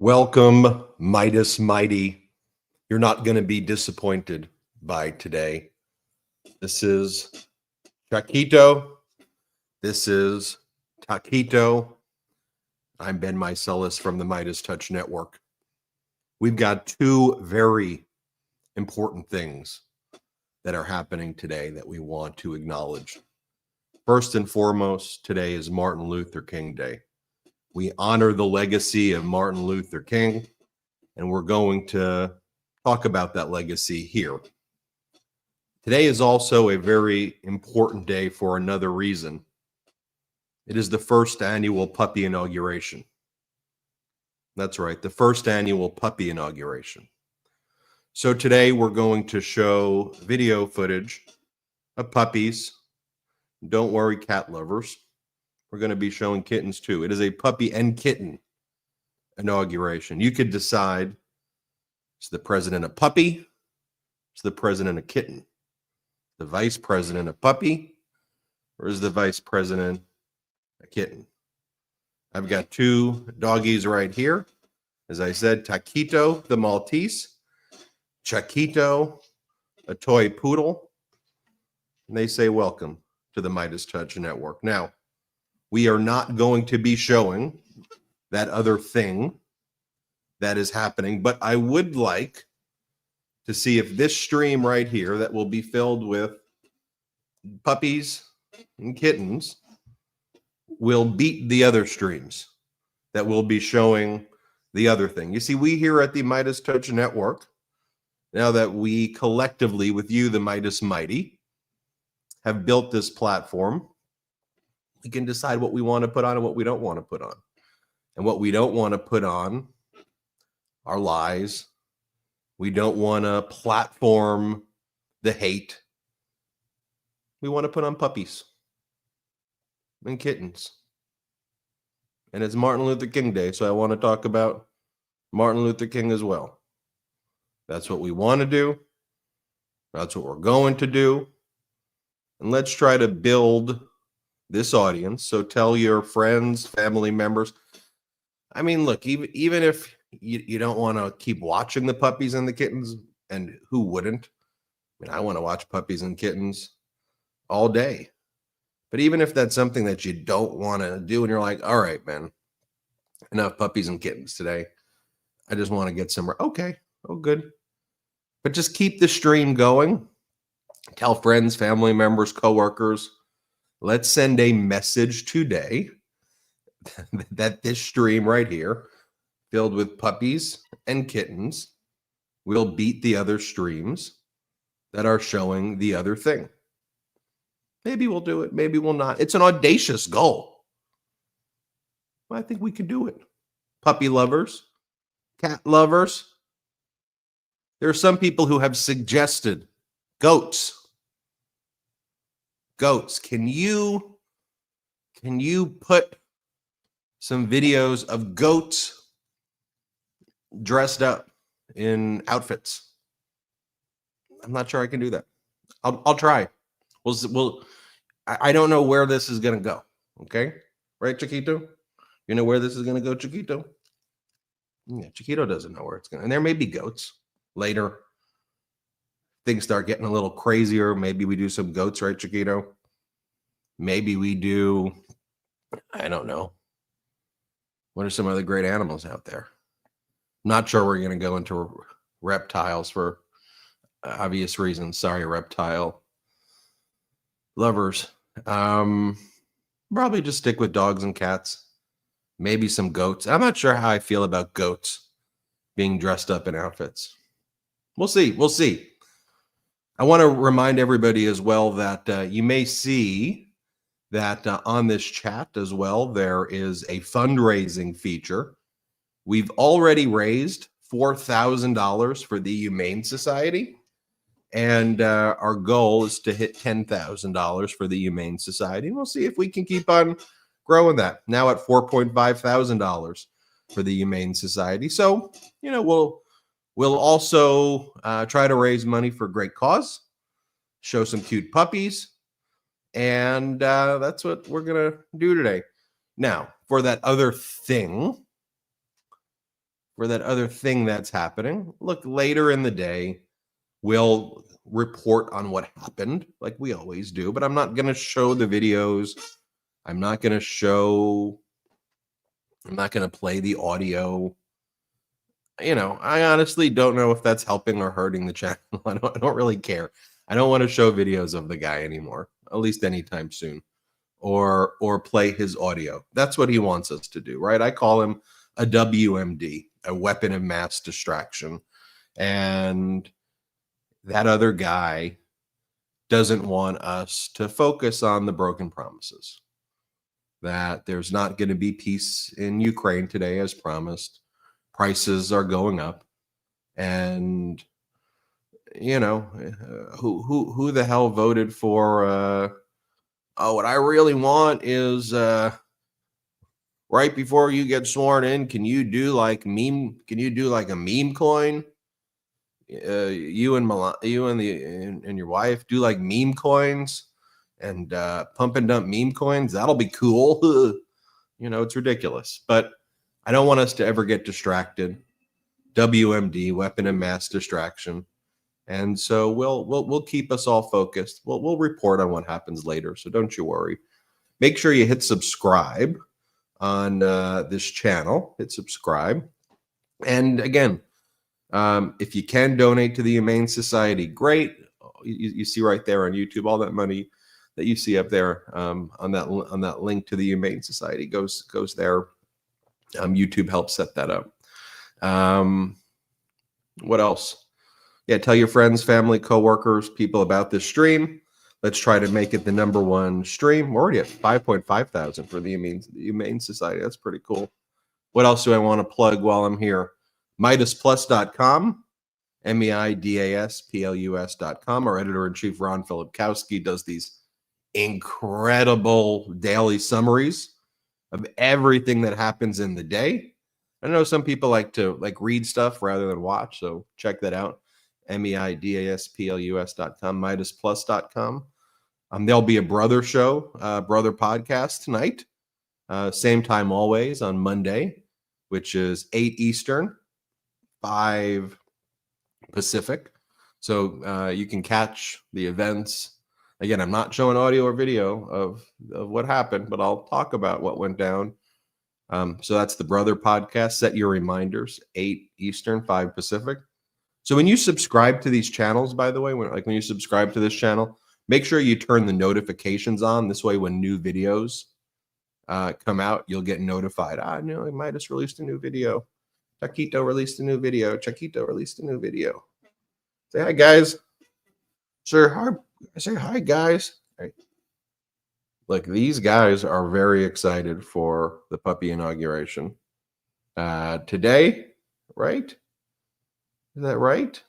Welcome, Midas Mighty. You're not going to be disappointed by today. This is Chaquito. This is Taquito. I'm Ben Mycelis from the Midas Touch Network. We've got two very important things that are happening today that we want to acknowledge. First and foremost, today is Martin Luther King Day. We honor the legacy of Martin Luther King, and we're going to talk about that legacy here. Today is also a very important day for another reason. It is the first annual Puppy Inauguration. That's right, the first annual Puppy Inauguration. So today we're going to show video footage of puppies. Don't worry, cat lovers. We're going to be showing kittens too. It is a Puppy and Kitten Inauguration. You could decide, is the president a puppy? Is the president a kitten? The vice president a puppy? Or is the vice president a kitten? I've got two doggies right here. As I said, Taquito, the Maltese. Chaquito, a toy poodle. And they say welcome to the Midas Touch Network. Now, we are not going to be showing that other thing that is happening, but I would like to see if this stream right here that will be filled with puppies and kittens will beat the other streams that will be showing the other thing. You see, we here at the Midas Touch Network, now that we collectively with you, the Midas Mighty, have built this platform, we can decide what we want to put on and what we don't want to put on. And what we don't want to put on are lies. We don't want to platform the hate. We want to put on puppies and kittens. And it's Martin Luther King Day, so I want to talk about Martin Luther King as well. That's what we want to do. That's what we're going to do. And let's try to build this audience. So tell your friends, family members. I mean, look, even if you don't want to keep watching the puppies and the kittens, and who wouldn't? I mean, I want to watch puppies and kittens all day. But even if that's something that you don't want to do and you're like, all right, man, enough puppies and kittens today. I just want to get somewhere. Okay. Oh, good. But just keep the stream going. Tell friends, family members, coworkers. Let's send a message today that this stream right here, filled with puppies and kittens, will beat the other streams that are showing the other thing. Maybe we'll do it. Maybe we'll not. It's an audacious goal. Well, I think we can do it. Puppy lovers, cat lovers. There are some people who have suggested goats. Goats. Can you put some videos of goats dressed up in outfits? I'm not sure I can do that. I'll try. I don't know where this is going to go. Okay? Right, Chiquito? You know where this is going to go, Chiquito? Yeah, Chiquito doesn't know where it's going to. And there may be goats later. Things start getting a little crazier. Maybe we do some goats, right, Chiquito? Maybe we do, I don't know. What are some other great animals out there? Not sure we're going to go into reptiles for obvious reasons. Sorry, reptile lovers. Probably just stick with dogs and cats. Maybe some goats. I'm not sure how I feel about goats being dressed up in outfits. We'll see. We'll see. I want to remind everybody as well that you may see that on this chat as well, there is a fundraising feature. We've already raised $4,000 for the Humane Society. And our goal is to hit $10,000 for the Humane Society. And we'll see if we can keep on growing that. Now at $4,500 for the Humane Society. So, you know, we'll also try to raise money for a great cause, show some cute puppies. And that's what we're going to do today. Now, for that other thing, for that other thing that's happening. Look, later in the day, we'll report on what happened like we always do, but I'm not going to show the videos. I'm not going to play the audio. I honestly don't know if that's helping or hurting the channel. I don't really care. I don't want to show videos of the guy anymore, at least anytime soon, or play his audio. That's what he wants us to do, right? I call him a WMD, a weapon of mass distraction. And that other guy doesn't want us to focus on the broken promises, that there's not going to be peace in Ukraine today as promised. Prices are going up, and who the hell voted for what I really want is right before you get sworn in, can you do like a meme coin? You and your wife do like meme coins and pump and dump meme coins. That'll be cool. It's ridiculous, but I don't want us to ever get distracted. WMD, weapon of mass distraction. And so we'll keep us all focused. We'll report on what happens later. So don't you worry. Make sure you hit subscribe on this channel. Hit subscribe. And again, if you can donate to the Humane Society, great. You see right there on YouTube, all that money that you see up there on that link to the Humane Society goes there. YouTube helps set that up. What else? Yeah, tell your friends, family, coworkers, people about this stream. Let's try to make it the #1 stream. We're already at 5.5 thousand for the Humane Society. That's pretty cool. What else do I want to plug while I'm here? MidasPlus.com, MEIDASPLUS.com. Our editor-in-chief, Ron Filipkowski, does these incredible daily summaries of everything that happens in the day. I know some people like to read stuff rather than watch, so check that out. MEIDASPLUS.com, MidasPlus.com. There'll be a brother show, brother podcast tonight. Same time always on Monday, which is 8 Eastern, 5 Pacific. So you can catch the events. Again, I'm not showing audio or video of what happened, but I'll talk about what went down. So that's the brother podcast. Set your reminders, 8 Eastern, 5 Pacific. So when you subscribe to these channels, by the way, when you subscribe to this channel, make sure you turn the notifications on. This way, when new videos come out, you'll get notified. Midas released a new video. Chiquito released a new video. Chiquito released a new video. Say hi, guys. Say hi, guys. Right. Look, these guys are very excited for the puppy inauguration today, right? Is that right?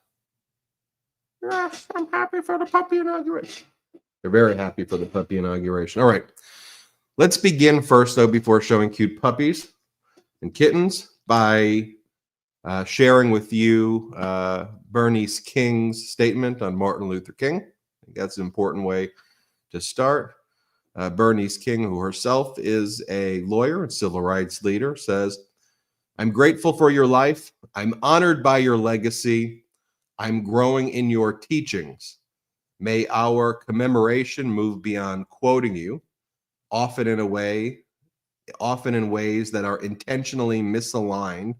Yes, I'm happy for the puppy inauguration. They're very happy for the puppy inauguration. All right. Let's begin first, though, before showing cute puppies and kittens, by sharing with you Bernice King's statement on Martin Luther King. I think that's an important way to start. Bernice King, who herself is a lawyer and civil rights leader, says, "I'm grateful for your life. I'm honored by your legacy. I'm growing in your teachings. May our commemoration move beyond quoting you, often in ways that are intentionally misaligned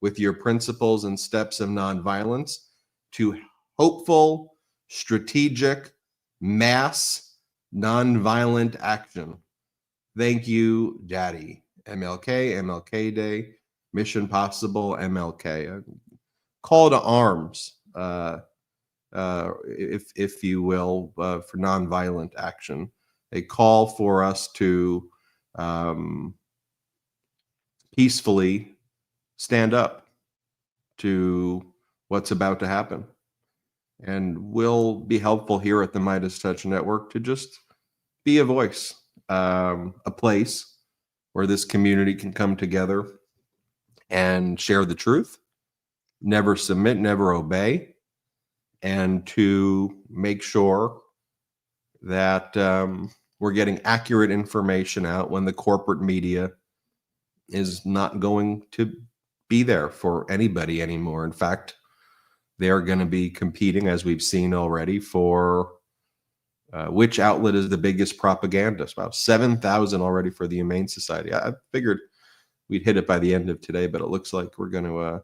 with your principles and steps of nonviolence, to hopeful, strategic, mass, nonviolent action. Thank you, Daddy. MLK, MLK Day, Mission Possible, MLK. Call to arms, if you will, for nonviolent action. A call for us to peacefully stand up to what's about to happen. And will be helpful here at the Midas Touch Network to just be a voice, a place where this community can come together and share the truth, never submit, never obey, and to make sure that we're getting accurate information out when the corporate media is not going to be there for anybody anymore. In fact, they're going to be competing, as we've seen already, for which outlet is the biggest propagandist. About 7,000 already for the Humane Society. I figured we'd hit it by the end of today, but it looks like we're going to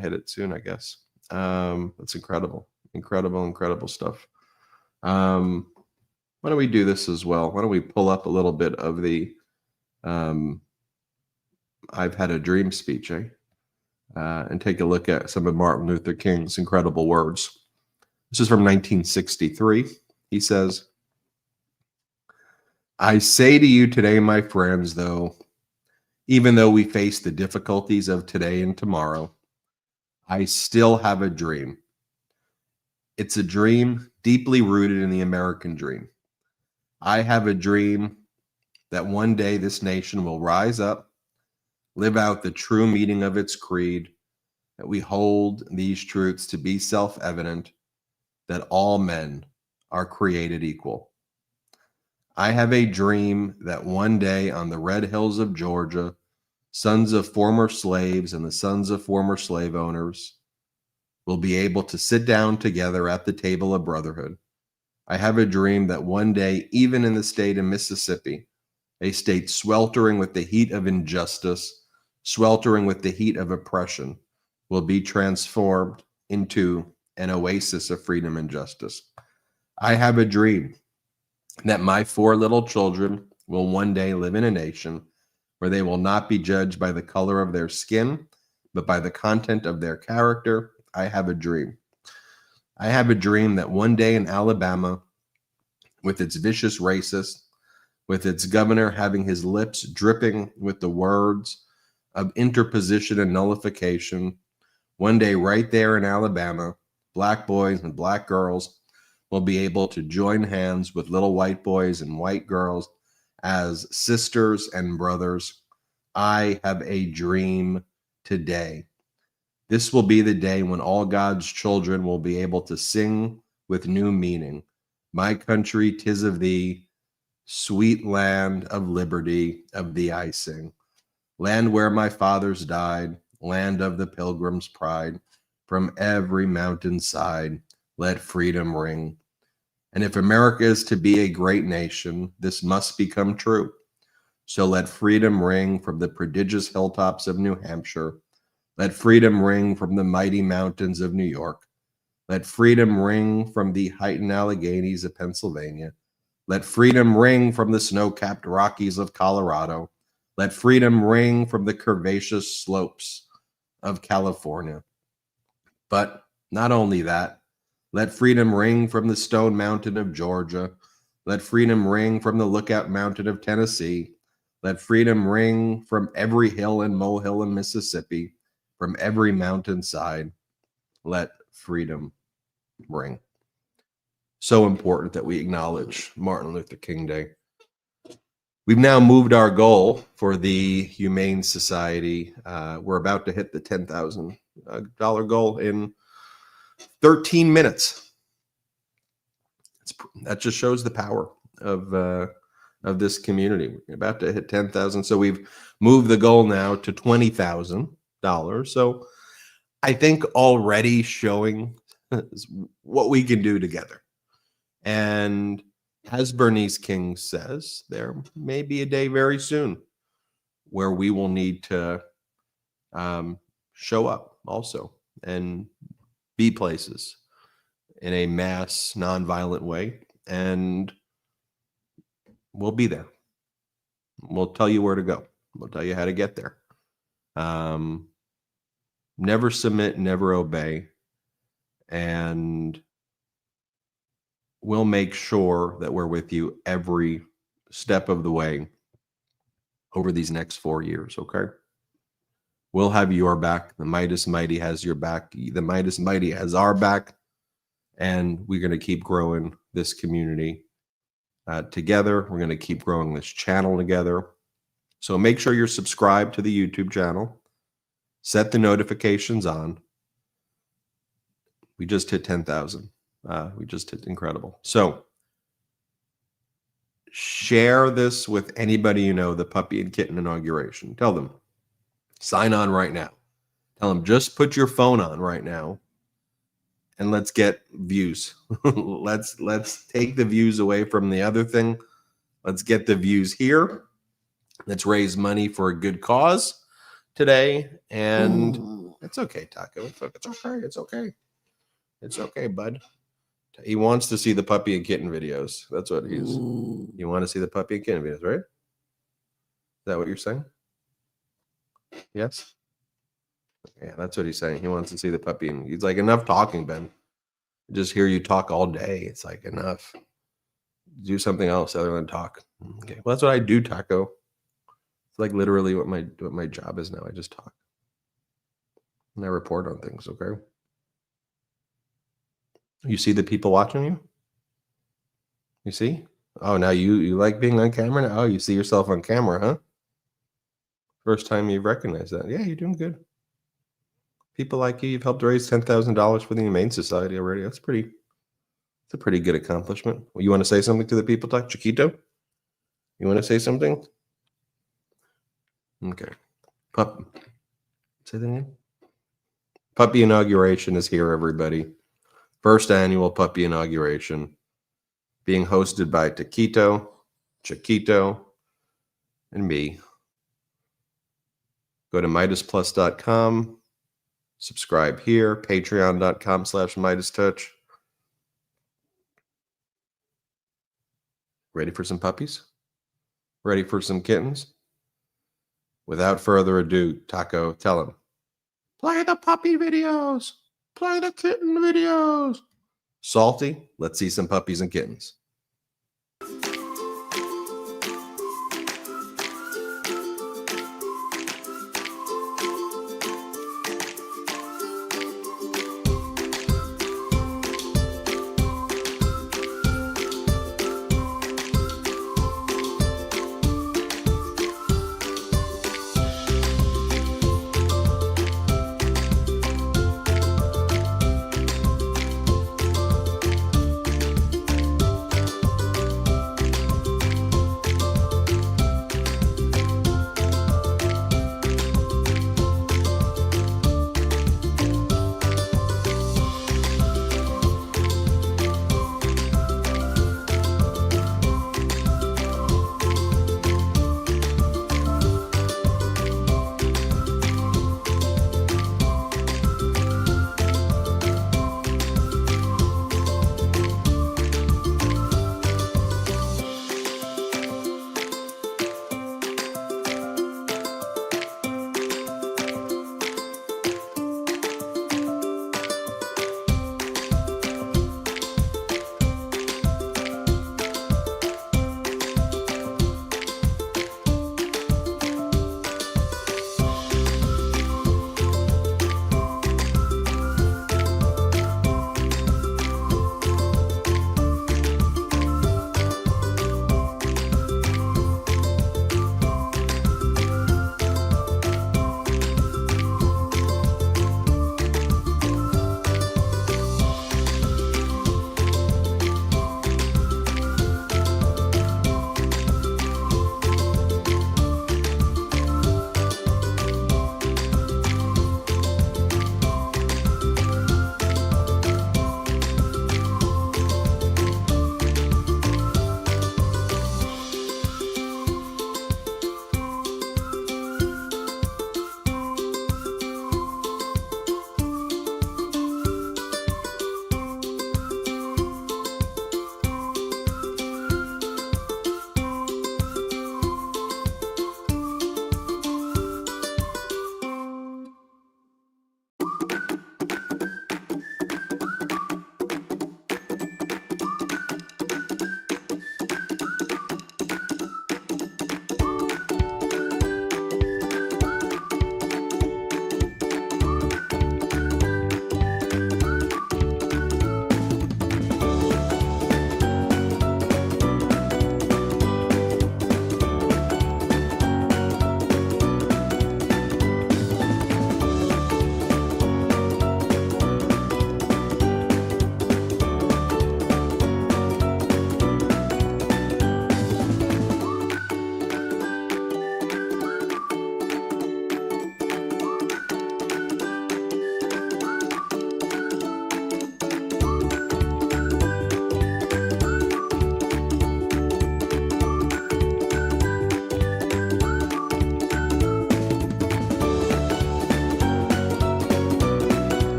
hit it soon, I guess. That's incredible, incredible stuff. Why don't we do this as well? Why don't we pull up a little bit of the I've Had a Dream speech, and take a look at some of Martin Luther King's incredible words. This is from 1963. He says, "I say to you today, my friends, even though we face the difficulties of today and tomorrow, I still have a dream. It's a dream deeply rooted in the American dream. I have a dream that one day this nation will rise up, live out the true meaning of its creed, that we hold these truths to be self-evident, that all men are created equal. I have a dream that one day on the red hills of Georgia, sons of former slaves and the sons of former slave owners will be able to sit down together at the table of brotherhood. I have a dream that one day, even in the state of Mississippi, a state sweltering with the heat of injustice, sweltering with the heat of oppression, will be transformed into an oasis of freedom and justice. I have a dream that my 4 little children will one day live in a nation where they will not be judged by the color of their skin, but by the content of their character. I have a dream. I have a dream that one day in Alabama, with its vicious racists, with its governor having his lips dripping with the words of interposition and nullification, one day right there in Alabama, black boys and black girls will be able to join hands with little white boys and white girls as sisters and brothers. I have a dream today. This will be the day when all God's children will be able to sing with new meaning. My country, 'tis of thee, sweet land of liberty, of thee I sing. Land where my fathers died, land of the pilgrim's pride, from every mountainside, let freedom ring. And if America is to be a great nation, this must become true. So let freedom ring from the prodigious hilltops of New Hampshire. Let freedom ring from the mighty mountains of New York. Let freedom ring from the heightened Alleghenies of Pennsylvania. Let freedom ring from the snow-capped Rockies of Colorado. Let freedom ring from the curvaceous slopes of California. But not only that, let freedom ring from the Stone Mountain of Georgia. Let freedom ring from the Lookout Mountain of Tennessee. Let freedom ring from every hill and molehill in Mississippi, from every mountainside. Let freedom ring. So important that we acknowledge Martin Luther King Day. We've now moved our goal for the Humane Society. We're about to hit the $10,000 goal in 13 minutes. That just shows the power of this community. We're about to hit 10,000. So we've moved the goal now to $20,000. So I think already showing what we can do together. And as Bernice King says, there may be a day very soon where we will need to show up also and be places in a mass, nonviolent way. And we'll be there. We'll tell you where to go. We'll tell you how to get there. Never submit, never obey. And we'll make sure that we're with you every step of the way over these next 4 years, okay? We'll have your back. The Midas Mighty has your back. The Midas Mighty has our back. And we're going to keep growing this community together. We're going to keep growing this channel together. So make sure you're subscribed to the YouTube channel. Set the notifications on. We just hit 10,000. We just hit incredible. So share this with anybody you know, the Puppy and Kitten Inauguration. Tell them Sign on right now. Tell them just put your phone on right now and let's get views. let's take the views away from the other thing. Let's get the views here. Let's raise money for a good cause today. And it's okay, Taco. It's okay. It's okay. It's okay, bud. He wants to see the puppy and kitten videos. That's what he's. You want to see the puppy and kitten videos, right? Is that what you're saying? Yes. Yeah, that's what he's saying. He wants to see the puppy, and he's like, enough talking, Ben. Just hear you talk all day. It's like enough. Do something else other than talk. Okay. Well, that's what I do, Taco. It's like literally what my job is now. I just talk. And I report on things, okay? You see the people watching you? You see? Oh, now you like being on camera now? Oh, you see yourself on camera, huh? First time you've recognized that. Yeah, you're doing good. People like you. You've helped raise $10,000 for the Humane Society already. It's a pretty good accomplishment. Well, you want to say something to the people, Chiquito? You want to say something? Okay. Say that again. Puppy inauguration is here, everybody. First annual puppy inauguration being hosted by Chiquito, and me. Go to MidasPlus.com, subscribe here, patreon.com/MidasTouch. Ready for some puppies? Ready for some kittens? Without further ado, Taco, tell him. Play the puppy videos. Play the kitten videos. Salty, let's see some puppies and kittens.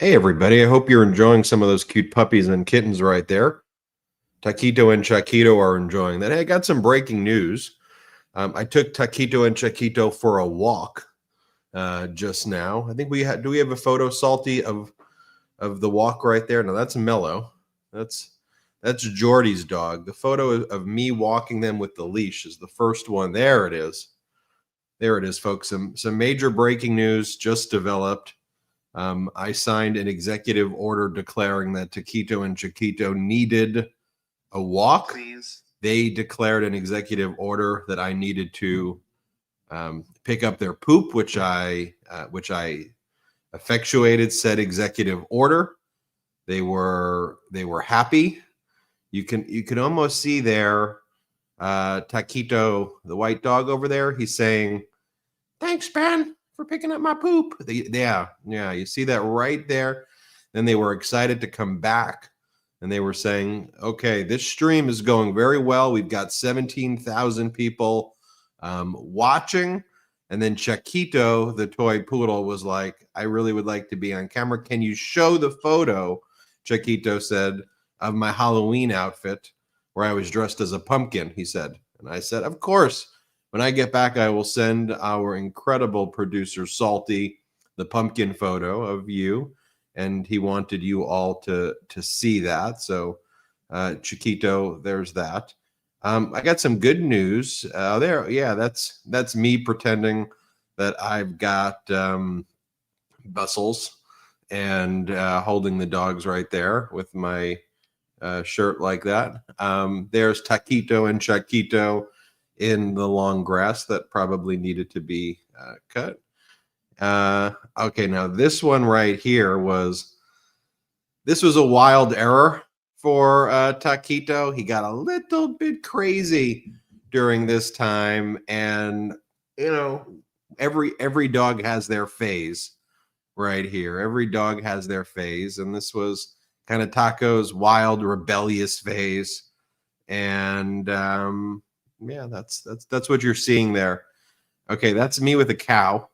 Hey, everybody. I hope you're enjoying some of those cute puppies and kittens right there. Taquito and Chiquito are enjoying that. Hey, I got some breaking news. I took Taquito and Chiquito for a walk just now. I think we had. Do we have a photo, Salty, of the walk right there? No, that's Mello. That's Jordy's dog. The photo of me walking them with the leash is the first one. There it is. There it is, folks. Some major breaking news just developed. I signed an executive order declaring that Taquito and Chiquito needed a walk. Please. They declared an executive order that I needed to pick up their poop, which I effectuated said executive order. They were happy. You can almost see there Taquito, the white dog over there. He's saying, "Thanks, Ben, for picking up my poop." Yeah, you see that right there. Then they were excited to come back, and they were saying, "Okay, this stream is going very well. We've got 17,000 people watching." And then Chiquito, the toy poodle, was like, "I really would like to be on camera. Can you show the photo?" Chiquito said, "Of my Halloween outfit where I was dressed as a pumpkin," he said. And I said, "Of course. When I get back, I will send our incredible producer, Salty, the pumpkin photo of you." And he wanted you all to see that. So, Chiquito, there's that. I got some good news there. Yeah, that's me pretending that I've got bustles and holding the dogs right there with my shirt like that. There's Taquito and Chiquito in the long grass that probably needed to be cut. Okay, now this one right here was a wild error for Taquito. He got a little bit crazy during this time, and every dog has their phase right here. Every dog has their phase, and this was kind of Taco's wild, rebellious phase. And yeah, that's what you're seeing there. Okay, that's me with a cow.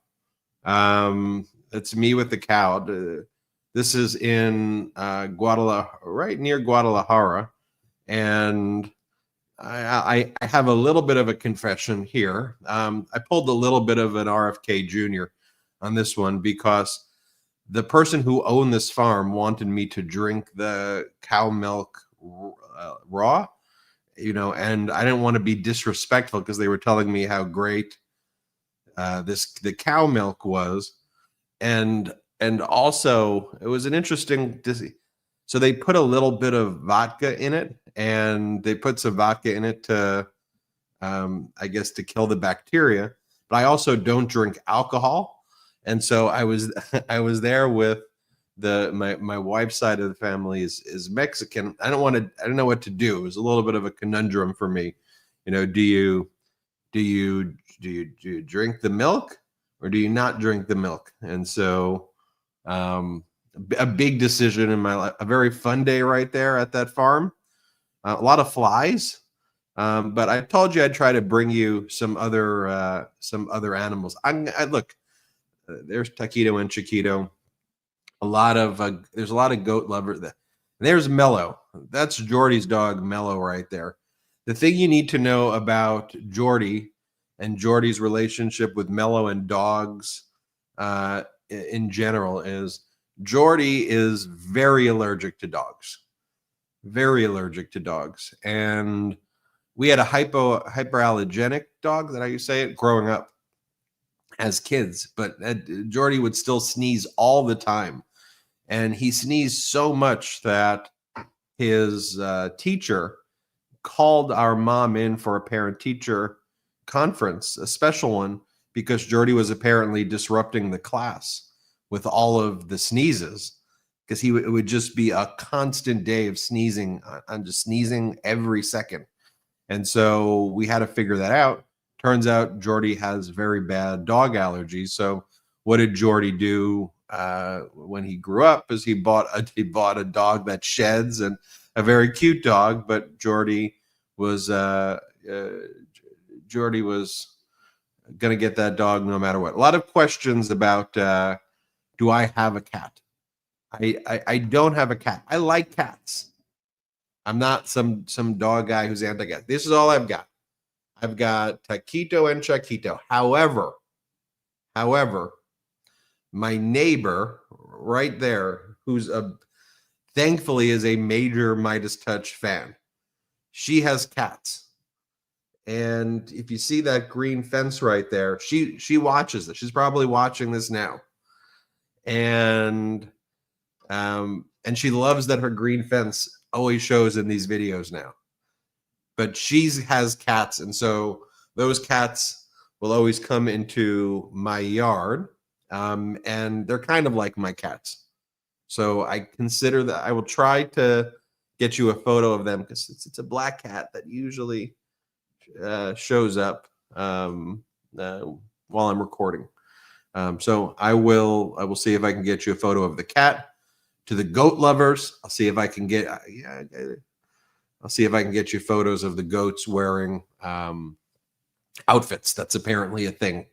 That's me with the cow. This is in Guadalajara, right near Guadalajara, and I have a little bit of a confession here. I pulled a little bit of an RFK Jr. on this one because the person who owned this farm wanted me to drink the cow milk raw, and I didn't want to be disrespectful because they were telling me how great the cow milk was, and also it was an interesting. So they put a little bit of vodka in it, and they put some vodka in it to, I guess, to kill the bacteria. But I also don't drink alcohol, and so I was I was there with my wife's side of the family is Mexican. I don't know what to do. It was a little bit of a conundrum for me. Do you drink the milk or do you not drink the milk? And so a big decision in my life, a very fun day right there at that farm. A lot of flies. But I told you I'd try to bring you some other animals. Look, there's Taquito and Chiquito. There's a lot of goat lovers. There's Mello. That's Jordy's dog, Mello, right there. The thing you need to know about Jordy and Jordy's relationship with Mello and dogs in general is Jordy is very allergic to dogs. Very allergic to dogs. And we had a hyperallergenic dog, that how you say it, growing up as kids. But Jordy would still sneeze all the time. And he sneezed so much that his teacher called our mom in for a parent-teacher conference, a special one, because Jordy was apparently disrupting the class with all of the sneezes, because it would just be a constant day of sneezing. I'm just sneezing every second. And so we had to figure that out. Turns out Jordy has very bad dog allergies. So what did Jordy do when he grew up? Is he bought a dog that sheds, and a very cute dog, but Jordy was going to get that dog no matter what. A lot of questions about do I have a cat? I don't have a cat. I like cats. I'm not some dog guy who's anti-cat. This is all I've got. I've got Taquito and Chiquito. However, my neighbor right there, who's thankfully is a major Midas Touch fan, she has cats. And if you see that green fence right there, she watches it. She's probably watching this now. And she loves that her green fence always shows in these videos now. But she has cats, and so those cats will always come into my yard, and they're kind of like my cats. So I consider that I will try to get you a photo of them because it's a black cat that usually shows up while I'm recording. So I will see if I can get you a photo of the cat. To the goat lovers, I'll see if I can get I'll see if I can get you photos of the goats wearing outfits. That's apparently a thing.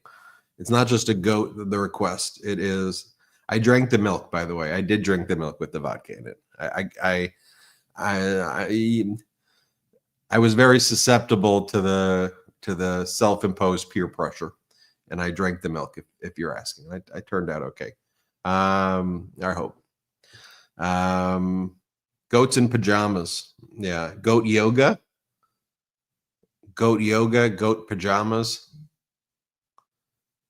It's not just a goat, the request. It is. I drank the milk, by the way. I did drink the milk with the vodka in it. I was very susceptible to the self-imposed peer pressure, and I drank the milk. If you're asking, I turned out okay. I hope. Goats in pajamas. Yeah, goat yoga, goat pajamas.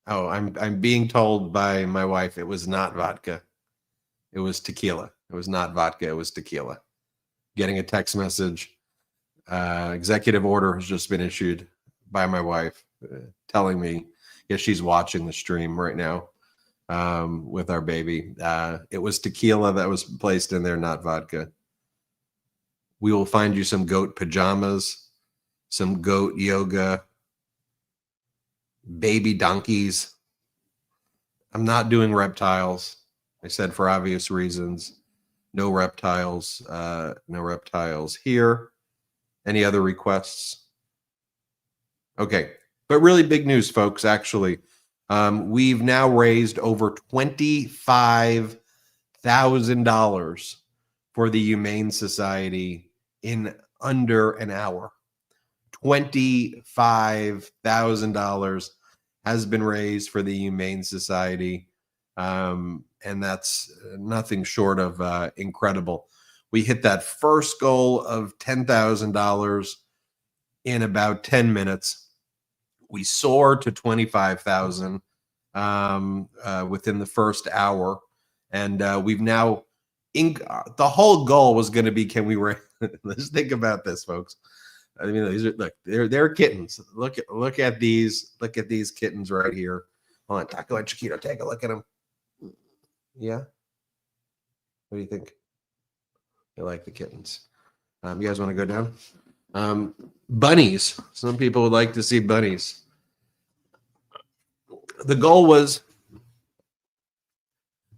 Oh, I'm being told by my wife it was not vodka. It was tequila. It was not vodka. It was tequila. Getting a text message. Executive order has just been issued by my wife telling me, yes, she's watching the stream right now with our baby. It was tequila that was placed in there, not vodka. We will find you some goat pajamas, some goat yoga, baby donkeys. I'm not doing reptiles. I said for obvious reasons, no reptiles here. Any other requests? Okay, but really big news, folks, actually. We've now raised over $25,000 for the Humane Society in under an hour. $25,000 has been raised for the Humane Society, and that's nothing short of incredible. We hit that first goal of $10,000 in about 10 minutes. We soared to 25,000 within the first hour, and we've now the whole goal was going to be, can we raise? Let's think about this, folks. I mean, these are, look, they're kittens. Look at these kittens right here. Hold on, Taco and Chiquito, take a look at them. Yeah, what do you think? I like the kittens. You guys want to go down? Bunnies. Some people would like to see bunnies. The goal was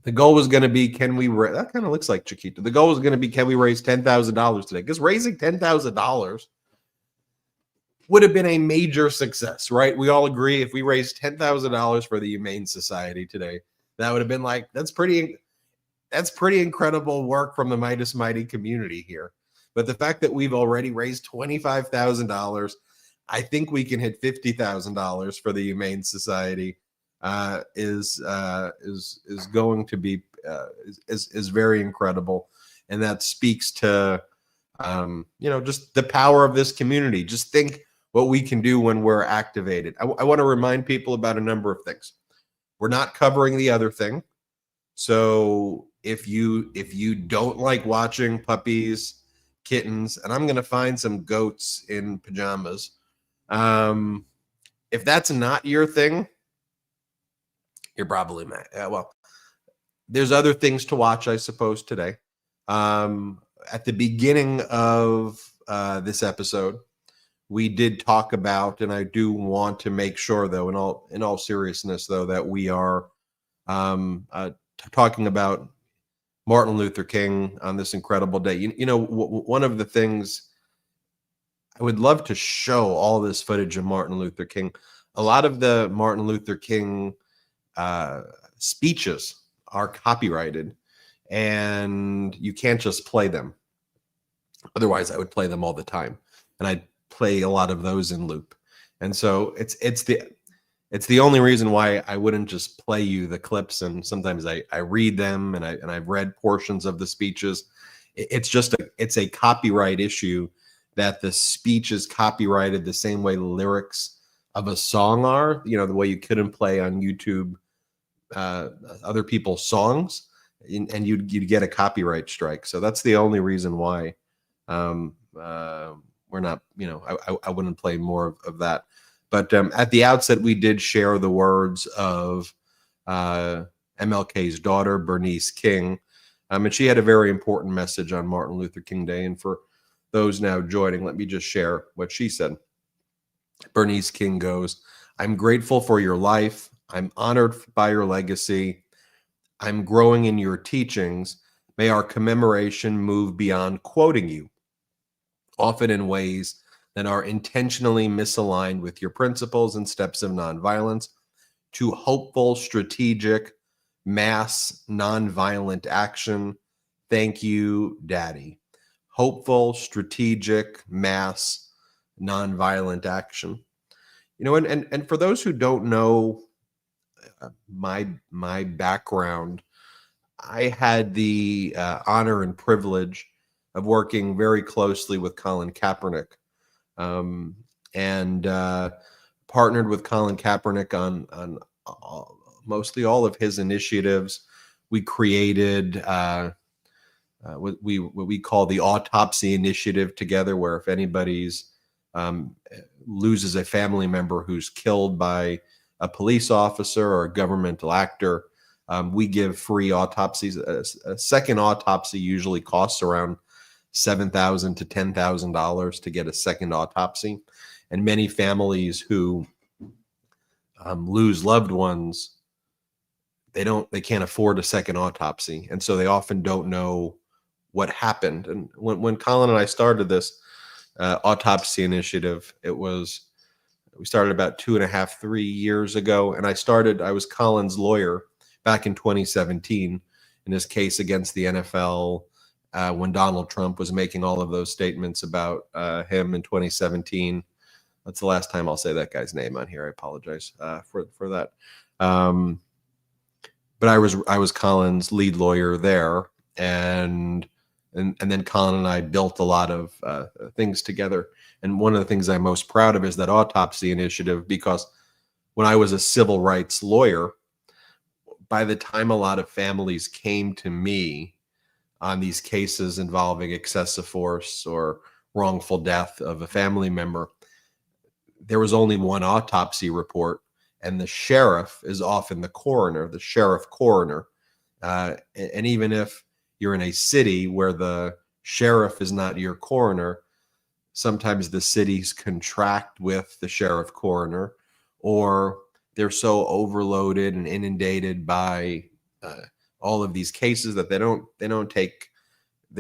going to be, can we raise? That kind of looks like Chiquito. The goal was going to be, can we raise $10,000 today? Because raising $10,000 would have been a major success, right? We all agree if we raised $10,000 for the Humane Society today, that would have been like, that's pretty incredible work from the Midas Mighty community here. But the fact that we've already raised $25,000, I think we can hit $50,000 for the Humane Society. Is going to be is very incredible, and that speaks to just the power of this community. Just think what we can do when we're activated. I want to remind people about a number of things. We're not covering the other thing, so if you don't like watching puppies, kittens, and I'm going to find some goats in pajamas, if that's not your thing, you're probably mad. Well, there's other things to watch, I suppose, today. At the beginning of this episode, we did talk about, and I do want to make sure, though, in all seriousness, though, that we are talking about Martin Luther King on this incredible day. One of the things I would love to show all this footage of Martin Luther King. A lot of the Martin Luther King speeches are copyrighted, and you can't just play them. Otherwise, I would play them all the time, and I'd play a lot of those in loop. And so it's the only reason why I wouldn't just play you the clips. And sometimes I read them, and I've read portions of the speeches. It's just it's a copyright issue, that the speech is copyrighted the same way the lyrics of a song are. You know, the way you couldn't play on YouTube other people's songs, and you'd get a copyright strike. So that's the only reason why we're not, you know, I wouldn't play more of that. But at the outset, we did share the words of MLK's daughter, Bernice King. And she had a very important message on Martin Luther King Day. And for those now joining, let me just share what she said. Bernice King goes, "I'm grateful for your life. I'm honored by your legacy. I'm growing in your teachings. May our commemoration move beyond quoting you, often in ways that are intentionally misaligned with your principles and steps of nonviolence, to hopeful, strategic, mass, nonviolent action. Thank you, Daddy." Hopeful, strategic, mass, nonviolent action. You know, and for those who don't know my background, I had the honor and privilege of working very closely with Colin Kaepernick, and partnered with Colin Kaepernick on mostly all of his initiatives. We created what we call the autopsy initiative together, where if anybody's loses a family member who's killed by a police officer or a governmental actor, we give free autopsies. A second autopsy usually costs around $7,000 to $10,000 to get a second autopsy, and many families who lose loved ones, they can't afford a second autopsy, and so they often don't know what happened. And when Colin and I started this autopsy initiative, we started about 2.5, 3 years ago, and I was Colin's lawyer back in 2017 in his case against the NFL, when Donald Trump was making all of those statements about him in 2017. That's the last time I'll say that guy's name on here. I apologize for that. But I was Colin's lead lawyer there, and then Colin and I built a lot of things together. And one of the things I'm most proud of is that autopsy initiative, because when I was a civil rights lawyer, by the time a lot of families came to me on these cases involving excessive force or wrongful death of a family member, there was only one autopsy report, and the sheriff is often the coroner, the sheriff coroner. And even if you're in a city where the sheriff is not your coroner, sometimes the cities contract with the sheriff coroner, or they're so overloaded and inundated by all of these cases that they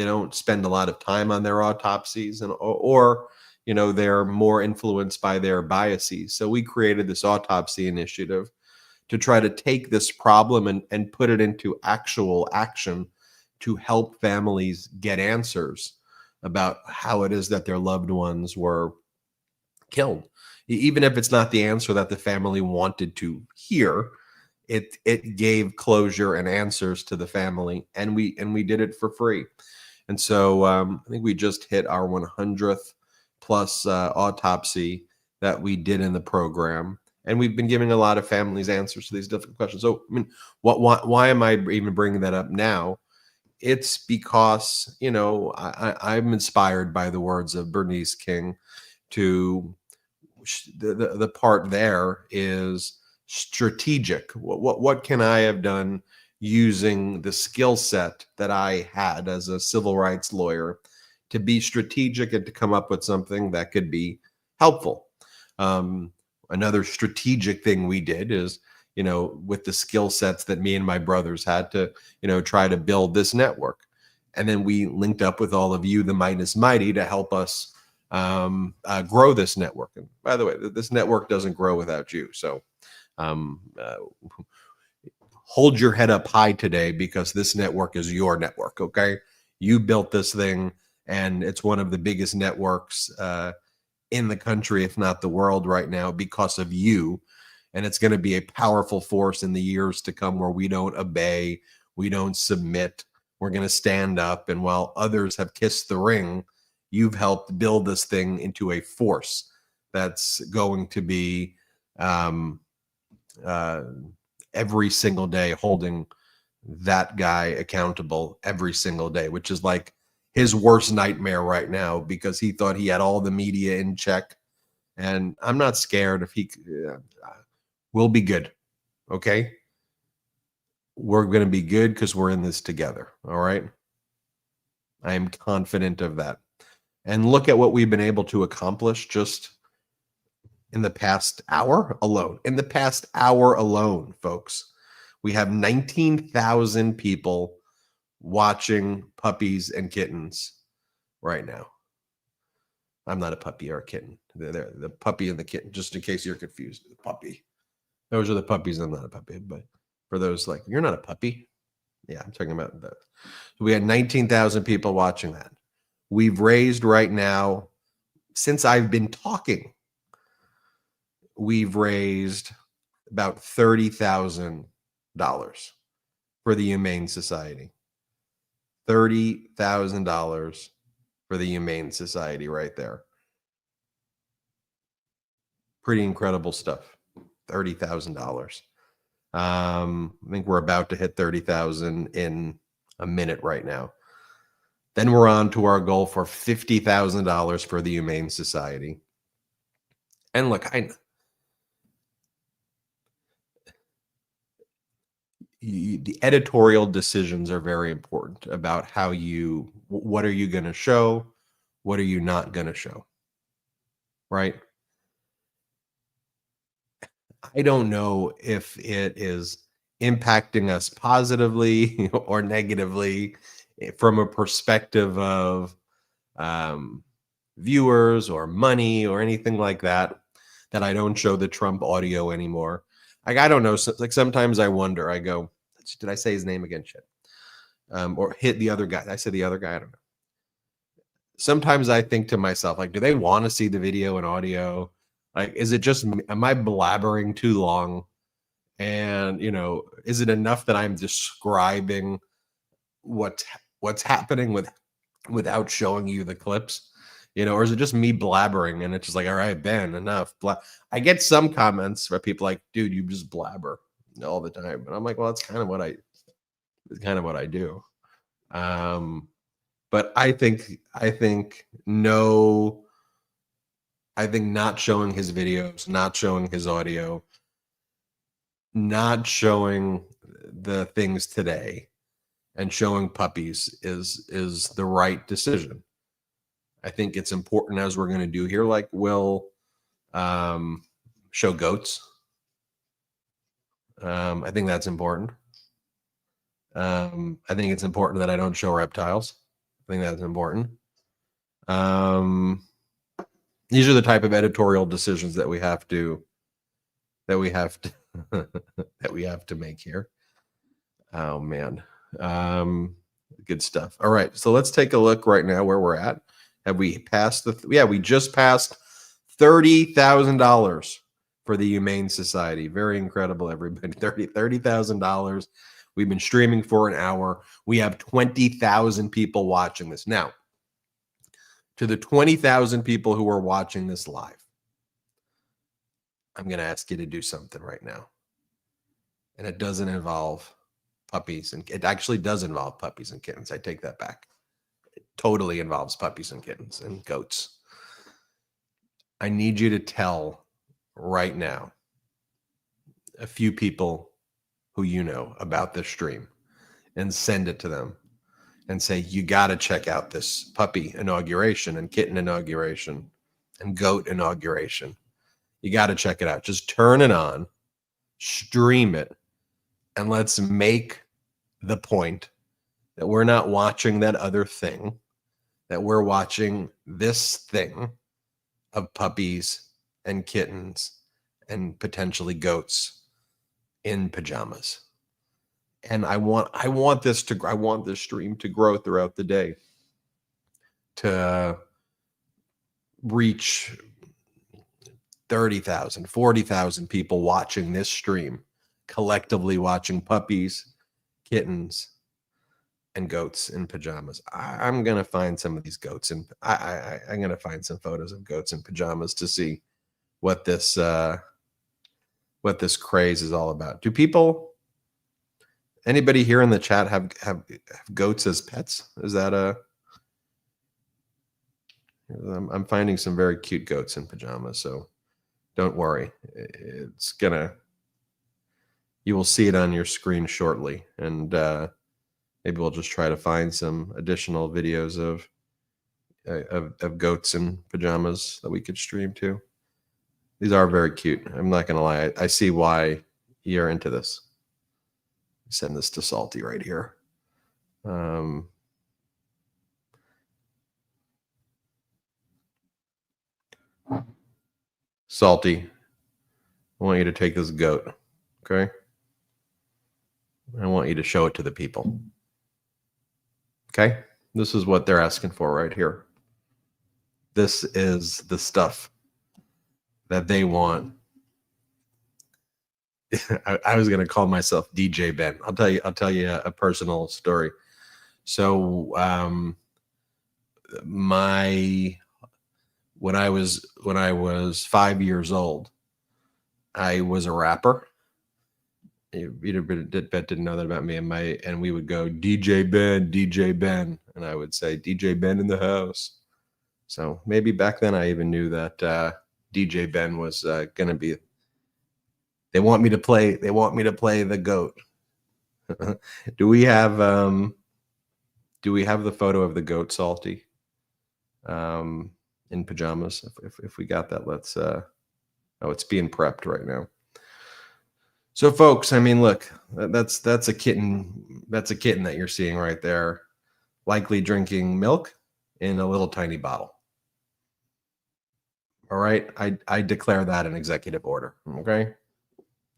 don't spend a lot of time on their autopsies, or you know, they're more influenced by their biases. So we created this autopsy initiative to try to take this problem and put it into actual action to help families get answers about how it is that their loved ones were killed. Even if it's not the answer that the family wanted to hear, it gave closure and answers to the family, and we did it for free. And so I think we just hit our 100th plus autopsy that we did in the program, and we've been giving a lot of families answers to these difficult questions. So I mean, why am I even bringing that up now? It's because, you know, I'm inspired by the words of Bernice King. To the part there is strategic. What can I have done using the skill set that I had as a civil rights lawyer to be strategic and to come up with something that could be helpful? Another strategic thing we did is, you know, with the skill sets that me and my brothers had, to, you know, try to build this network. And then we linked up with all of you, the Midas Mighty, to help us grow this network. And by the way, this network doesn't grow without you. So hold your head up high today, because this network is your network. Okay. You built this thing, and it's one of the biggest networks in the country, if not the world right now, because of you. And it's going to be a powerful force in the years to come, where we don't obey, we don't submit, we're going to stand up. And while others have kissed the ring, you've helped build this thing into a force that's going to be every single day holding that guy accountable every single day, which is like his worst nightmare right now, because he thought he had all the media in check. And I'm not scared if he we'll be good. Okay. We're going to be good because we're in this together. All right. I am confident of that. And look at what we've been able to accomplish just in the past hour alone. In the past hour alone, folks, we have 19,000 people watching Puppies and Kittens right now. I'm not a puppy or a kitten. They're the puppy and the kitten, just in case you're confused. The puppy. Those are the puppies. I'm not a puppy. But for those like, you're not a puppy. Yeah, I'm talking about that. So we had 19,000 people watching that. We've raised right now, since I've been talking, we've raised about $30,000 for the Humane Society. $30,000 for the Humane Society right there. Pretty incredible stuff. $30,000. I think we're about to hit 30,000 in a minute right now. Then we're on to our goal for $50,000 for the Humane Society. And look, the editorial decisions are very important about how what are you going to show? What are you not going to show? Right? I don't know if it is impacting us positively or negatively from a perspective of viewers or money or anything like that, that I don't show the Trump audio anymore. Like, I don't know. So, like, sometimes I wonder, I go, did I say his name again? Shit. Or hit the other guy. I said the other guy. I don't know. Sometimes I think to myself, like, do they want to see the video and audio? Like, is it just, am I blabbering too long? And, is it enough that I'm describing what's happening without showing you the clips? Or is it just me blabbering and it's just like, all right, Ben, enough. I get some comments where people like, dude, you just blabber all the time. And I'm like, well, that's kind of what I do. But I think not showing his videos, not showing his audio, not showing the things today, and showing puppies is the right decision. I think it's important, as we're going to do here, like we'll show goats. I think that's important. I think it's important that I don't show reptiles. I think that's important. These are the type of editorial decisions that we have to that we have to make here. Oh man. Good stuff. All right. So let's take a look right now where we're at. Have we passed we just passed $30,000 for the Humane Society. Very incredible, everybody. $30,000. We've been streaming for an hour. We have 20,000 people watching this. Now, to the 20,000 people who are watching this live, I'm going to ask you to do something right now. And it doesn't involve puppies. And it actually does involve puppies and kittens. I take that back. It totally involves puppies and kittens and goats. I need you to tell right now a few people who you know about this stream and send it to them and say, you got to check out this puppy inauguration and kitten inauguration and goat inauguration. You got to check it out. Just turn it on, stream it, and let's make the point that we're not watching that other thing, that we're watching this thing of puppies and kittens and potentially goats in pajamas. And I want this stream to grow throughout the day, to reach 30,000, 40,000 people watching this stream, collectively watching puppies, kittens, and goats in pajamas. I'm gonna find some of these goats, and I'm gonna find some photos of goats in pajamas to see what this craze is all about. Do people? Anybody here in the chat have goats as pets? Is that a? I'm finding some very cute goats in pajamas, so don't worry. It's gonna. You will see it on your screen shortly, and maybe we'll just try to find some additional videos of goats in pajamas that we could stream to. These are very cute. I'm not gonna lie. I see why you're into this. Send this to Salty right here. Salty, I want you to take this goat, okay? I want you to show it to the people. Okay? This is what they're asking for right here. This is the stuff that they want. I was going to call myself DJ Ben. I'll tell you a personal story. So when I was 5 years old, I was a rapper. Peter didn't know that about me, and we would go DJ Ben, and I would say DJ Ben in the house. So maybe back then I even knew that DJ Ben was going to be. They want me to play the goat. Do we have the photo of the goat, Salty, in pajamas? If we got that, let's. Oh, it's being prepped right now. So, folks, I mean, look, that's a kitten. That's a kitten that you're seeing right there, likely drinking milk in a little tiny bottle. All right, I declare that an executive order. Okay,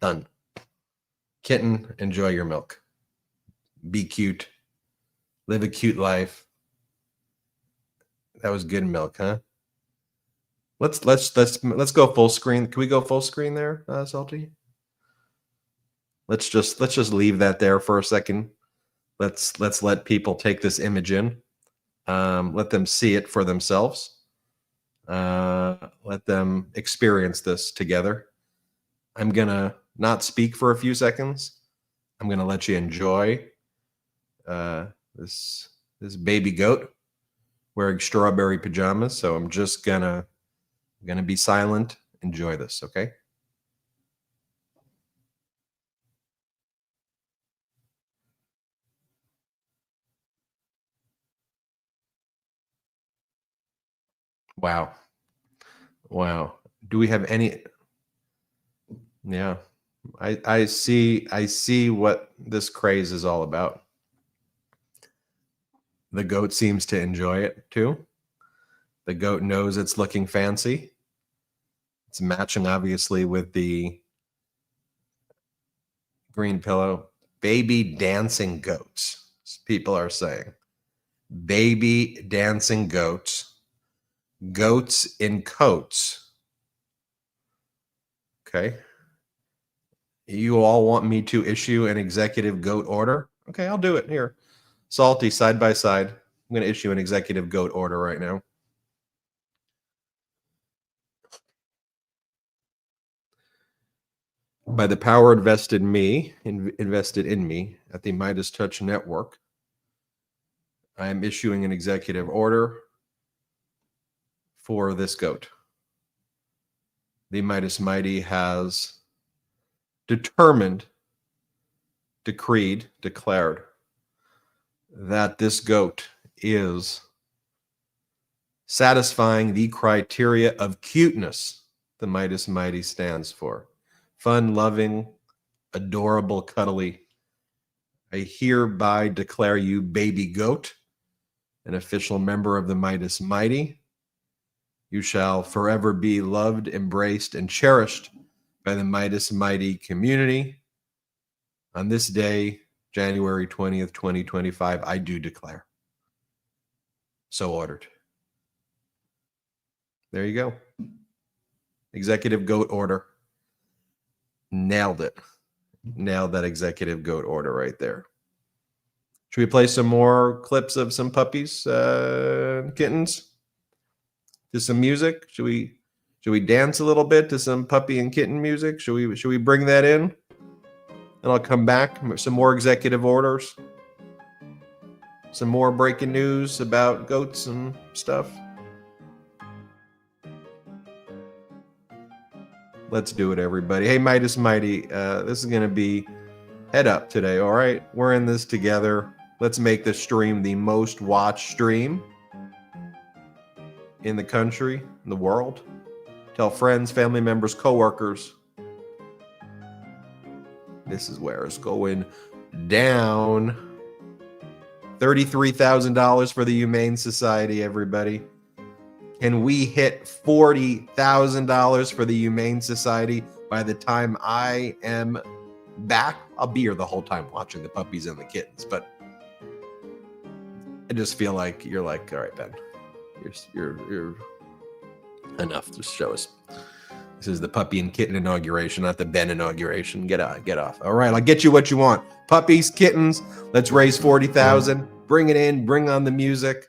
done. Kitten, enjoy your milk. Be cute. Live a cute life. That was good milk, huh? Let's go full screen. Can we go full screen there, Salty? Let's just leave that there for a second. Let's let people take this image in. Let them see it for themselves. Let them experience this together. I'm gonna not speak for a few seconds. I'm gonna let you enjoy this baby goat wearing strawberry pajamas. So I'm just gonna be silent. Enjoy this, okay? Wow. Do we have any? Yeah, I see what this craze is all about. The goat seems to enjoy it too. The goat knows it's looking fancy. It's matching obviously with the green pillow. Baby dancing goats, people are saying. Baby dancing goats. Goats in coats. Okay. You all want me to issue an executive goat order? Okay, I'll do it here. Salty, side by side. I'm going to issue an executive goat order right now. By the power invested in me at the Midas Touch Network, I am issuing an executive order for this goat. The Midas Mighty has determined, decreed, declared that this goat is satisfying the criteria of cuteness the Midas Mighty stands for. Fun, loving, adorable, cuddly. I hereby declare you baby goat, an official member of the Midas Mighty. You shall forever be loved, embraced, and cherished by the Midas Mighty community. On this day, January 20th, 2025. I do declare. So ordered. There you go. Executive goat order. Nailed it. Nailed that executive goat order right there. Should we play some more clips of some puppies, kittens? To some music? Should we dance a little bit to some puppy and kitten music? Should we bring that in? And I'll come back. Some more executive orders. Some more breaking news about goats and stuff. Let's do it, everybody. Hey, Midas Mighty, this is going to be head up today, all right? We're in this together. Let's make this stream the most watched stream in the country, in the world. Tell friends, family members, coworkers. This is where it's going down. $33,000 for the Humane Society, everybody. Can we hit $40,000 for the Humane Society by the time I am back? I'll be here the whole time watching the puppies and the kittens, but I just feel like you're like, all right, Ben, you're enough. Just show us. This is the Puppy and Kitten Inauguration, not the Ben Inauguration. Get off. All right, I'll get you what you want. Puppies, kittens. Let's raise 40,000. Bring it in. Bring on the music.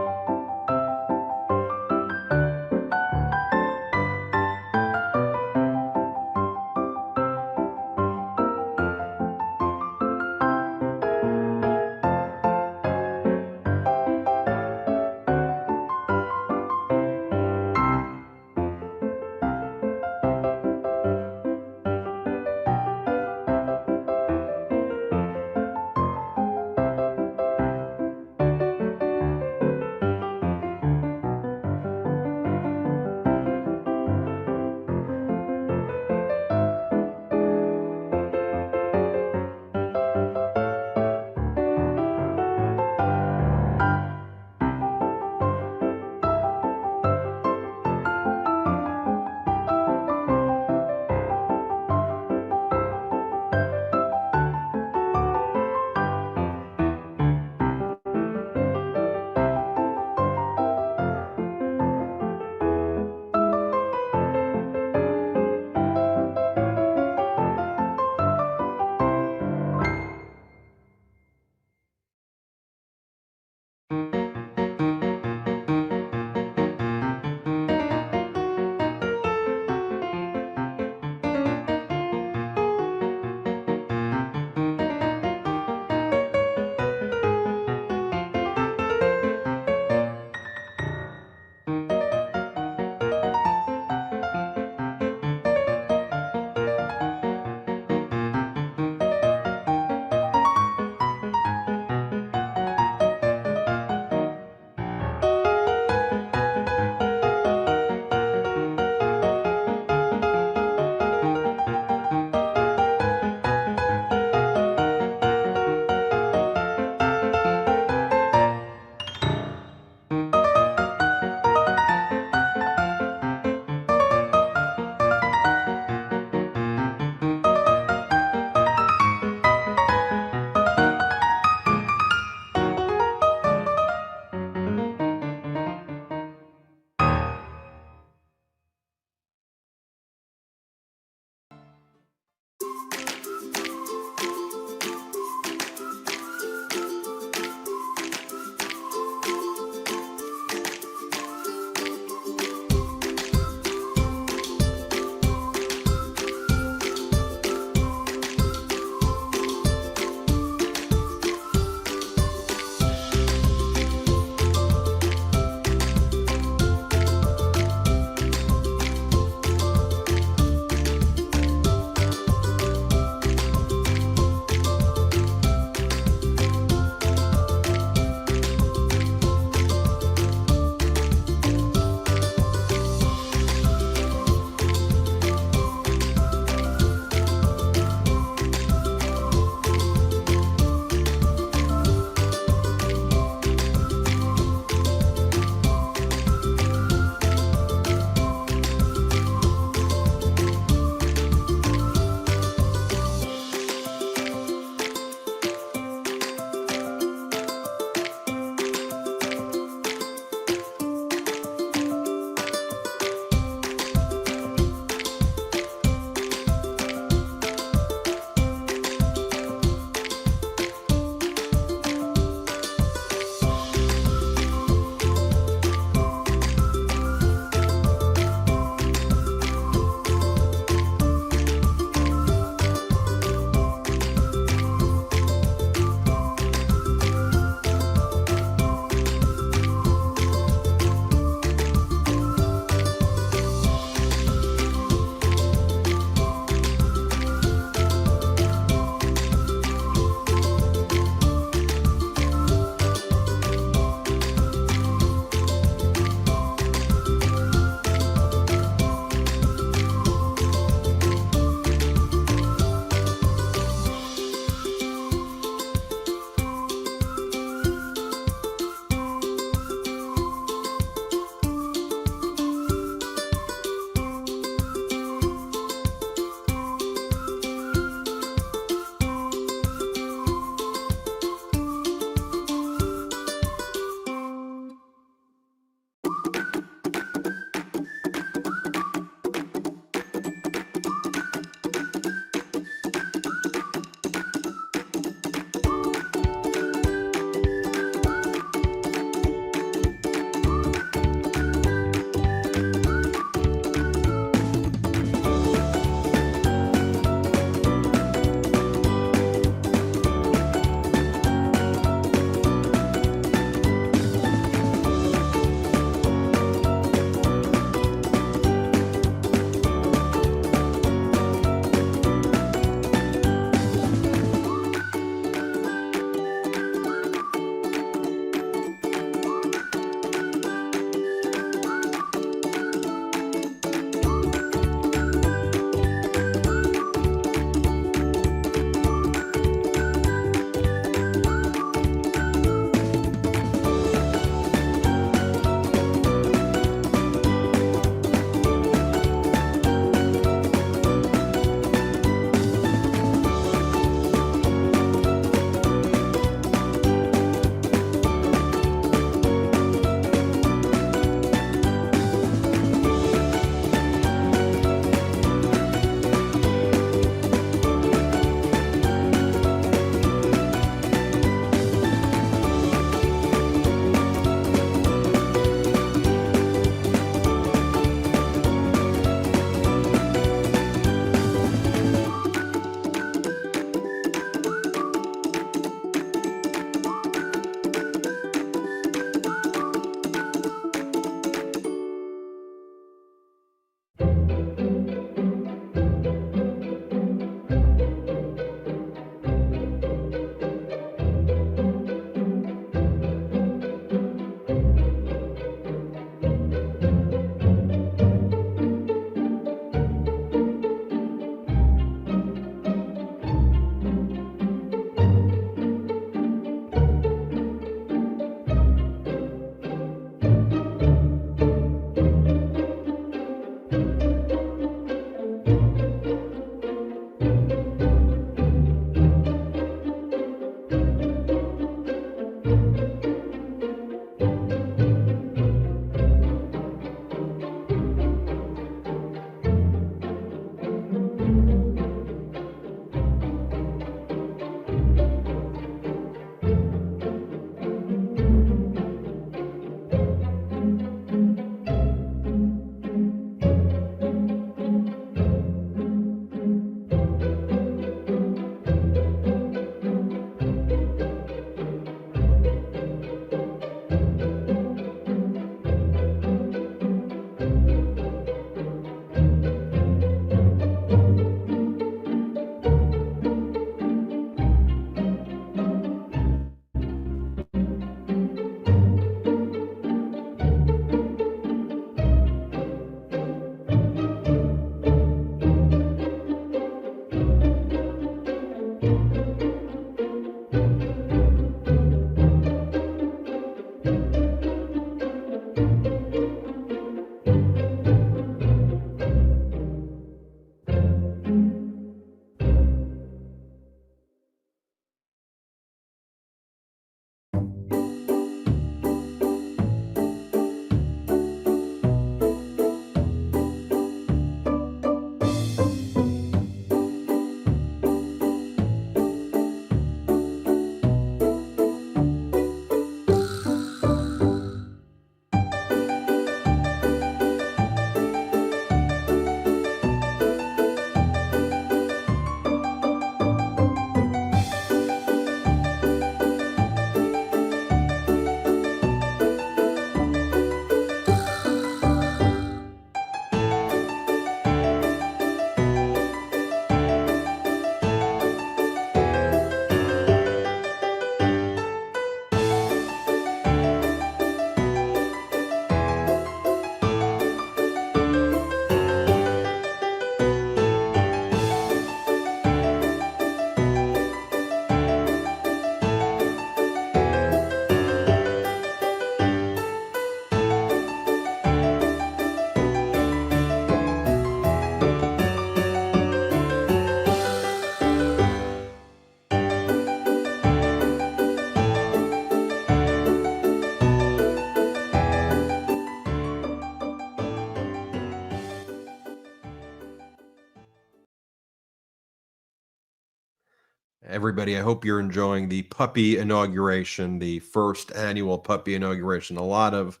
Everybody, I hope you're enjoying the puppy inauguration, the first annual puppy inauguration. A lot of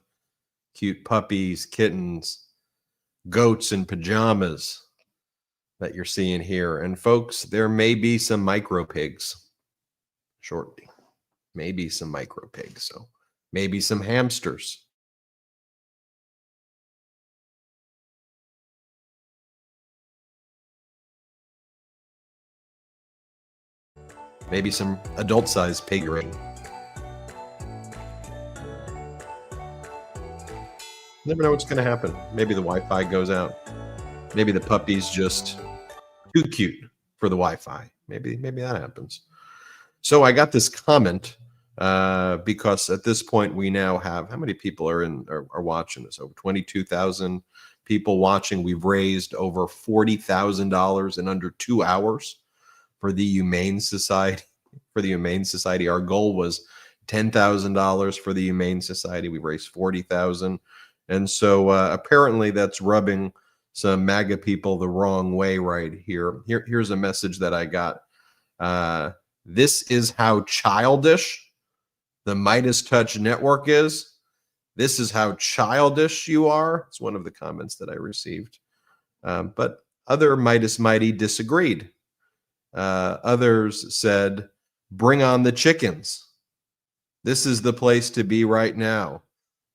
cute puppies, kittens, goats in pajamas that you're seeing here. And folks, there may be some micro pigs shortly. Maybe some micro pigs. So maybe some hamsters. Maybe some adult-sized piggery. Never know what's going to happen. Maybe the Wi-Fi goes out. Maybe the puppy's just too cute for the Wi-Fi. Maybe that happens. So I got this comment because at this point we now have how many people are watching this? Over 22,000 people watching. We've raised over $40,000 in under 2 hours for the Humane Society. For the Humane Society, our goal was $10,000 for the Humane Society. We raised 40,000, and so apparently that's rubbing some MAGA people the wrong way right here. Here's a message that I got. This is how childish the Midas Touch Network is. This is how childish you are. It's one of the comments that I received. But other Midas Mighty disagreed. Others said, bring on the chickens. This is the place to be right now.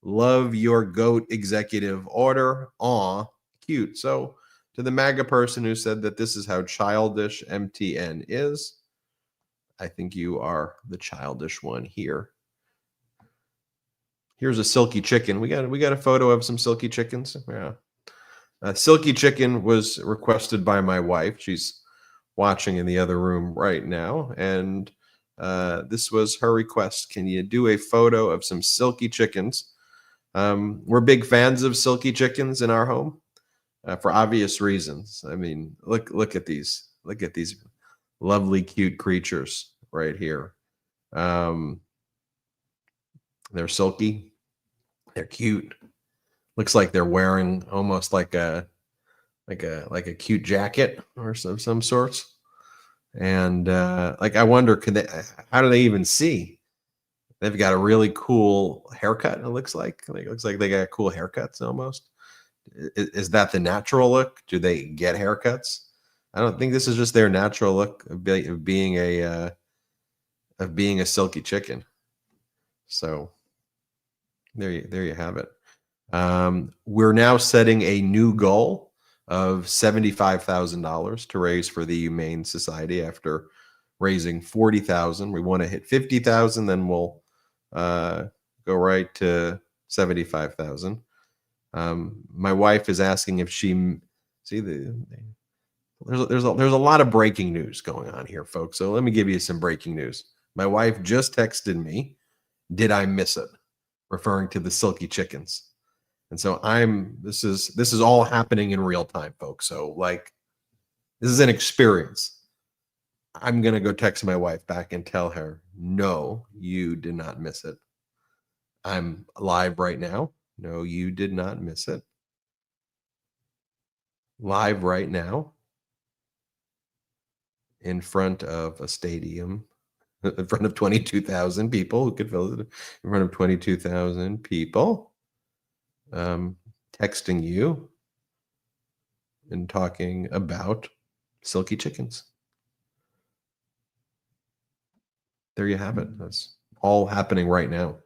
Love your goat executive order. Aw, cute. So to the MAGA person who said that this is how childish MTN is, I think you are the childish one here. Here's a silky chicken. We got a photo of some silky chickens. Yeah. Silky chicken was requested by my wife. She's watching in the other room right now, and this was her request. Can you do a photo of some silky chickens? We're big fans of silky chickens in our home for obvious reasons. I mean, look at these. Look at these lovely, cute creatures right here. They're silky. They're cute. Looks like they're wearing almost like a cute jacket or some sorts. And like I wonder, how do they even see? They've got a really cool haircut. It looks like they got cool haircuts almost. Is that the natural look? Do they get haircuts? I don't think this is just their natural look of being a silky chicken. So there you have it. We're now setting a new goal of $75,000 to raise for the Humane Society after raising 40,000. We want to hit 50,000, then we'll go right to 75,000. My wife is asking if she there's a lot of breaking news going on here, folks. So let me give you some breaking news. My wife just texted me, "Did I miss it?" referring to the silky chickens. And so this is all happening in real time, folks. So like this is an experience. I'm going to go text my wife back and tell her, "No, you did not miss it. I'm live right now. No, you did not miss it. Live right now in front of a stadium, in front of 22,000 people who could fill it, in front of 22,000 people, texting you and talking about silky chickens." There you have it. That's all happening right now.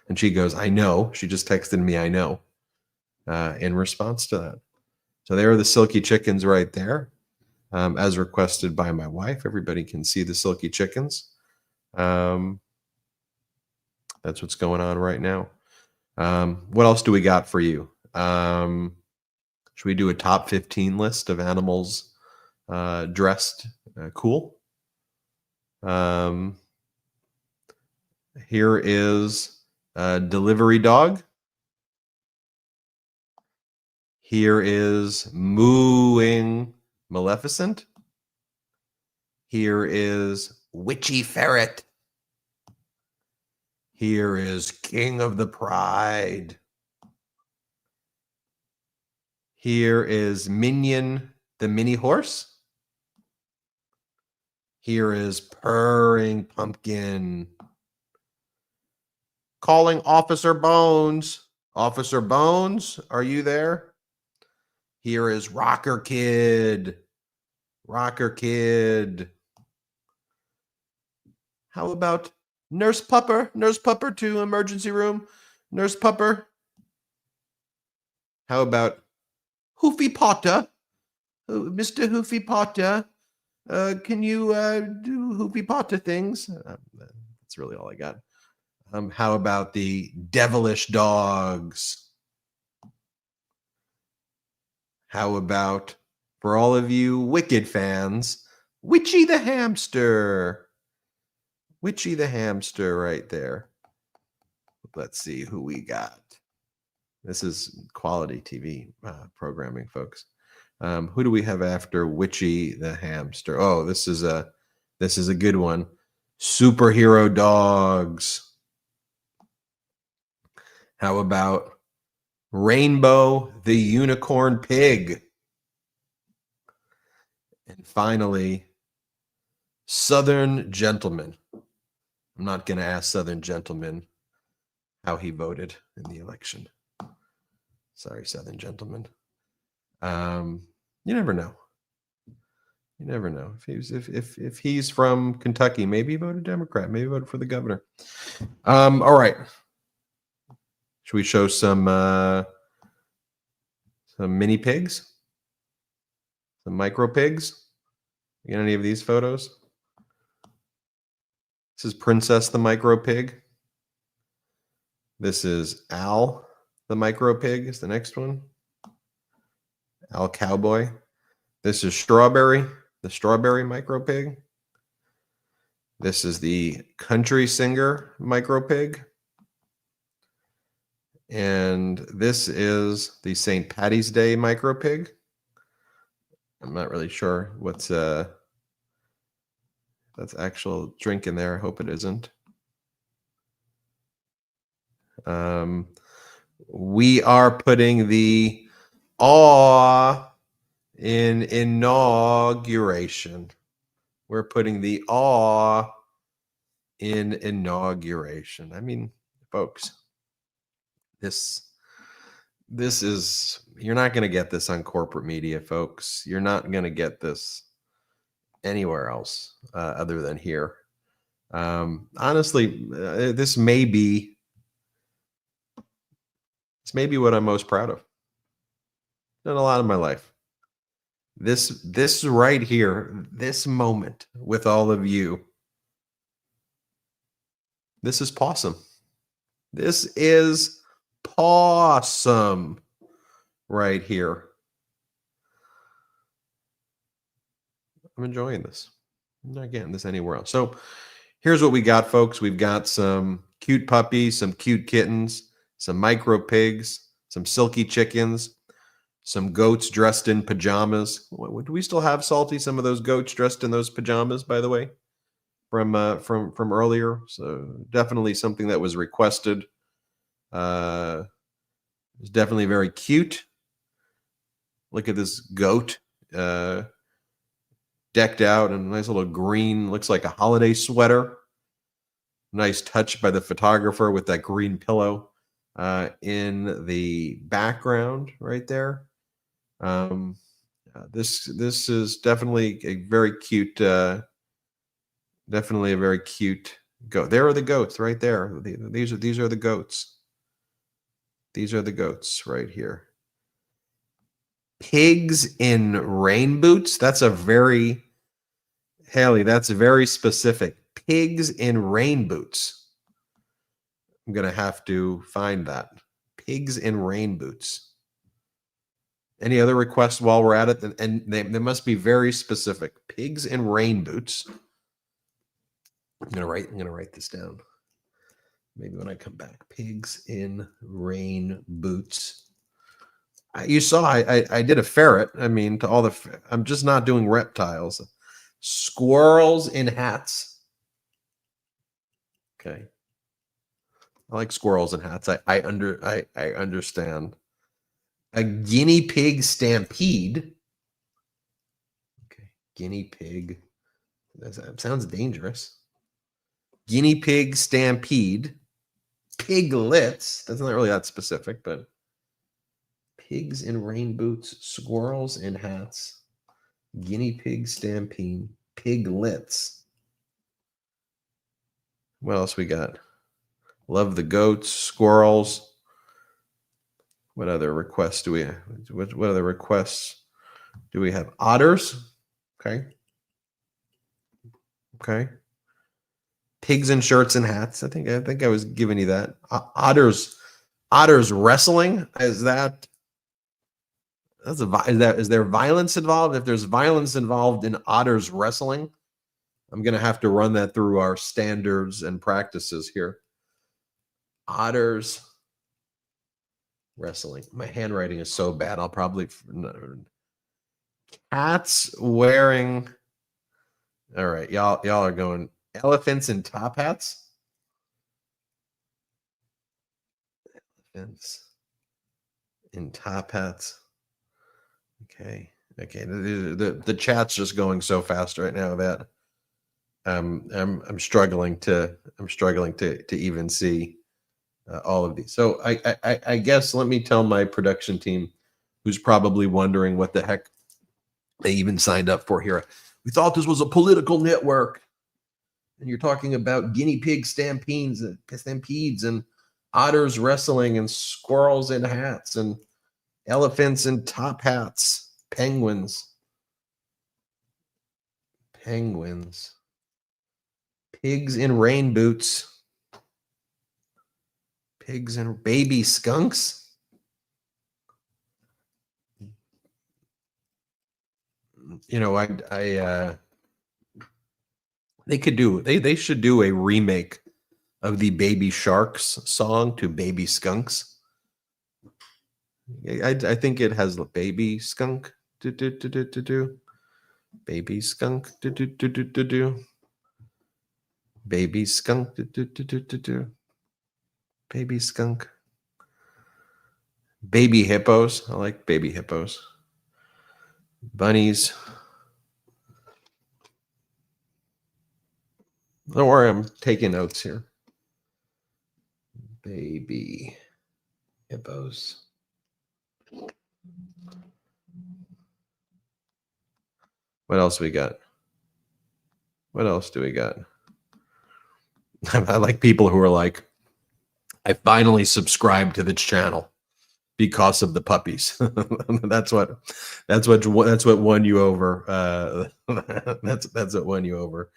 And she goes, "I know." She just texted me, "I know," in response to that. So there are the silky chickens right there, as requested by my wife. Everybody can see the silky chickens. That's what's going on right now. What else do we got for you? Should we do a top 15 list of animals dressed cool? Here is a delivery dog. Here is mooing Maleficent. Here is witchy ferret. Here is King of the Pride. Here is Minion the mini horse. Here is Purring Pumpkin. Calling Officer Bones. Officer Bones, are you there? Here is Rocker Kid. Rocker Kid. How about Nurse Pupper? Nurse Pupper to emergency room. Nurse Pupper. How about Hoofy Potter? Mr. Hoofy Potter, can you do Hoofy Potter things? That's really all I got. How about the Devilish Dogs? How about, for all of you Wicked fans, Witchy the Hamster? Witchy the Hamster right there. Let's see who we got. This is quality TV programming, folks. Who do we have after Witchy the Hamster? Oh, this is a good one. Superhero Dogs. How about Rainbow the Unicorn Pig? And finally, Southern Gentleman. I'm not going to ask Southern Gentleman how he voted in the election. Sorry, Southern Gentleman. You never know. You never know. If he's from Kentucky, maybe he voted Democrat, maybe he voted for the governor. All right. Should we show some mini pigs? Some micro pigs? You got any of these photos? This is Princess the Micro Pig. This is Al the Micro Pig is the next one. Al Cowboy. This is Strawberry, the Strawberry Micro Pig. This is the Country Singer Micro Pig. And this is the St. Patty's Day Micro Pig. I'm not really sure what's that's actual drink in there. I hope it isn't. We are putting the awe in inauguration. We're putting the awe in inauguration. I mean, folks, this is, you're not going to get this on corporate media, folks. You're not going to get this anywhere else other than here. Honestly, this may be what I'm most proud of in a lot of my life. This right here, this moment with all of you, this is pawsome. This is pawsome right here. I'm enjoying this. I'm not getting this anywhere else. So here's what we got, folks. We've got some cute puppies, some cute kittens, some micro pigs, some silky chickens, some goats dressed in pajamas. Do we still have, Salty, some of those goats dressed in those pajamas, by the way, from earlier? So definitely something that was requested. It's definitely very cute. Look at this goat decked out in a nice little green, looks like a holiday sweater. Nice touch by the photographer with that green pillow in the background right there. This is definitely a very cute, definitely a very cute goat. There are the goats right there. These are the goats. These are the goats right here. Pigs in rain boots. That's a very, Haley, that's very specific. Pigs in rain boots. I'm going to have to find that. Pigs in rain boots. Any other requests while we're at it? And they must be very specific. Pigs in rain boots. I'm gonna write this down. Maybe when I come back. Pigs in rain boots. You saw I did a ferret. I mean, to all the, I'm just not doing reptiles. Squirrels in hats. Okay. I like squirrels in hats. I understand. A guinea pig stampede. Okay, guinea pig That sounds dangerous. Guinea pig stampede. Piglets. That's not really that specific, but pigs in rain boots, squirrels in hats, guinea pig stampede, piglets. What else we got? Love the goats, squirrels. What other requests do we have? What other requests do we have? Otters. Okay. Okay. Pigs in shirts and hats. I think I was giving you that. Otters wrestling. Is there violence involved? If there's violence involved in otters wrestling, I'm gonna have to run that through our standards and practices here. Otters wrestling. My handwriting is so bad. I'll probably cats wearing. All right, y'all are going elephants in top hats. Elephants in top hats. Okay. The chat's just going so fast right now that I'm struggling to even see all of these. So I guess let me tell my production team, who's probably wondering what the heck they even signed up for here. We thought this was a political network, and you're talking about guinea pig stampedes and otters wrestling and squirrels in hats and elephants in top hats, penguins, pigs in rain boots, pigs and baby skunks. You know, they should do a remake of the Baby Sharks song to Baby Skunks. I think it has baby skunk do baby skunk do baby skunk do baby skunk, baby hippos. I like baby hippos. Bunnies. Don't worry, I'm taking notes here. Baby hippos. What else we got? What else do we got? I like people who are like, I finally subscribed to this channel because of the puppies. that's what won you over. That's what won you over.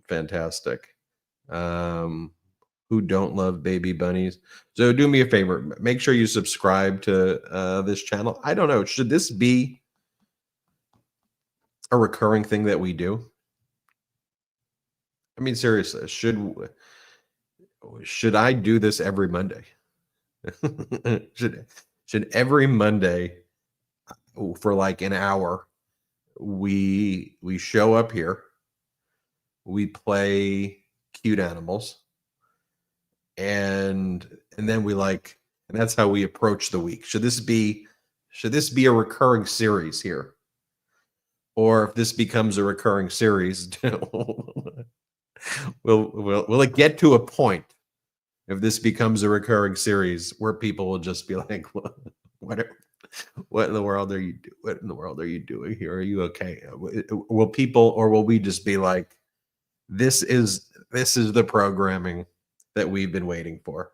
Fantastic. Who don't love baby bunnies? So do me a favor, make sure you subscribe to this channel. I don't know, should this be a recurring thing that we do? I mean, seriously, should I do this every Monday? should every Monday for like an hour we show up here, we play cute animals, and then and that's how we approach the week. Should this be a recurring series here? Or if this becomes a recurring series, will it get to a point, if this becomes a recurring series, where people will just be like, what in the world are you doing here? Are you okay? Will people, or will we just be like, this is the programming that we've been waiting for?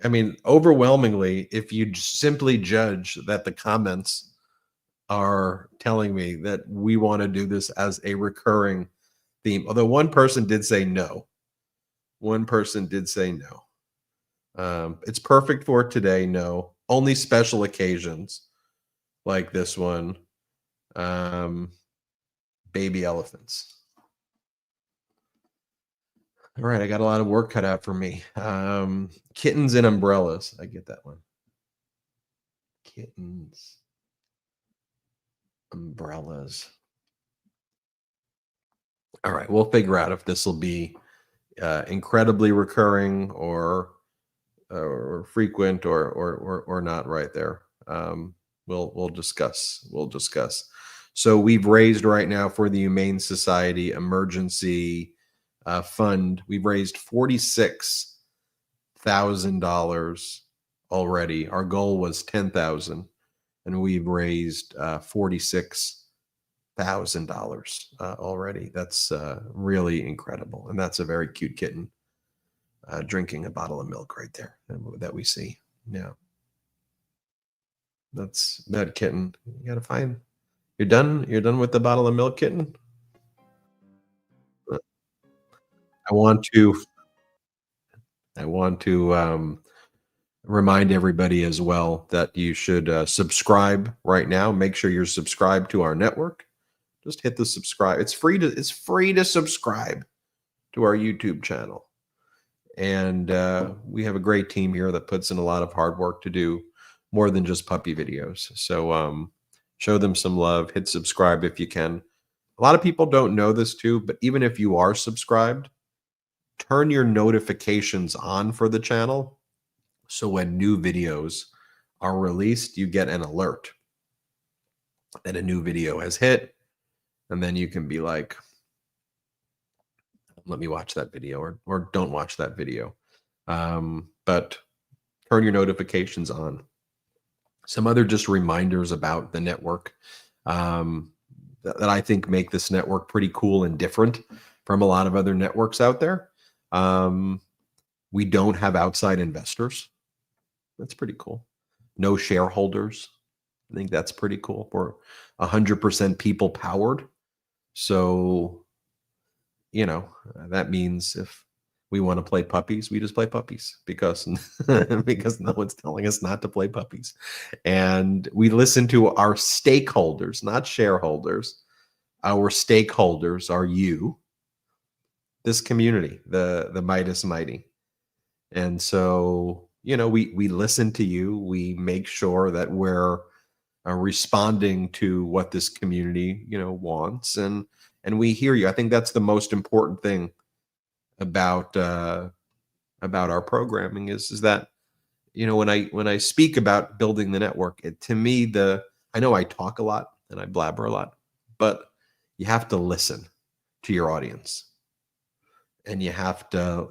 I mean, overwhelmingly, if you simply judge that the comments are telling me that we want to do this as a recurring theme, although one person did say no. It's perfect for today. No, only special occasions like this one. Baby elephants. All right, I got a lot of work cut out for me. Kittens and umbrellas. I get that one. Kittens, umbrellas. All right, we'll figure out if this will be incredibly recurring or frequent or not right there. We'll discuss. We'll discuss. So we've raised right now for the Humane Society Emergency Fund. We've raised $46,000 already. Our goal was 10,000, and we've raised $46,000 already. That's really incredible, and that's a very cute kitten drinking a bottle of milk right there that we see. Yeah, that's that kitten. You gotta find. You're done. You're done with the bottle of milk, kitten. I want to. I want to remind everybody as well that you should subscribe right now. Make sure you're subscribed to our network. Just hit the subscribe. It's free to. It's free to subscribe to our YouTube channel. And we have a great team here that puts in a lot of hard work to do more than just puppy videos. So show them some love. Hit subscribe if you can. A lot of people don't know this too, but even if you are subscribed, turn your notifications on for the channel. So when new videos are released, you get an alert that a new video has hit. And then you can be like, let me watch that video, or don't watch that video. But turn your notifications on. Some other just reminders about the network that I think make this network pretty cool and different from a lot of other networks out there. We don't have outside investors. That's pretty cool. No shareholders. I think that's pretty cool. We're 100% people powered. So, that means if we want to play puppies, we just play puppies because because no one's telling us not to play puppies. And we listen to our stakeholders, not shareholders. Our stakeholders are you, this community, the Midas Mighty. And so, we listen to you. We make sure that we're responding to what this community, wants, and we hear you. I think that's the most important thing about our programming is that when I speak about building the network, to me I know I talk a lot and I blabber a lot, but you have to listen to your audience, and you have to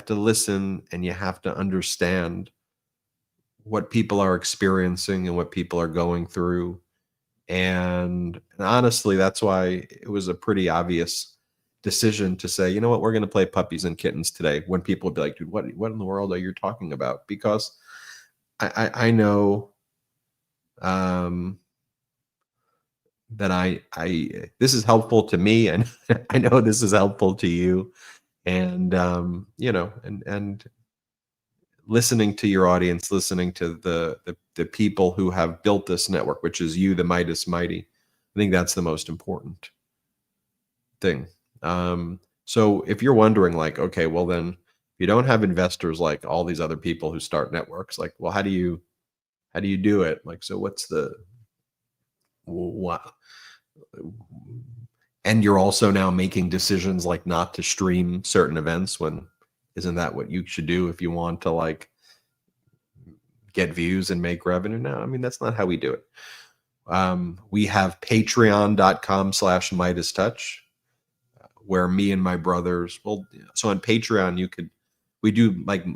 listen, and you have to understand what people are experiencing and what people are going through. And honestly, that's why it was a pretty obvious decision to say, you know what, we're going to play puppies and kittens today, when people would be like, dude, what in the world are you talking about? Because I know that I this is helpful to me, and I know this is helpful to you. And and listening to your audience, listening to the people who have built this network, which is you, the Midas Mighty. I think that's the most important thing. So if you're wondering, like, okay, well then, if you don't have investors like all these other people who start networks, like, well, how do you do it? Like, so what's the what? And you're also now making decisions like not to stream certain events, when isn't that what you should do if you want to like get views and make revenue? No, I mean, that's not how we do it. We have patreon.com/Midas Touch, where me and my brothers, so on Patreon, we do like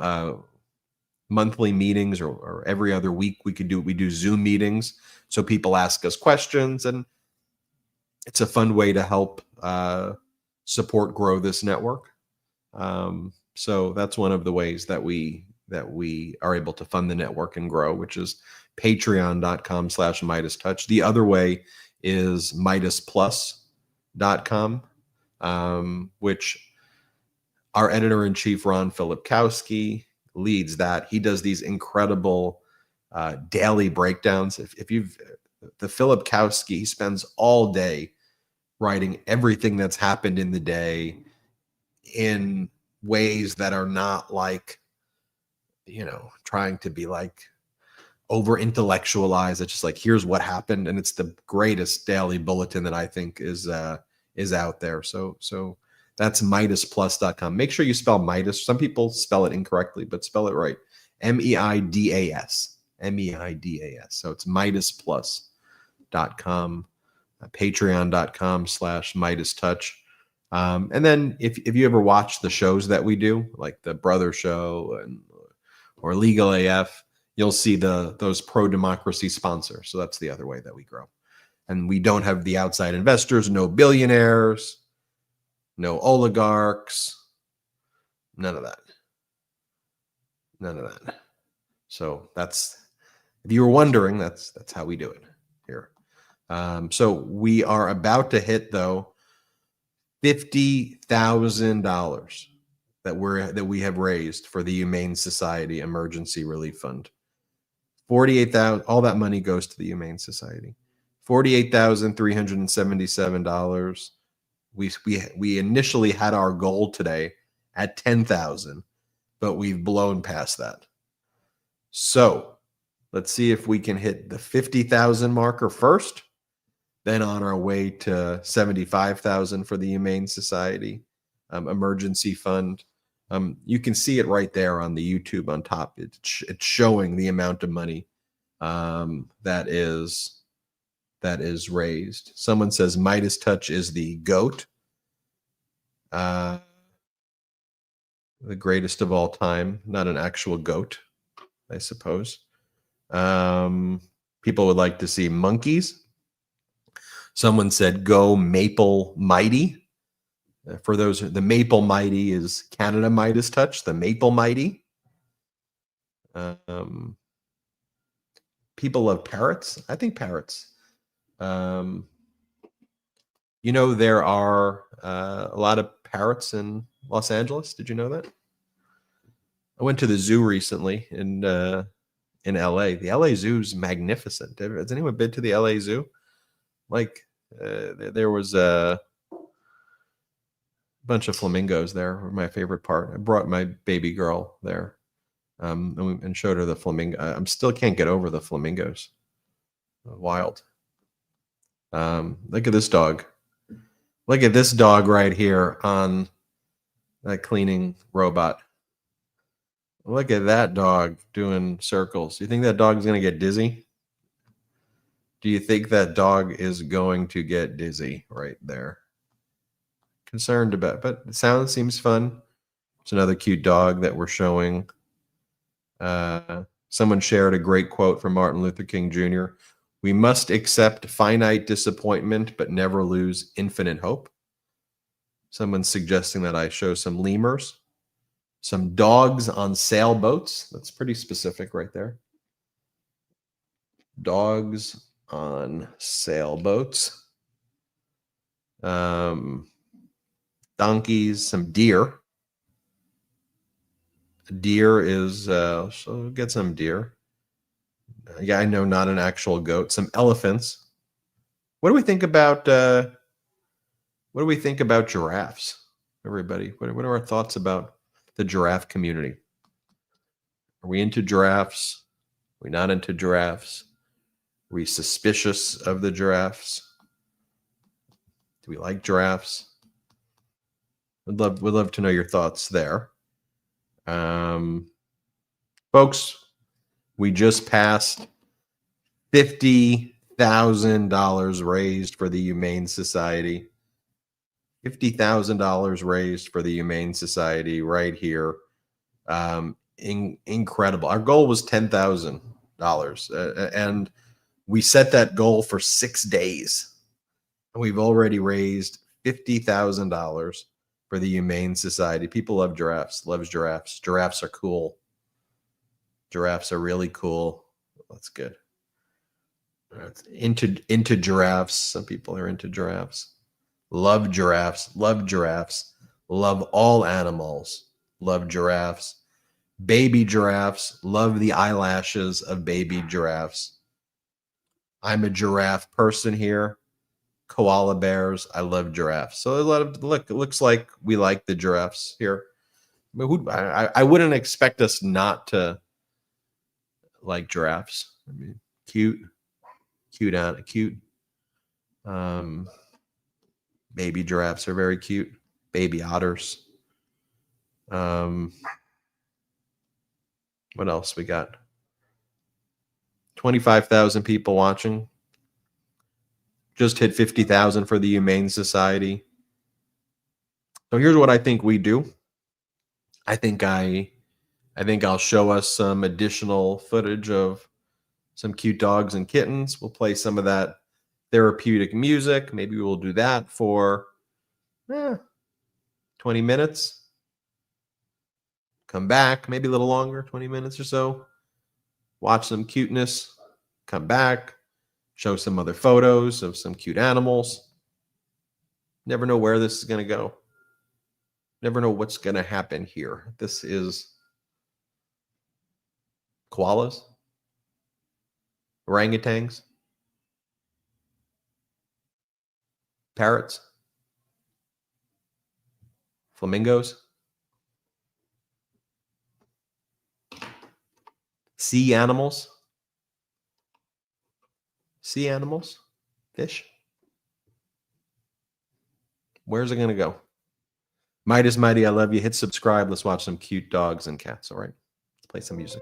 monthly meetings, or every other week we do Zoom meetings. So people ask us questions, and it's a fun way to help support grow this network. So that's one of the ways that we are able to fund the network and grow, which is patreon.com/Midas Touch. The other way is MidasPlus.com, which our editor-in-chief, Ron Filipkowski, leads that. He does these incredible daily breakdowns. If you've the Filipkowski, he spends all day writing everything that's happened in the day in ways that are not like, trying to be like over intellectualized. It's just like, here's what happened. And it's the greatest daily bulletin that I think is out there. So that's MidasPlus.com. Make sure you spell Midas. Some people spell it incorrectly, but spell it right. MEIDAS. MeiDAS. So it's MidasPlus.com, Patreon.com/MidasTouch. And then if you ever watch the shows that we do, like the Brother Show or Legal AF, you'll see those pro-democracy sponsors. So that's the other way that we grow. And we don't have the outside investors, no billionaires, no oligarchs, none of that. None of that. So that's, if you were wondering, that's how we do it here. So we are about to hit, though, $50,000 that we have raised for the Humane Society Emergency Relief Fund. 48,000, all that money goes to the Humane Society. $48,377. We initially had our goal today at 10,000, but we've blown past that. So let's see if we can hit the 50,000 marker first, then on our way to 75,000 for the Humane Society Emergency Fund. You can see it right there on the YouTube on top. It's showing the amount of money that is raised. Someone says Midas Touch is the GOAT, the greatest of all time. Not an actual goat, I suppose. People would like to see monkeys. Someone said go Maple Mighty. For those, the Maple Mighty is Canada Midas Touch, the Maple Mighty. People love parrots. I think parrots. You know, there are a lot of parrots in Los Angeles. Did you know that? I went to the zoo recently in LA. The LA Zoo is magnificent. Has anyone been to the LA Zoo? Like, there was a bunch of flamingos there. Were my favorite part. I brought my baby girl there, and showed her the flamingo. I still can't get over the flamingos. Wild. Look at this dog. Look at this dog right here on that cleaning robot. Look at that dog doing circles. Do you think that dog is going to get dizzy? Do you think that dog is going to get dizzy right there? Concerned about, but it seems fun. It's another cute dog that we're showing. Someone shared a great quote from Martin Luther King Jr. We must accept finite disappointment, but never lose infinite hope. Someone's suggesting that I show some lemurs, some dogs on sailboats. That's pretty specific right there. Dogs on sailboats. Donkeys, some deer. Deer is, so get some deer. Yeah, I know, not an actual goat. Some elephants. What do we think about giraffes, everybody? What are our thoughts about the giraffe community? Are we into giraffes? Are we not into giraffes? Are we suspicious of the giraffes? Do we like giraffes? Would love to know your thoughts there. Folks, we just passed $50,000 raised for the Humane Society. $50,000 raised for the Humane Society right here. Incredible. Our goal was $10,000, and we set that goal for 6 days. We've already raised $50,000 for the Humane Society. People love giraffes. Loves giraffes. Giraffes are cool. Giraffes are really cool. That's good. Into giraffes. Some people are into giraffes. Love giraffes. Love giraffes. Love all animals. Love giraffes. Baby giraffes. Love the eyelashes of baby giraffes. I'm a giraffe person here. Koala bears. I love giraffes. So a lot of look. It looks like we like the giraffes here. I wouldn't expect us not to like giraffes. I mean, cute. Baby giraffes are very cute. Baby otters. What else we got? 25,000 people watching. Just hit 50,000 for the Humane Society. So here's what I think we do. I think I'll show us some additional footage of some cute dogs and kittens. We'll play some of that therapeutic music. Maybe we'll do that for 20 minutes. Come back, maybe a little longer, 20 minutes or so. Watch some cuteness. Come back. Show some other photos of some cute animals. Never know where this is going to go. Never know what's going to happen here. This is koalas, orangutans, parrots, flamingos, sea animals, fish. Where's it going to go? Midas Mighty, I love you. Hit subscribe. Let's watch some cute dogs and cats. All right. Let's play some music.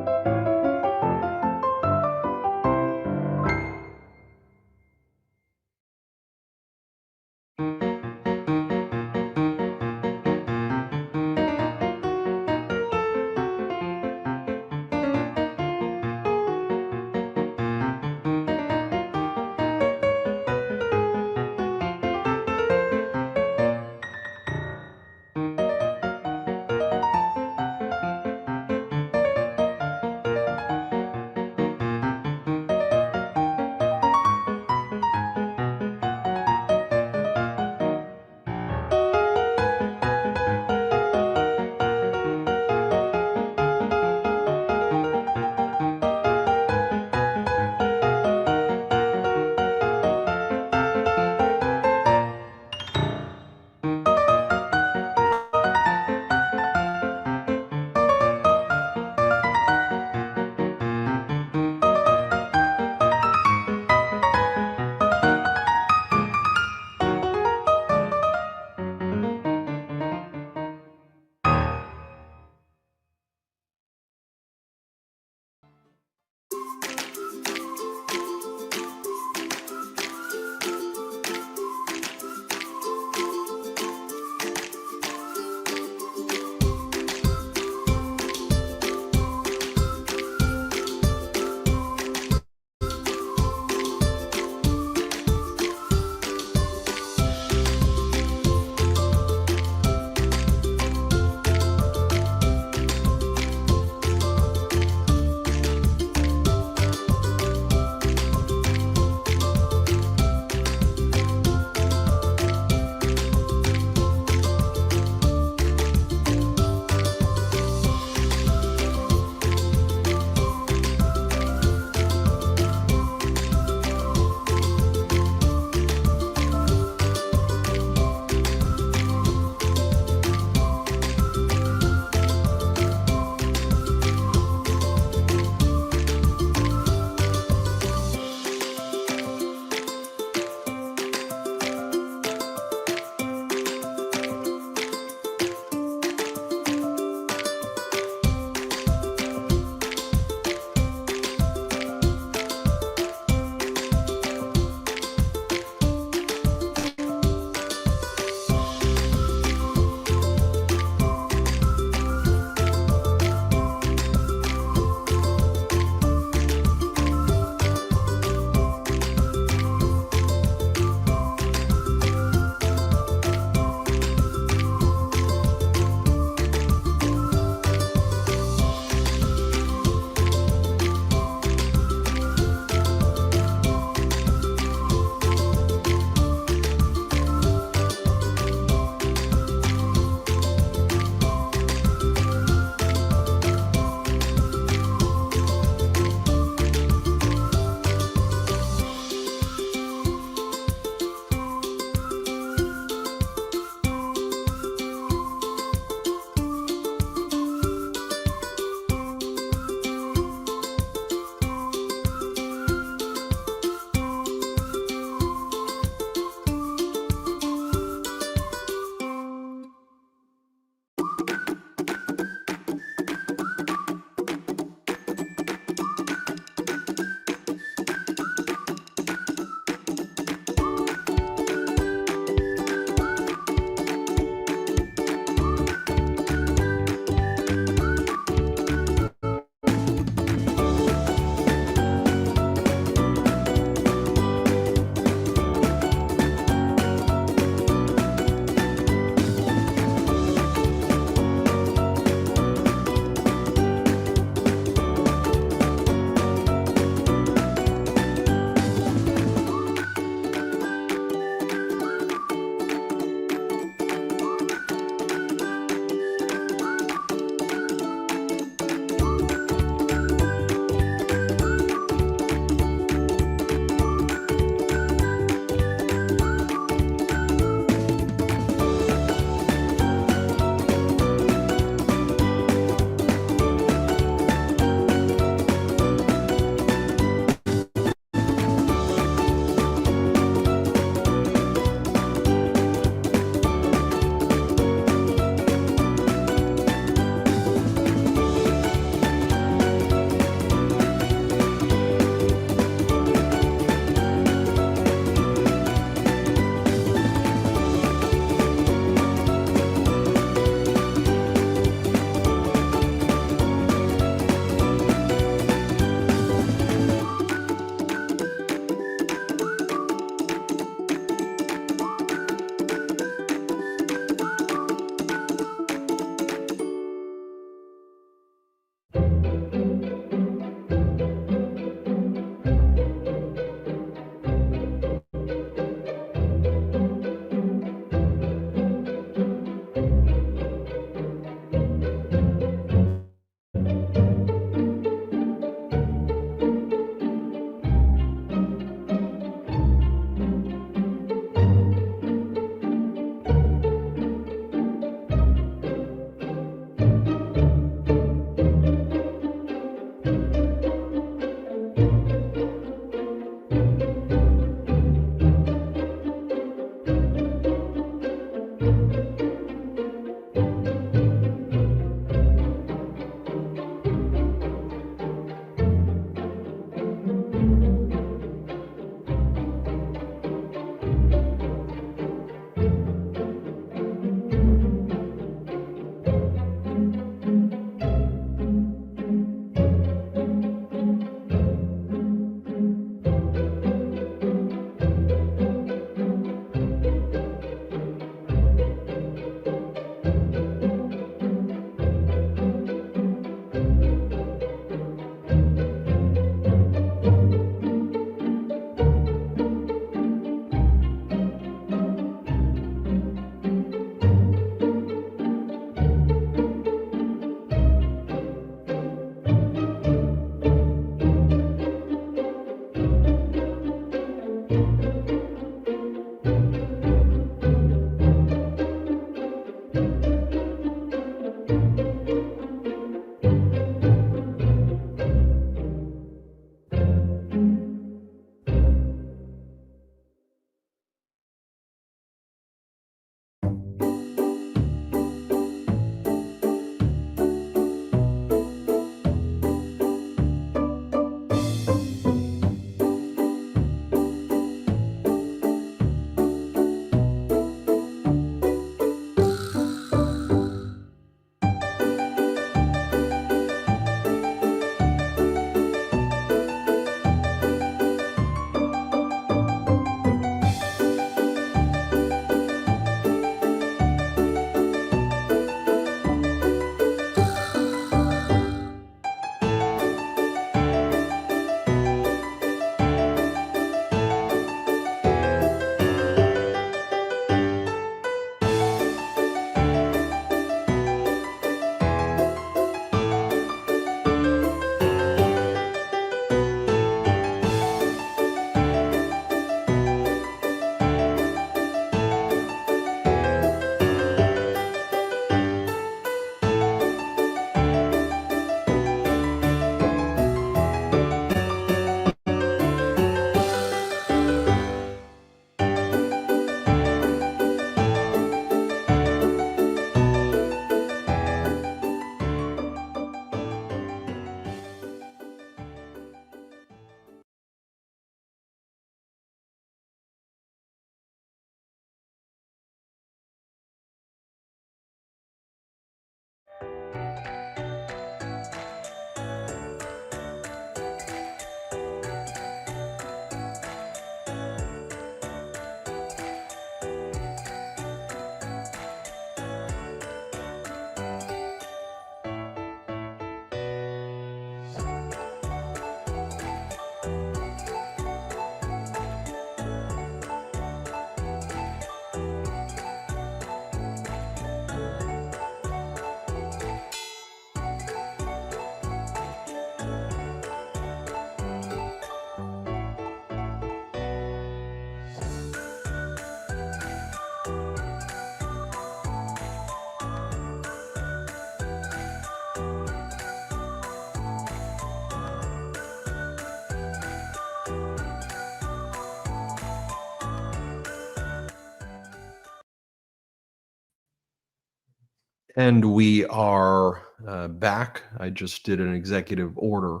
And we are back. I just did an executive order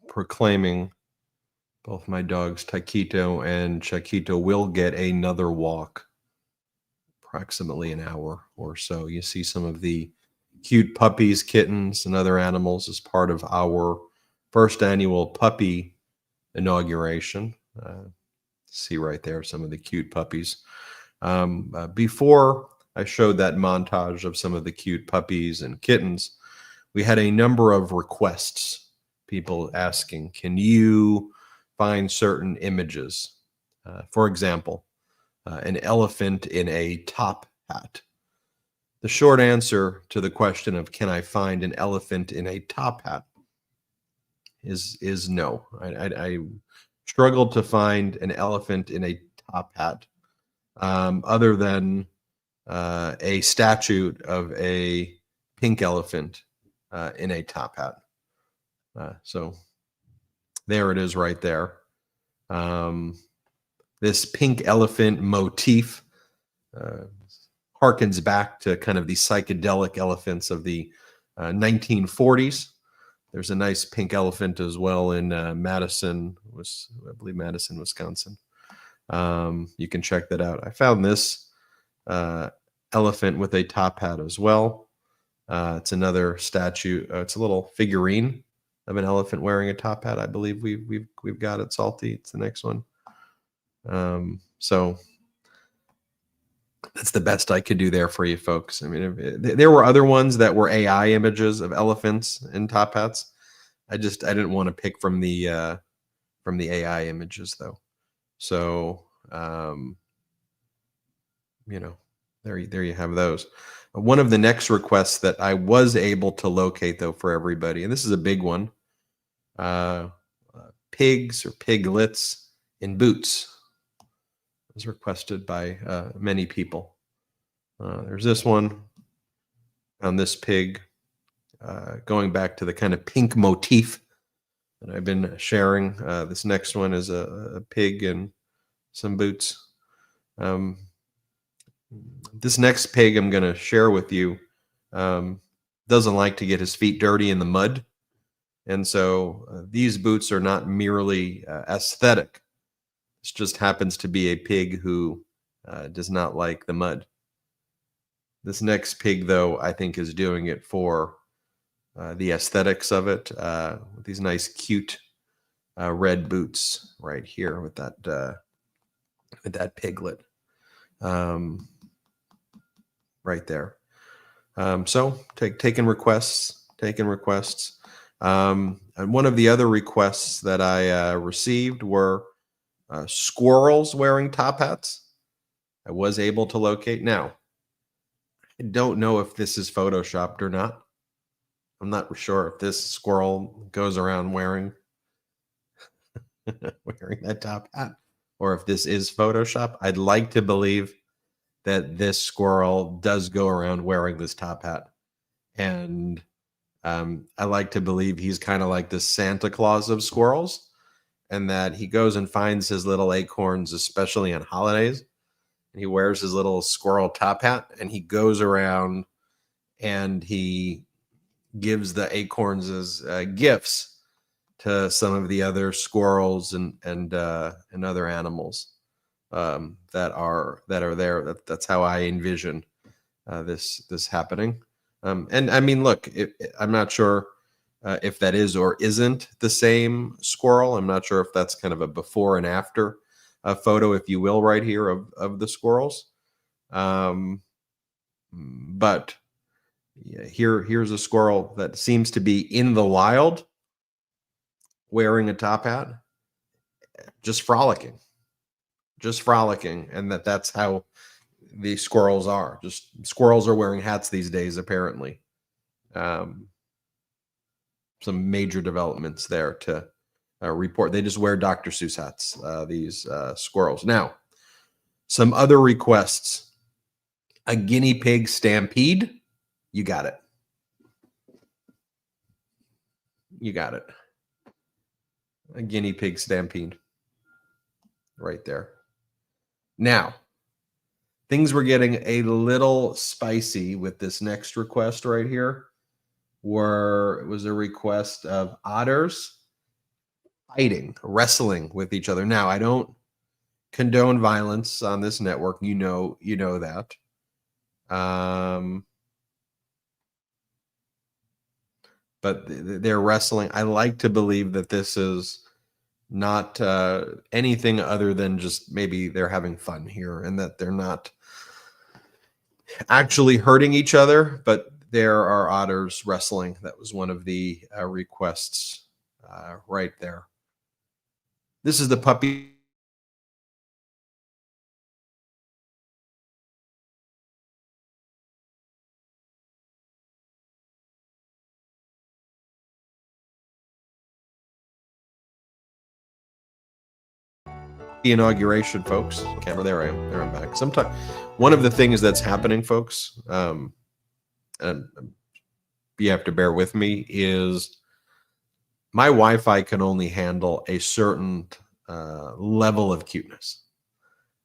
proclaiming both my dogs, Taquito and Chiquito, will get another walk, approximately an hour or so. You see some of the cute puppies, kittens, and other animals as part of our first annual puppy inauguration. See right there some of the cute puppies. Before I showed that montage of some of the cute puppies and kittens, we had a number of requests, people asking, can you find certain images? For example, an elephant in a top hat. The short answer to the question of can I find an elephant in a top hat is no. I struggled to find an elephant in a top hat, other than a statue of a pink elephant in a top hat. So there it is right there. This pink elephant motif harkens back to kind of the psychedelic elephants of the 1940s. There's a nice pink elephant as well in Madison, I believe Madison, Wisconsin. You can check that out. I found this elephant with a top hat as well. It's another statue. It's a little figurine of an elephant wearing a top hat. I believe we've got it. Salty. It's the next one. So that's the best I could do there for you folks. I mean, there were other ones that were AI images of elephants in top hats. I didn't want to pick from the AI images though. So there you have those. One of the next requests that I was able to locate though for everybody, and this is a big one, pigs or piglets in boots. It was requested by many people. There's this one on this pig, going back to the kind of pink motif that I've been sharing. This next one is a pig in some boots. This next pig I'm going to share with you doesn't like to get his feet dirty in the mud. And so these boots are not merely aesthetic. This just happens to be a pig who does not like the mud. This next pig, though, I think is doing it for the aesthetics of it, with these nice, cute red boots right here with that piglet right there. So taking requests. And one of the other requests that I received were squirrels wearing top hats. I was able to locate. Now, I don't know if this is photoshopped or not. I'm not sure if this squirrel goes around wearing that top hat or if this is Photoshop. I'd like to believe that this squirrel does go around wearing this top hat. And I like to believe he's kind of like the Santa Claus of squirrels, and that he goes and finds his little acorns, especially on holidays. And he wears his little squirrel top hat and he goes around and he gives the acorns as gifts to some of the other squirrels and other animals that are there. That's how I envision this happening. And I mean, look, I'm not sure if that is or isn't the same squirrel. I'm not sure if that's kind of a before and after photo, if you will, right here of the squirrels. But yeah, here's a squirrel that seems to be in the wild wearing a top hat, just frolicking, and that's how the squirrels are. Just squirrels are wearing hats these days, apparently. Some major developments there to report. They just wear Dr. Seuss hats, these squirrels. Now, some other requests. A guinea pig stampede. You got it. A guinea pig stampede right there. Now, things were getting a little spicy with this next request right here, where it was a request of otters fighting, wrestling with each other. Now, I don't condone violence on this network. You know that. Um, but they're wrestling. I like to believe that this is not anything other than just maybe they're having fun here and that they're not actually hurting each other, but there are otters wrestling. That was one of the requests right there. This is the Puppy inauguration, folks. Camera, there I am. There I'm back. Sometimes one of the things that's happening, folks, and you have to bear with me, is my Wi-Fi can only handle a certain level of cuteness.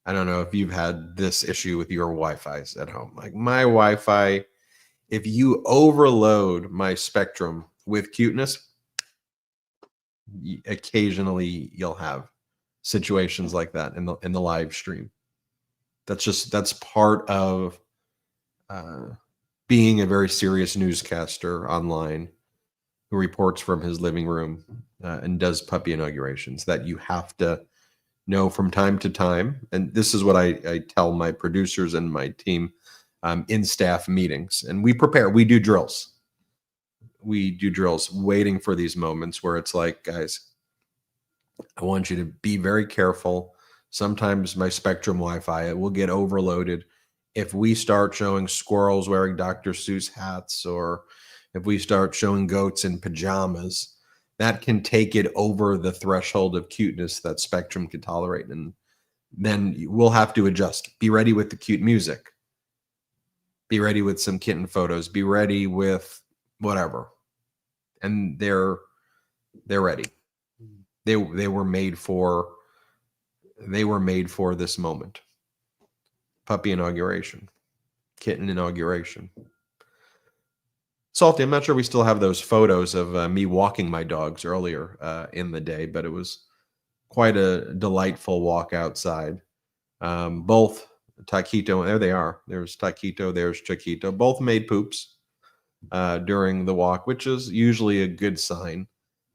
I don't know if you've had this issue with your Wi-Fi's at home. Like my Wi-Fi, if you overload my spectrum with cuteness, occasionally you'll have situations like that in the live stream. That's part of uh, being a very serious newscaster online who reports from his living room and does puppy inaugurations, that you have to know from time to time. And this is what I tell my producers and my team in staff meetings. And we prepare, we do drills. We do drills waiting for these moments where it's like, guys, I want you to be very careful. Sometimes my Spectrum Wi-Fi, it will get overloaded. If we start showing squirrels wearing Dr. Seuss hats, or if we start showing goats in pajamas, that can take it over the threshold of cuteness that Spectrum can tolerate. And then we'll have to adjust. Be ready with the cute music. Be ready with some kitten photos. Be ready with whatever. And they're ready. They were made for this moment. Puppy inauguration, kitten inauguration. Salty, I'm not sure we still have those photos of me walking my dogs earlier in the day, but it was quite a delightful walk outside. Both Taquito, there they are. There's Taquito, there's Chiquito. Both made poops during the walk, which is usually a good sign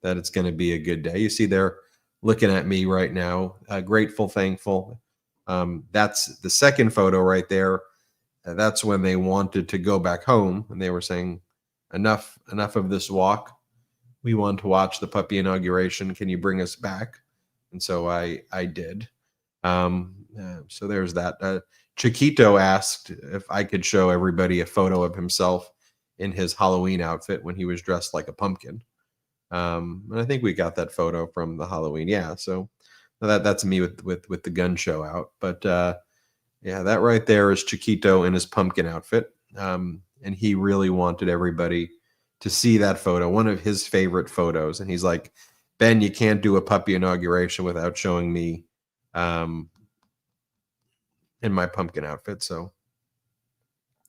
that it's going to be a good day. You see, they're looking at me right now, grateful, thankful. That's the second photo right there. That's when they wanted to go back home, and they were saying, enough of this walk. We want to watch the puppy inauguration. Can you bring us back? And so I did. So there's that. Chiquito asked if I could show everybody a photo of himself in his Halloween outfit when he was dressed like a pumpkin. And I think we got that photo from the Halloween. Yeah. So that's me with the gun show out. But yeah, that right there is Chiquito in his pumpkin outfit. And he really wanted everybody to see that photo, one of his favorite photos. And he's like, Ben, you can't do a puppy inauguration without showing me in my pumpkin outfit. So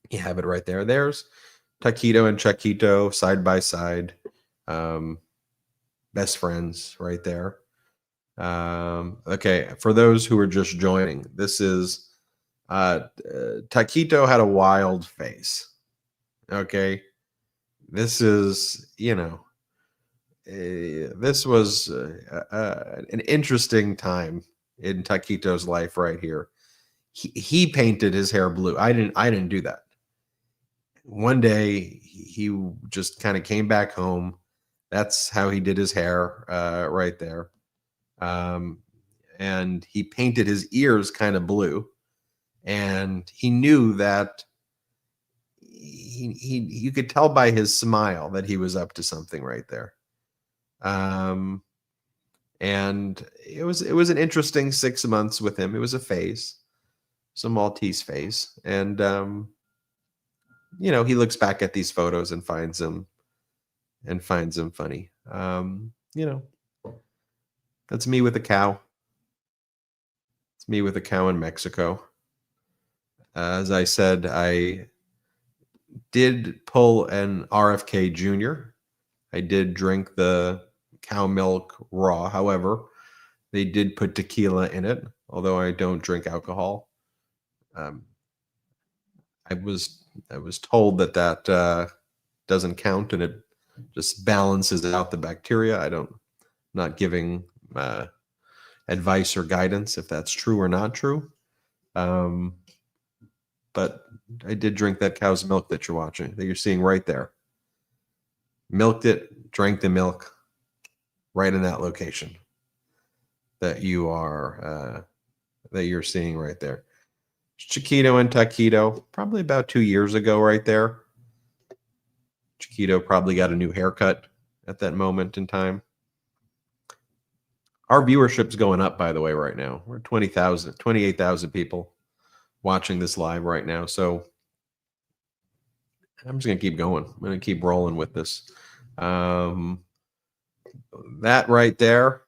you have it right there. There's Taquito and Chiquito side by side. Best friends right there. Okay, for those who are just joining, this is Taquito had a wild face. Okay, this is, this was an interesting time in Taquito's life right here. He painted his hair blue. I didn't do that. One day he just kind of came back home. That's how he did his hair right there. And he painted his ears kind of blue. And he knew that you could tell by his smile that he was up to something right there. And it was an interesting 6 months with him. It was a phase, some Maltese phase. And he looks back at these photos and finds them funny. That's me with a cow. It's me with a cow in Mexico. As I said, I did pull an RFK Jr. I did drink the cow milk raw. However, they did put tequila in it, although I don't drink alcohol. Um, I was told that doesn't count, and it just balances out the bacteria. Not giving uh, advice or guidance if that's true or not true. Um, but I did drink that cow's milk that you're seeing right there. Milked it, drank the milk right in that location that you're seeing right there. Chiquito and Taquito, probably about 2 years ago, right there. Chiquito probably got a new haircut at that moment in time. Our viewership's going up, by the way, right now. We're 28,000 people watching this live right now. So I'm just going to keep going. I'm going to keep rolling with this. That right there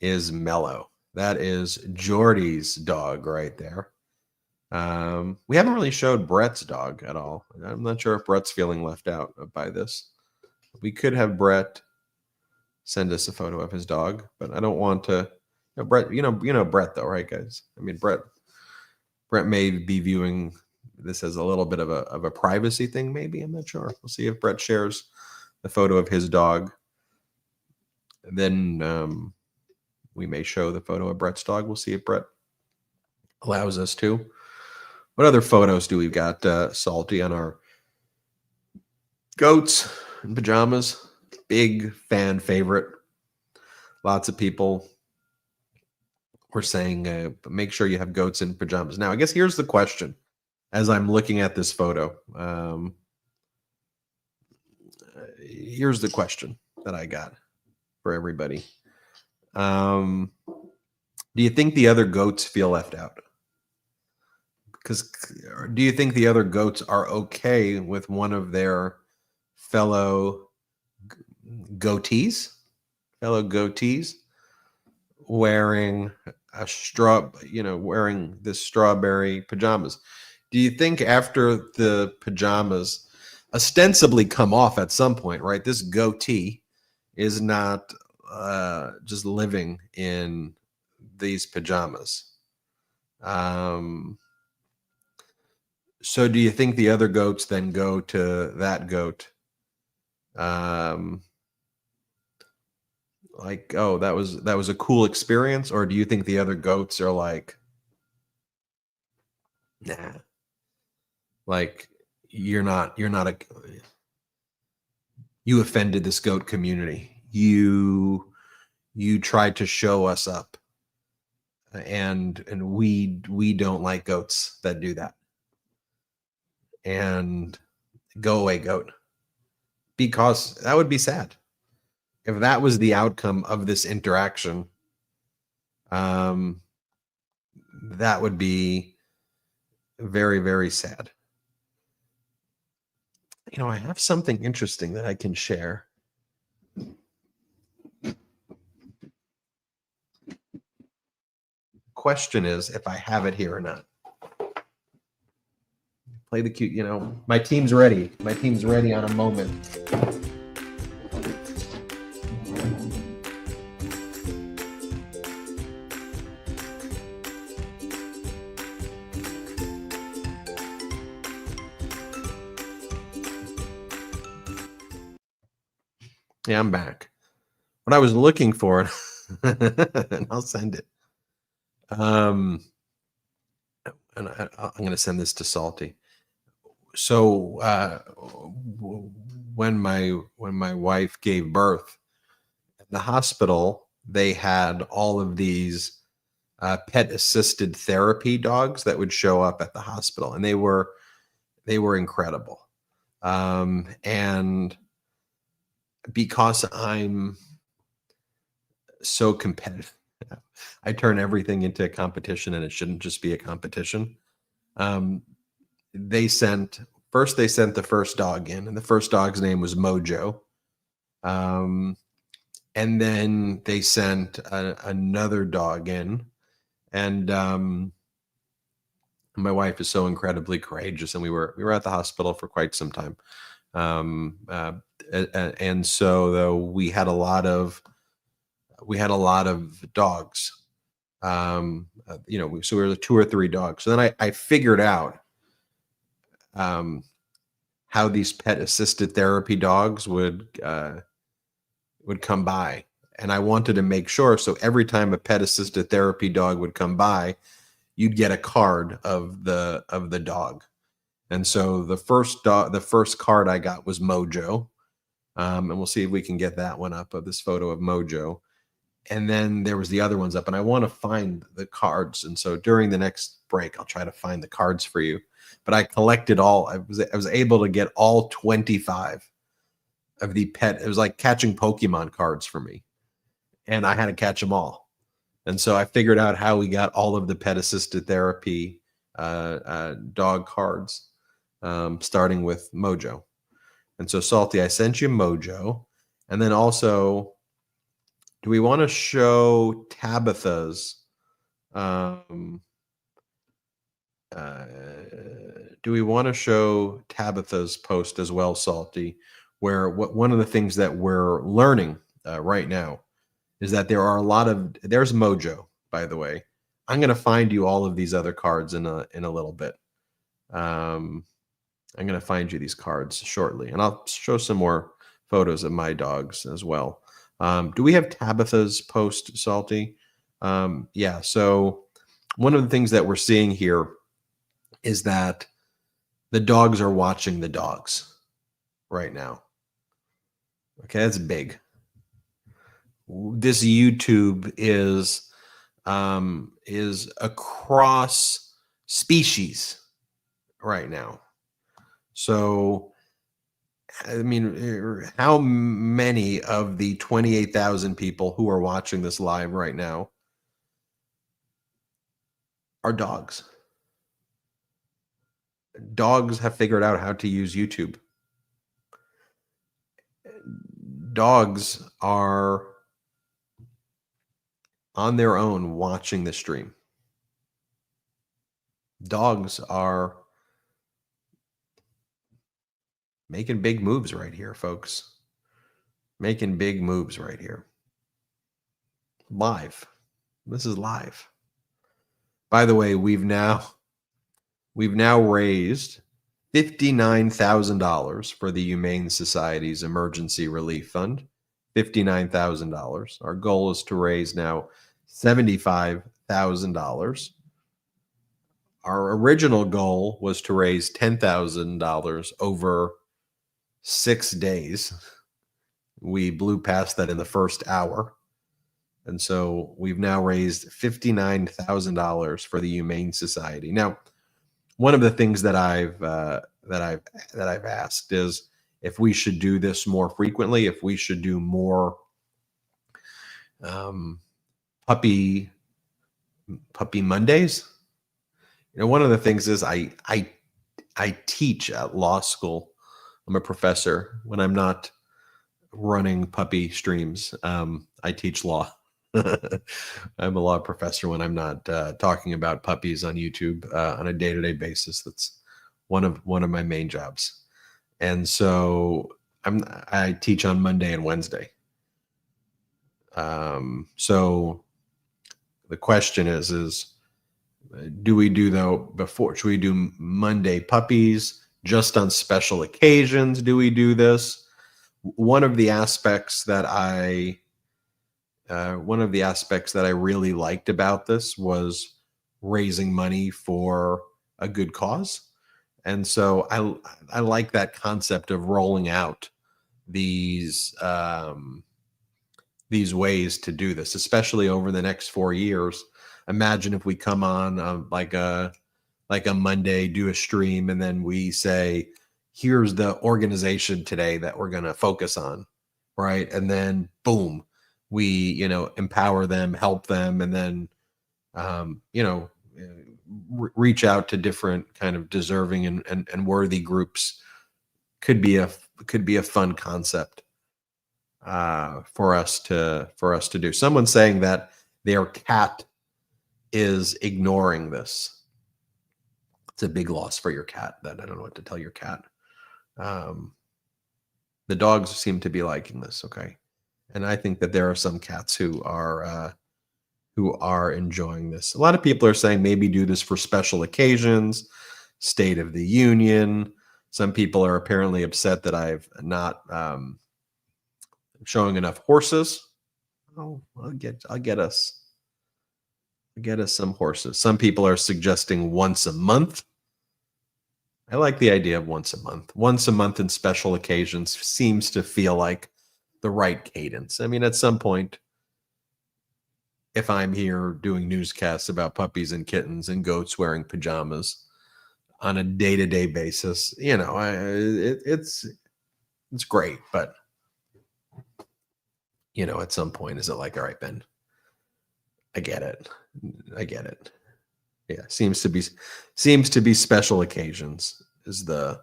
is Mellow. That is Jordy's dog right there. We haven't really showed Brett's dog at all. I'm not sure if Brett's feeling left out by this. We could have Brett send us a photo of his dog, but I don't want to. Brett, you know Brett though, right, guys? I mean, Brett may be viewing this as a little bit of a privacy thing. Maybe, I'm not sure. We'll see if Brett shares the photo of his dog. Then we may show the photo of Brett's dog. We'll see if Brett allows us to. What other photos do we got, Salty, on our goats in pajamas? Big fan favorite. Lots of people were saying, make sure you have goats in pajamas. Now, I guess here's the question as I'm looking at this photo. Here's the question that I got for everybody. Do you think the other goats feel left out? Because do you think the other goats are okay with one of their fellow goatees wearing wearing this strawberry pajamas? Do you think after the pajamas ostensibly come off at some point, right? This goatee is not just living in these pajamas. So do you think the other goats then go to that goat? Like, oh, that was a cool experience? Or do you think the other goats are like, nah, like you offended this goat community. You tried to show us up. And we don't like goats that do that. And go away, goat. Because that would be sad. If that was the outcome of this interaction, that would be very, very sad. I have something interesting that I can share. Question is if I have it here or not. Play the cute, my team's ready. My team's ready on a moment. Yeah, I'm back. What I was looking for, and I'll send it. And I'm going to send this to Salty. So when my wife gave birth at the hospital, they had all of these pet assisted therapy dogs that would show up at the hospital, and they were incredible. And because I'm so competitive, I turn everything into a competition, and it shouldn't just be a competition. They sent the first dog in, and the first dog's name was Mojo. And then they sent another dog in, and My wife is so incredibly courageous, and we were at the hospital for quite some time. Um, uh, and so though we had a lot of dogs. So we were 2 or 3 dogs. So then I figured out um, how these pet assisted therapy dogs would come by, and I wanted to make sure. So every time a pet assisted therapy dog would come by, you'd get a card of the dog. And so the first card I got was Mojo, and we'll see if we can get that one up of this photo of Mojo. And then there was the other ones up, and I want to find the cards. And so during the next break, I'll try to find the cards for you. But I collected all. I was able to get all 25 of the pet. It was like catching Pokemon cards for me, and I had to catch them all. And so I figured out how we got all of the pet assisted therapy dog cards, starting with Mojo. And so, Salty, I sent you Mojo. And then also, do we want to show Tabitha's? Um, uh, do we want to show Tabitha's post as well, Salty? Where one of the things that we're learning right now is that there's Mojo, by the way. I'm going to find you all of these other cards in a little bit. I'm going to find you these cards shortly, and I'll show some more photos of my dogs as well. Do we have Tabitha's post, Salty? Yeah. So one of the things that we're seeing here is that the dogs are watching the dogs right now. Okay, that's big. This YouTube is across species right now. So, I mean, how many of the 28,000 people who are watching this live right now are dogs? Dogs have figured out how to use YouTube. Dogs are on their own watching the stream. Dogs are making big moves right here, folks. Making big moves right here. Live. This is live. By the way, we've now raised $59,000 for the Humane Society's Emergency Relief Fund. $59,000. Our goal is to raise now $75,000. Our original goal was to raise $10,000 over 6 days. We blew past that in the first hour. And so we've now raised $59,000 for the Humane Society. Now, one of the things that I've asked is if we should do this more frequently, if we should do more puppy Mondays. One of the things is I teach at law school. I'm a professor when I'm not running puppy streams. I teach law. I'm a law professor when I'm not talking about puppies on YouTube on a day-to-day basis. That's one of my main jobs. And so I teach on Monday and Wednesday. So the question is do we do should we do Monday puppies just on special occasions? Do we do this? One of the aspects that I really liked about this was raising money for a good cause. And so I like that concept of rolling out these ways to do this, especially over the next 4 years. Imagine if we come on like a Monday, do a stream, and then we say, here's the organization today that we're going to focus on, right? And then boom, we empower them, help them, and then reach out to different kind of deserving and worthy groups. Could be a fun concept for us to do. Someone's saying that their cat is ignoring this. It's a big loss for your cat. That I don't know what to tell your cat. Um, the dogs seem to be liking this. Okay, and I think that there are some cats who are enjoying this. A lot of people are saying maybe do this for special occasions, State of the Union. Some people are apparently upset that I've not showing enough horses. Oh, I'll get us some horses. Some people are suggesting once a month. I like the idea of once a month. Once a month in special occasions seems to feel like the right cadence. I mean, at some point, if I'm here doing newscasts about puppies and kittens and goats wearing pajamas on a day-to-day basis, it's great. But at some point, is it like, all right, Ben, I get it. I get it. Yeah, seems to be special occasions is the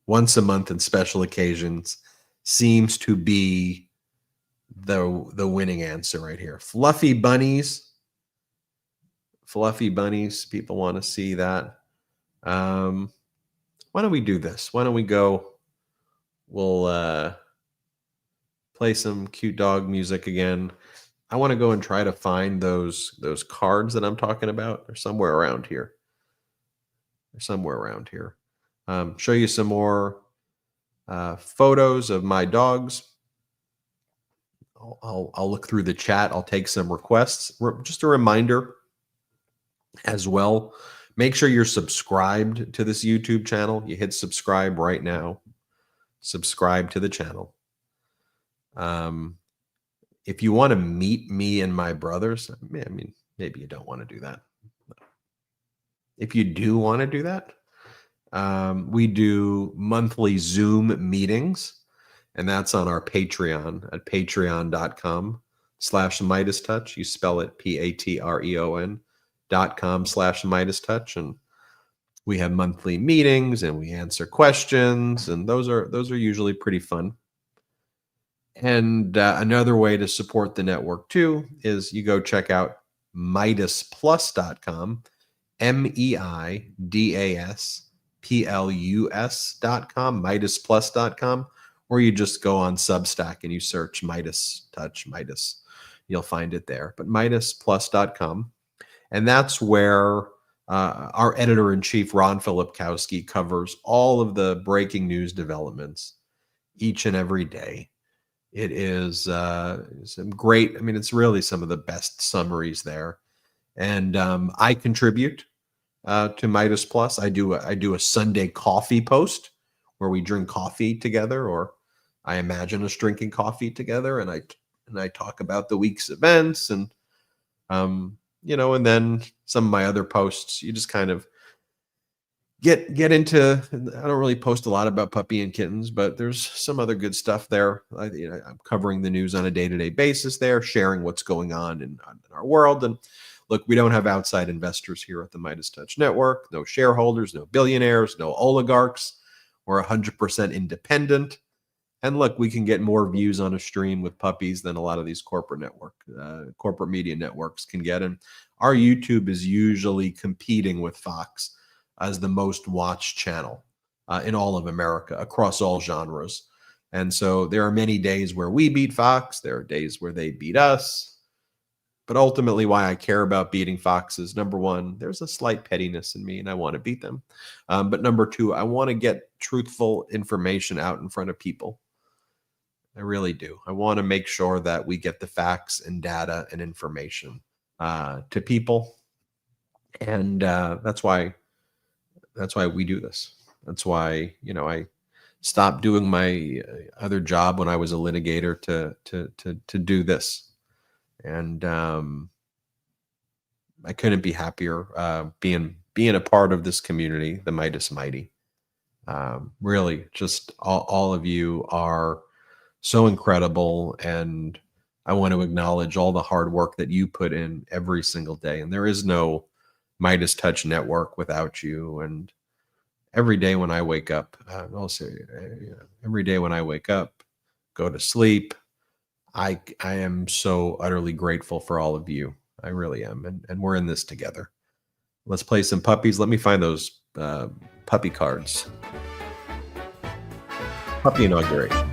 once a month and special occasions seems to be the winning answer right here. Fluffy bunnies. People want to see that. Why don't we do this? Why don't we go? We'll play some cute dog music again. I want to go and try to find those cards that I'm talking about. They're somewhere around here. Show you some more photos of my dogs. I'll look through the chat. I'll take some requests. Just a reminder as well. Make sure you're subscribed to this YouTube channel. You hit subscribe right now. Subscribe to the channel. If you want to meet me and my brothers, I mean, maybe you don't want to do that. If you do want to do that, we do monthly Zoom meetings, and that's on our Patreon at patreon.com/MidasTouch. You spell it patreon.com/MidasTouch, and we have monthly meetings and we answer questions, and those are usually pretty fun. And another way to support the network too is you go check out MidasPlus.com, MidasPlus.com, MidasPlus.com, or you just go on Substack and you search Midas Touch Midas. You'll find it there. But MidasPlus.com, and that's where our editor-in-chief, Ron Filipkowski, covers all of the breaking news developments each and every day. It is some great, I mean, it's really some of the best summaries there. And I contribute to Midas Plus. I do a Sunday coffee post where we drink coffee together, or I imagine us drinking coffee together, and I talk about the week's events, and and then some of my other posts, you just kind of get into. I don't really post a lot about puppy and kittens, but there's some other good stuff there. I'm covering the news on a day-to-day basis there, sharing what's going on in our world. And look, we don't have outside investors here at the Midas Touch Network. No shareholders, no billionaires, no oligarchs. We're 100% independent. And look, we can get more views on a stream with puppies than a lot of these corporate media networks can get. And our YouTube is usually competing with Fox as the most watched channel in all of America across all genres. And so there are many days where we beat Fox. There are days where they beat us. But ultimately, why I care about beating Fox is, number one, there's a slight pettiness in me and I want to beat them. But number two, I want to get truthful information out in front of people. I really do. I want to make sure that we get the facts and data and information to people. And that's why we do this. That's why, I stopped doing my other job when I was a litigator to do this. And I couldn't be happier being a part of this community, the Midas Mighty. Really, just all of you are so incredible, and I want to acknowledge all the hard work that you put in every single day. And there is no Midas Touch Network without you. And every day when I wake up, every day when I wake up, go to sleep, I am so utterly grateful for all of you. I really am. And we're in this together. Let's play some puppies. Let me find those puppy cards. Puppy inauguration.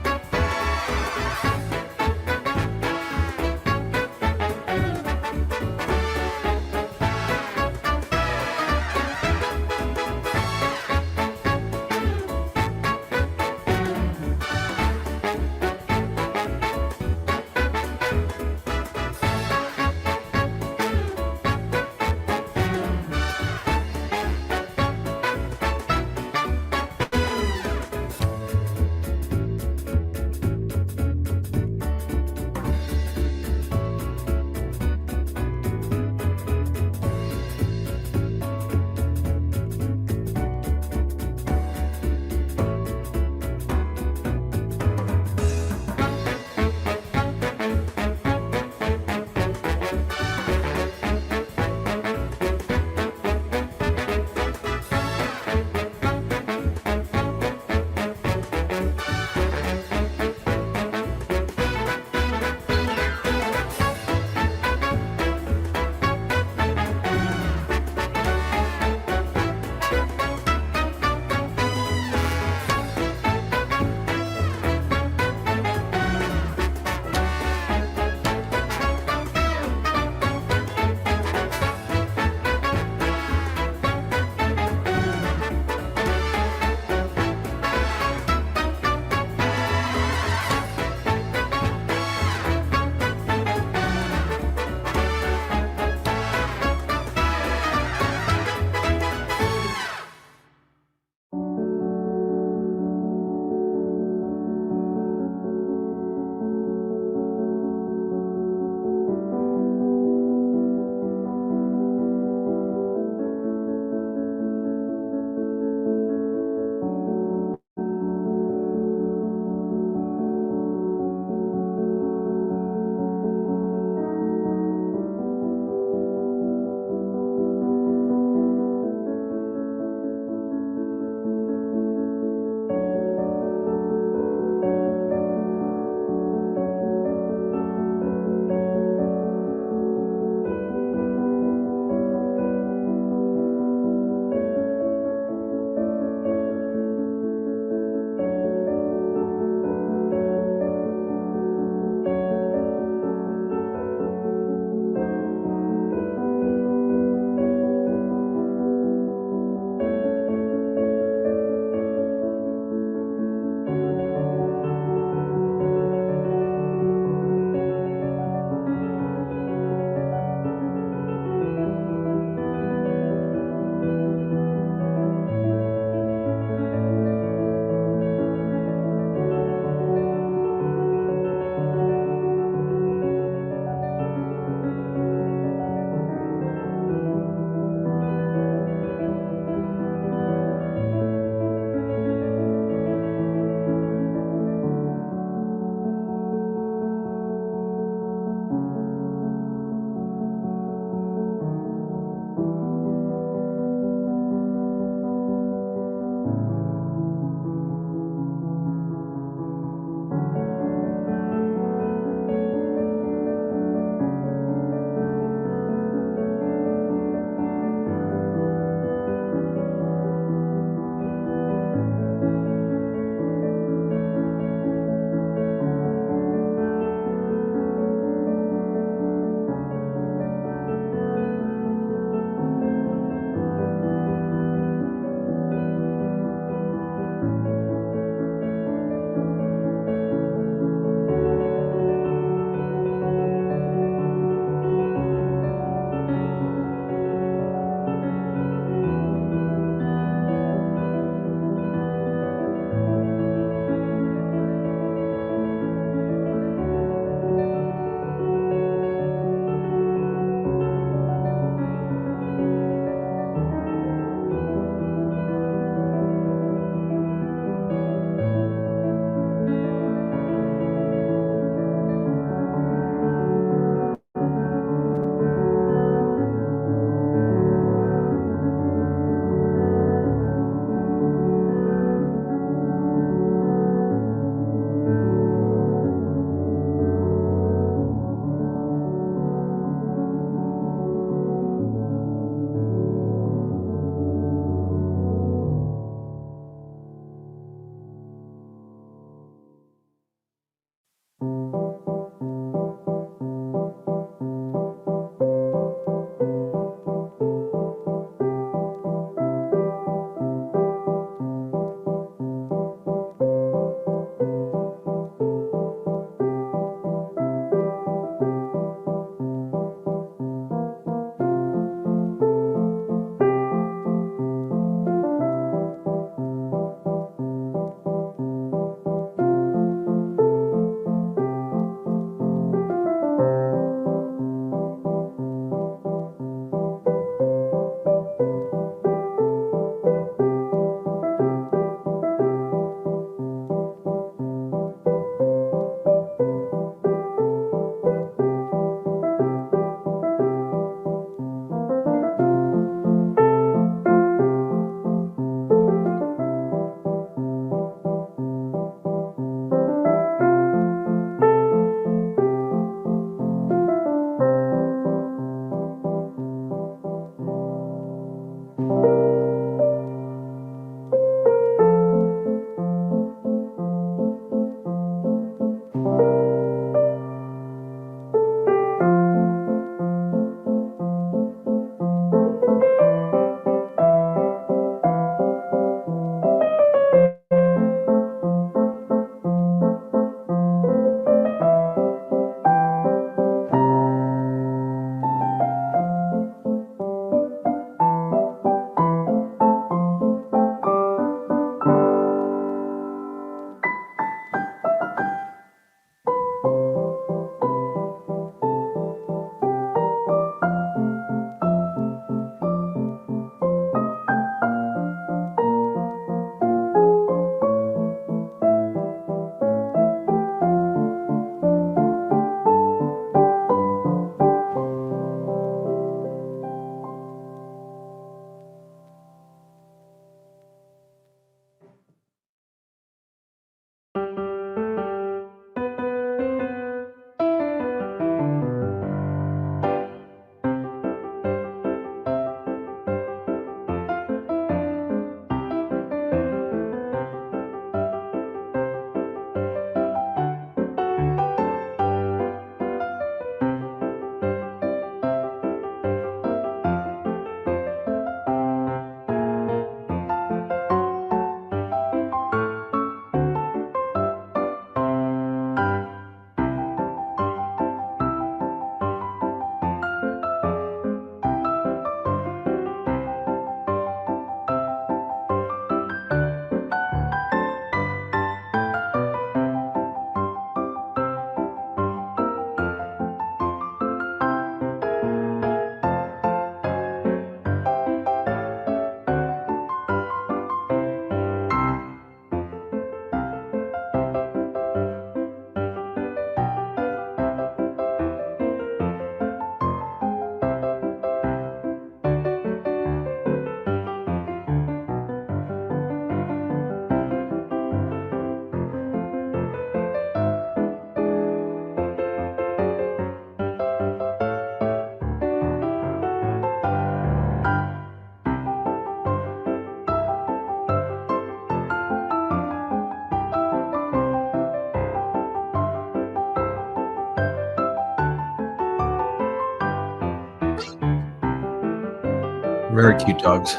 Very cute dogs.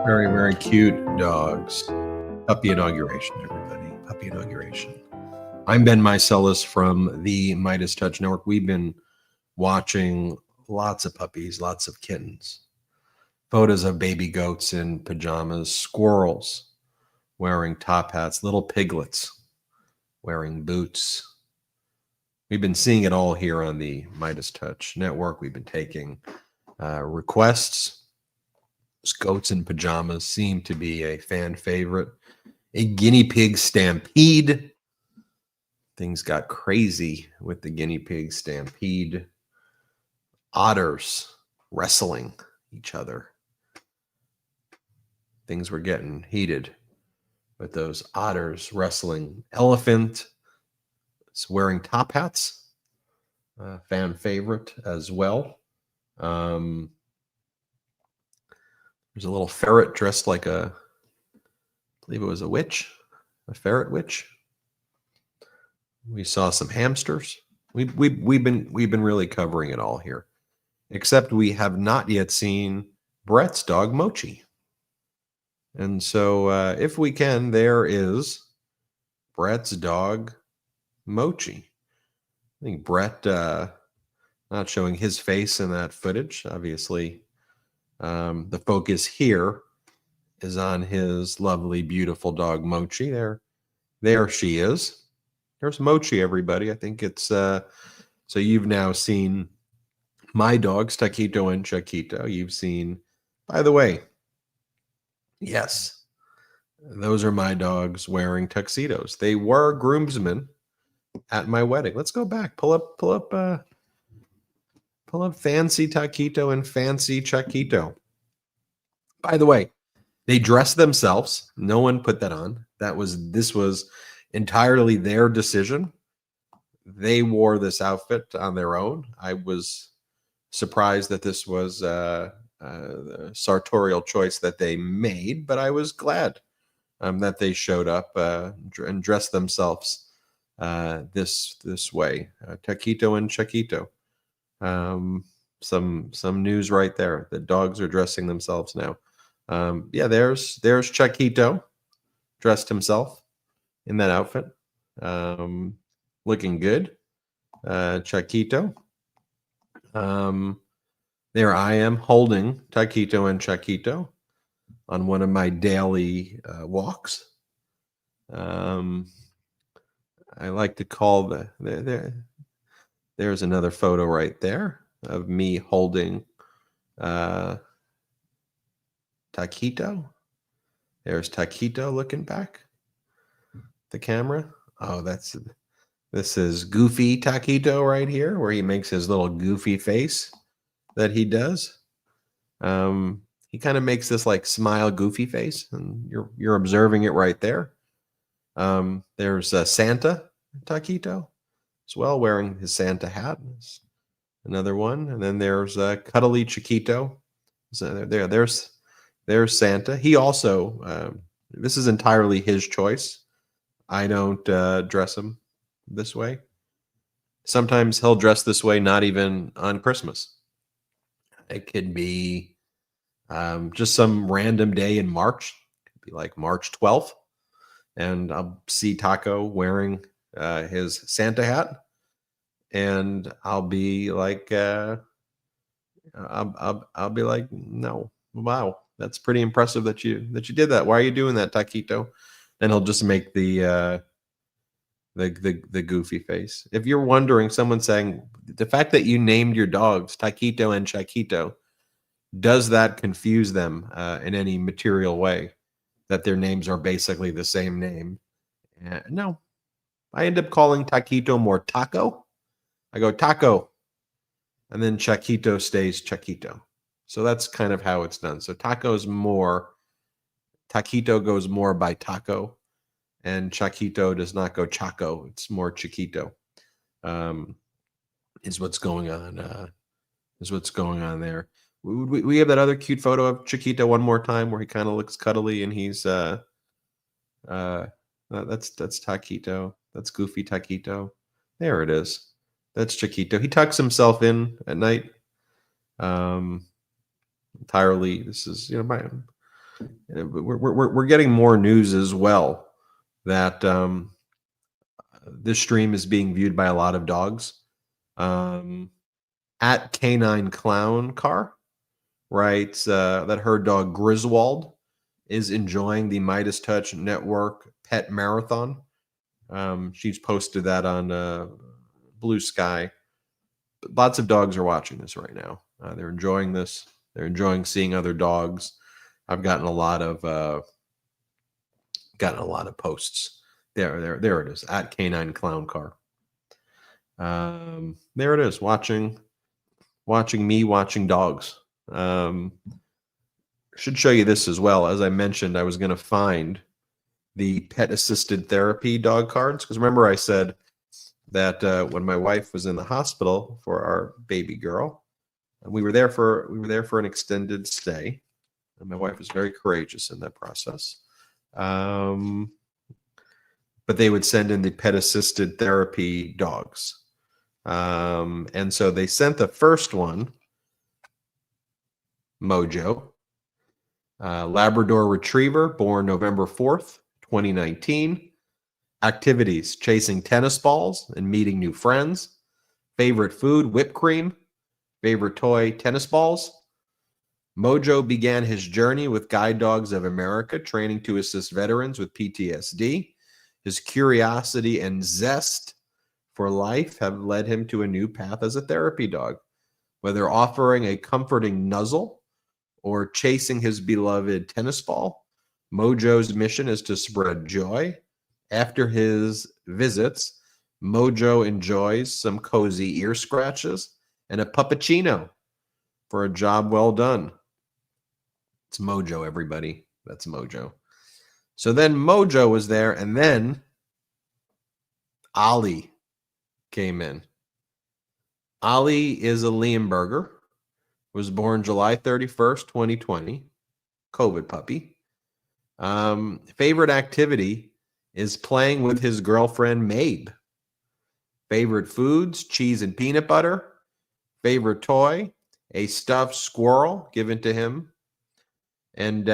Very, very cute dogs. Puppy Inauguration, everybody. Puppy Inauguration. I'm Ben Mycelis from the Midas Touch Network. We've been watching lots of puppies, lots of kittens. Photos of baby goats in pajamas, squirrels wearing top hats, little piglets wearing boots. We've been seeing it all here on the Midas Touch Network. We've been taking requests. Goats in pajamas seem to be a fan favorite. A guinea pig stampede. Things got crazy with the guinea pig stampede. Otters wrestling each other. Things were getting heated with those otters wrestling. Elephant is wearing top hats. Fan favorite as well. There's a little ferret dressed like I believe it was a witch, a ferret witch. We saw some hamsters. We've been really covering it all here, except we have not yet seen Brett's dog Mochi. And so, if we can, there is Brett's dog Mochi. I think Brett not showing his face in that footage. Obviously, the focus here is on his lovely, beautiful dog Mochi. There she is. There's Mochi, everybody. I think it's so you've now seen my dogs, Taquito and Chiquito. You've seen, by the way, yes, those are my dogs wearing tuxedos. They were groomsmen at my wedding. Let's go back. Pull up fancy Taquito and fancy Chiquito. By the way, they dressed themselves. No one put that on. This was entirely their decision. They wore this outfit on their own. I was surprised that this was a sartorial choice that they made, but I was glad that they showed up and dressed themselves this way. Taquito and Chiquito. Some news right there. The dogs are dressing themselves now. Yeah, there's Chiquito dressed himself in that outfit. Looking good. Chiquito. There I am holding Taquito and Chiquito on one of my daily walks. I like to call there's another photo right there of me holding Taquito. There's Taquito looking back at the camera. Oh, this is Goofy Taquito right here, where he makes his little goofy face that he does. He kind of makes this like smile goofy face, and you're observing it right there. There's Santa Taquito as well, wearing his Santa hat. Another one, and then there's Cuddly Chiquito. So there's Santa. He also this is entirely his choice. I don't dress him this way. Sometimes he'll dress this way, not even on Christmas. It could be just some random day in March. It could be like March 12th, and I'll see Taco wearing his Santa hat, and I'll be like, I'll be like, no, wow, that's pretty impressive that you did that. Why are you doing that, Taquito? And he'll just make the goofy face. If you're wondering, someone saying the fact that you named your dogs Taquito and Chiquito, does that confuse them in any material way? That their names are basically the same name? No, I end up calling Taquito more Taco. I go Taco, and then Chiquito stays Chiquito. So that's kind of how it's done. So Taquito goes more by Taco, and Chiquito does not go Chaco. It's more Chiquito. Is what's going on. Is what's going on there. We have that other cute photo of Chiquito one more time where he kind of looks cuddly, and he's that's Taquito. That's Goofy Taquito. There it is. That's Chiquito. He tucks himself in at night. entirely. This is, we're getting more news as well that this stream is being viewed by a lot of dogs. At Canine Clown Car writes that her dog Griswold is enjoying the Midas Touch Network Pet Marathon. She's posted that on Blue Sky. Lots of dogs are watching this right now. They're enjoying this. They're enjoying seeing other dogs. I've gotten a lot of posts. There it is, at Canine Clown Car. There it is, watching me watching dogs. Should show you this as well. As I mentioned, I was going to find the pet assisted therapy dog cards, because remember I said that when my wife was in the hospital for our baby girl, and we were there for an extended stay, and my wife was very courageous in that process. But they would send in the pet assisted therapy dogs. And so they sent the first one, Mojo, Labrador Retriever, born November 4th, 2019. Activities: chasing tennis balls and meeting new friends. Favorite food: whipped cream. Favorite toy: tennis balls. Mojo began his journey with Guide Dogs of America, training to assist veterans with PTSD. His curiosity and zest for life have led him to a new path as a therapy dog. Whether offering a comforting nuzzle or chasing his beloved tennis ball, Mojo's mission is to spread joy. After his visits, Mojo enjoys some cozy ear scratches and a puppuccino for a job well done. It's Mojo, everybody. That's Mojo. So then Mojo was there, and then Ollie came in. Ollie is a Leonberger, was born July 31st, 2020, COVID puppy. Favorite activity is playing with his girlfriend, Mabe. Favorite foods: cheese and peanut butter. Favorite toy: a stuffed squirrel given to him. And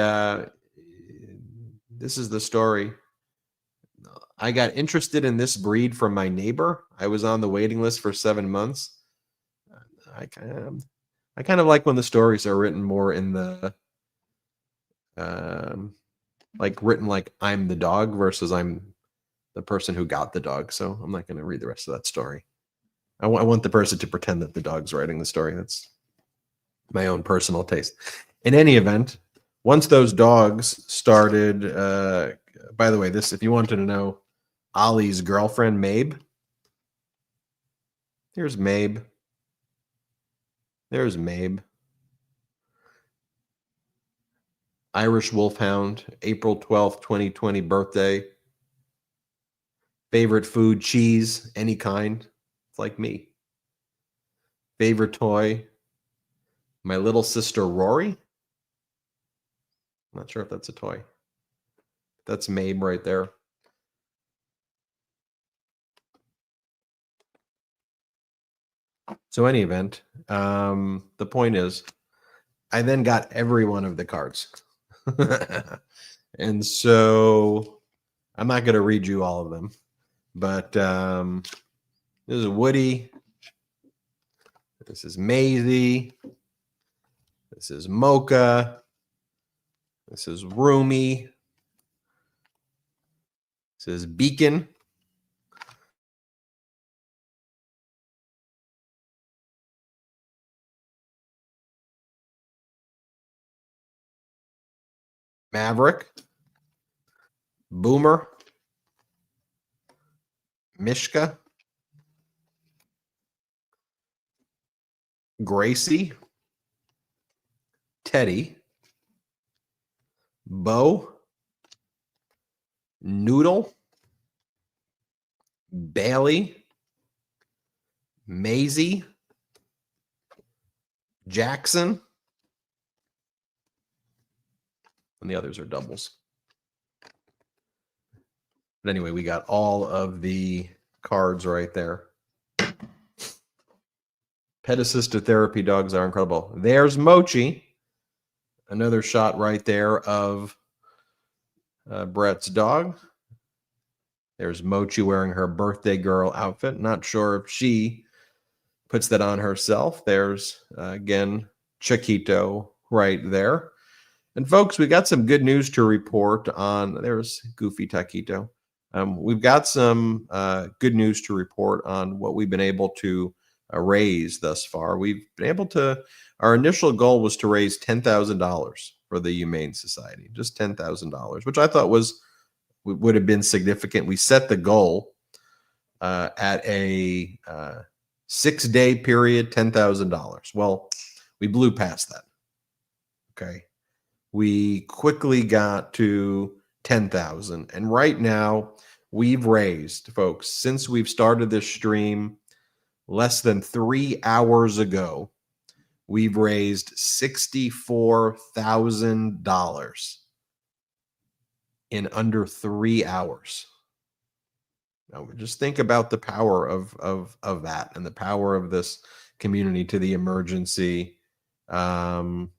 this is the story. I got interested in this breed from my neighbor. I was on the waiting list for 7 months. I kind of like when the stories are written more in the written like I'm the dog versus I'm the person who got the dog. So I'm not going to read the rest of that story. I want the person to pretend that the dog's writing the story. That's my own personal taste. In any event, once those dogs started, by the way, this, if you wanted to know Ollie's girlfriend, Mabe. Here's Mabe. There's Mabe. Irish Wolfhound, April 12th, 2020 birthday. Favorite food: cheese, any kind. It's like me. Favorite toy: my little sister Rory. I'm not sure if that's a toy. That's Mabe right there. So any event, the point is, I then got every one of the cards. And so I'm not going to read you all of them, but this is Woody. This is Maisie. This is Mocha. This is Roomy. This is Beacon. Maverick. Boomer. Mishka. Gracie. Teddy. Bo. Noodle. Bailey. Maisie. Jackson. And the others are doubles. But anyway, we got all of the cards right there. Pet assisted therapy dogs are incredible. There's Mochi. Another shot right there of Brett's dog. There's Mochi wearing her birthday girl outfit. Not sure if she puts that on herself. There's, again, Chiquito right there. And folks, we got some good news to report on. There's Goofy Taquito. We've got some good news to report on what we've been able to raise thus far. We've been able to, our initial goal was to raise $10,000 for the Humane Society, just $10,000, which I thought would have been significant. We set the goal at a 6-day period, $10,000. Well, we blew past that. Okay. We quickly got to 10,000. And right now we've raised, folks, since we've started this stream less than 3 hours ago, we've raised $64,000 in under 3 hours. Now, just think about the power of that and the power of this community to the emergency fund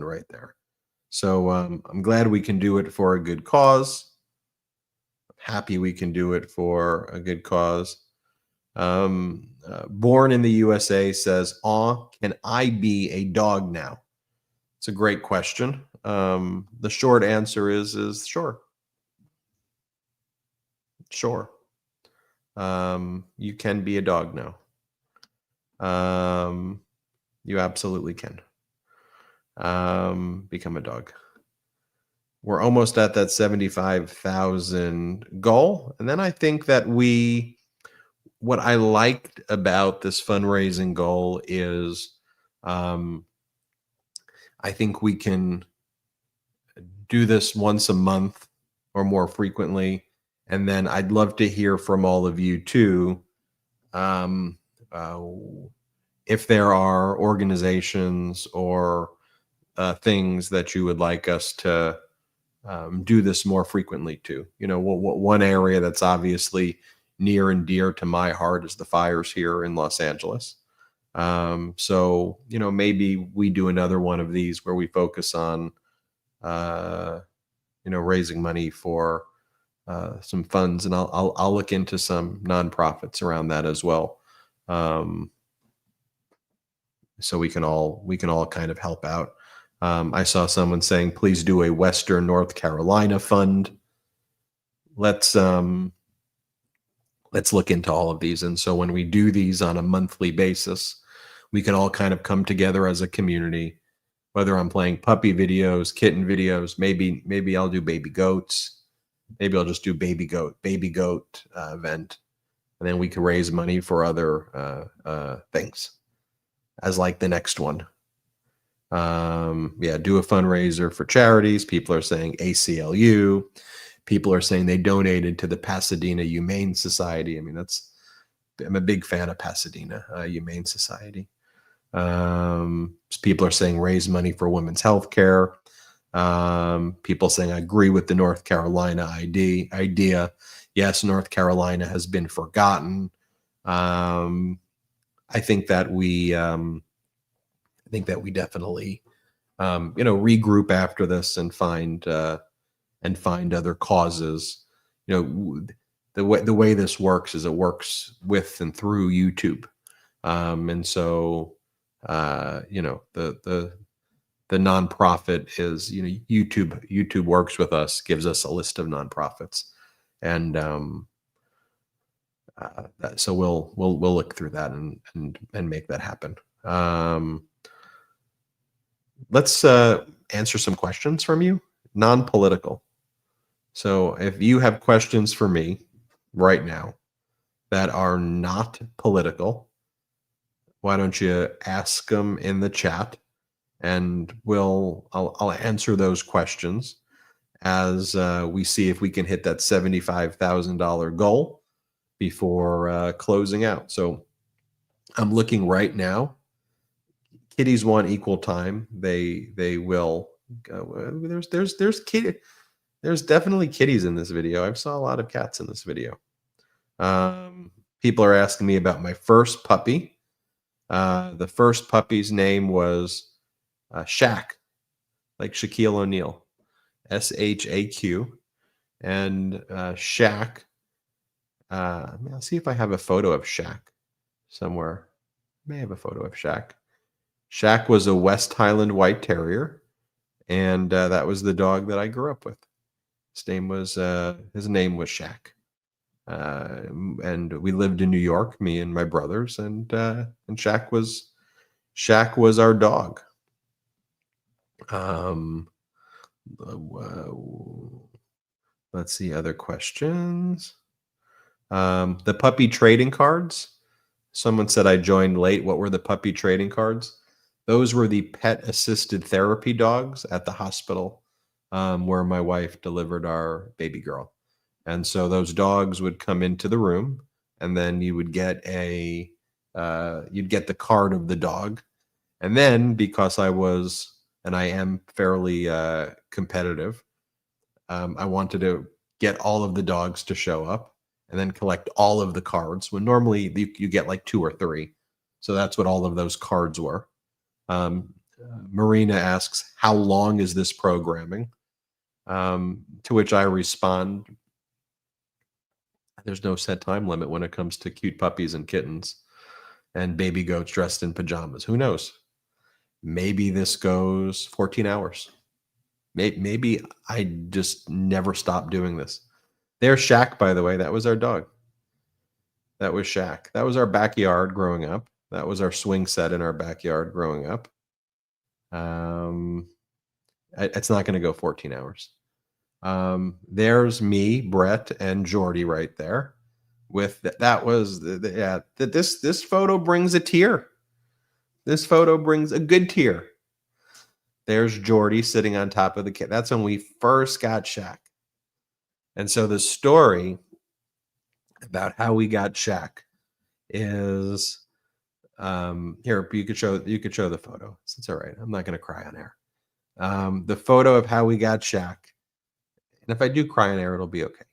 right there. So I'm glad we can do it for a good cause. I'm happy we can do it for a good cause. Born in the USA says, "Aw, can I be a dog now?" It's a great question. The short answer is sure. Sure. You can be a dog now. You absolutely can. Become a dog. We're almost at that 75,000 goal. And then I think that what I liked about this fundraising goal is I think we can do this once a month or more frequently. And then I'd love to hear from all of you too. If there are organizations or things that you would like us to do this more frequently too. You know, one area that's obviously near and dear to my heart is the fires here in Los Angeles. So, you know, maybe we do another one of these where we focus on, raising money for some funds, and I'll look into some nonprofits around that as well. So we can all kind of help out. I saw someone saying, please do a Western North Carolina fund. Let's look into all of these. And so when we do these on a monthly basis, we can all kind of come together as a community, whether I'm playing puppy videos, kitten videos, maybe I'll do baby goats. Maybe I'll just do baby goat event. And then we can raise money for other things as like the next one. Do a fundraiser for charities. People are saying ACLU. People are saying they donated to the Pasadena Humane Society. I mean, I'm a big fan of Pasadena Humane Society. People are saying raise money for women's health care. People saying I agree with the North Carolina idea. Yes, North Carolina has been forgotten. I think that we definitely regroup after this and find other causes. You know, the way this works is it works with and through YouTube, and so the nonprofit is, YouTube works with us, gives us a list of nonprofits, and so we'll look through that and make that happen. Let's answer some questions from you, non-political. So if you have questions for me right now that are not political, why don't you ask them in the chat, and I'll answer those questions as we see if we can hit that $75,000 goal before closing out. So I'm looking right now. Kitties want equal time. They will. There's kitty. There's definitely kitties in this video. I saw a lot of cats in this video. People are asking me about my first puppy. The first puppy's name was Shaq, like Shaquille O'Neal, SHAQ, and Shaq. I'll see if I have a photo of Shaq somewhere. May have a photo of Shaq. Shaq was a West Highland White Terrier, and that was the dog that I grew up with. His name was Shaq, and we lived in New York, me and my brothers, and Shaq was our dog. Um, let's see other questions. The puppy trading cards. Someone said I joined late. What were the puppy trading cards? Those were the pet assisted therapy dogs at the hospital where my wife delivered our baby girl. And so those dogs would come into the room, and then you would get you'd get the card of the dog. And then, because I am fairly competitive, I wanted to get all of the dogs to show up and then collect all of the cards, when normally you get like 2 or 3. So that's what all of those cards were. Marina asks, how long is this programming? To which I respond, there's no set time limit when it comes to cute puppies and kittens and baby goats dressed in pajamas. Who knows? Maybe this goes 14 hours. Maybe I just never stop doing this. There's Shaq, by the way. That was our dog. That was Shaq. That was our backyard growing up. That was our swing set in our backyard growing up. It's not going to go 14 hours. There's me, Brett, and Jordy right there. With that was this photo brings a tear. This photo brings a good tear. There's Jordy sitting on top of the kid. That's when we first got Shaq. And so the story about how we got Shaq is here. You could show the photo. It's all right. I'm not going to cry on air. The photo of how we got Shaq. And if I do cry on air, it'll be okay.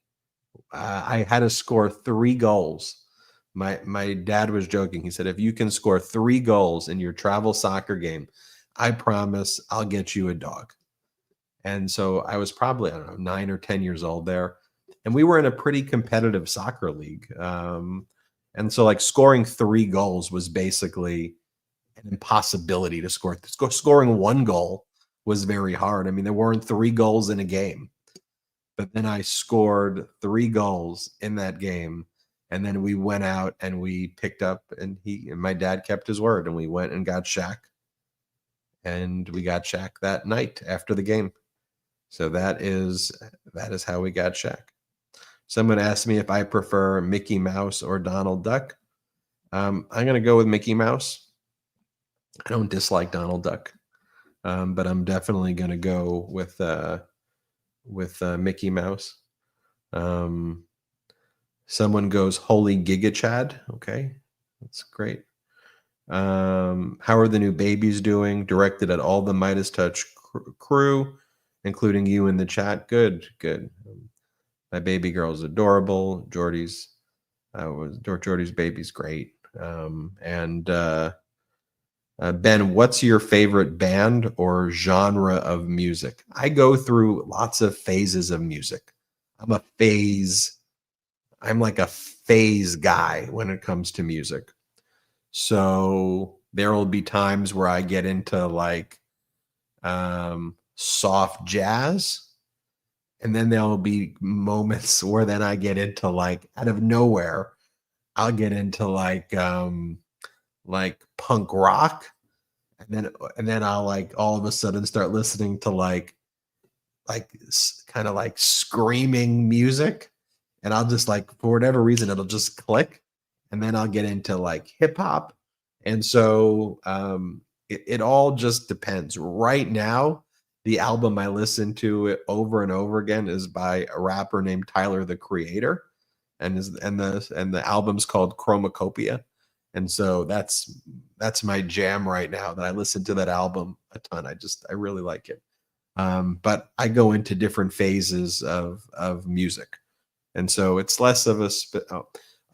I had to score 3 goals. My dad was joking. He said, if you can score 3 goals in your travel soccer game, I promise I'll get you a dog. And so I was probably, I don't know, 9 or 10 years old there. And we were in a pretty competitive soccer league. And so like scoring 3 goals was basically an impossibility to score. Scoring 1 goal was very hard. I mean, there weren't 3 goals in a game. But then I scored 3 goals in that game. And then we went out and we picked up, and my dad kept his word, and we went and got Shaq. And we got Shaq that night after the game. So that is how we got Shaq. Someone asked me if I prefer Mickey Mouse or Donald Duck. I'm going to go with Mickey Mouse. I don't dislike Donald Duck, but I'm definitely going to go with Mickey Mouse. Someone goes, holy Giga Chad. Okay, that's great. How are the new babies doing? Directed at all the Midas Touch crew, including you in the chat. Good. My baby girl is adorable. Jordy's baby's great. Ben, what's your favorite band or genre of music? I go through lots of phases of music. I'm like a phase guy when it comes to music. So there will be times where I get into like soft jazz. And then there'll be moments where then I get into like out of nowhere, I'll get into like punk rock. And then I'll like all of a sudden start listening to like kind of like screaming music. And I'll just like, for whatever reason, it'll just click. And then I'll get into like hip hop. And so it all just depends. Right now, the album I listen to over and over again is by a rapper named Tyler, the Creator. And the album's called Chromacopia. And so that's my jam right now, that I listen to that album a ton. I really like it. But I go into different phases of music. And so it's less of a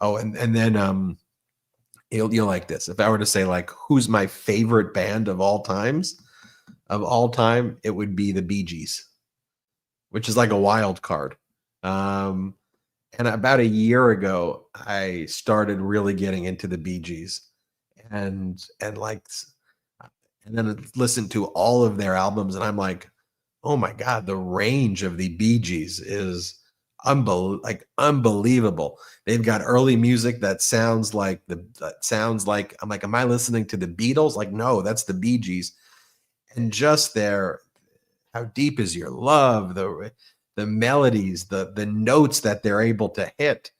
and then you'll like this. If I were to say like who's my favorite band of all times, of all time, it would be the Bee Gees, which is like a wild card. Um, and about a year ago, I started really getting into the Bee Gees, and like, and then listened to all of their albums, and I'm like, oh my god, the range of the Bee Gees is unbelievable. They've got early music that sounds like I'm like, am I listening to the Beatles? Like, no, that's the Bee Gees. And just their how deep is your love, the melodies, the notes that they're able to hit,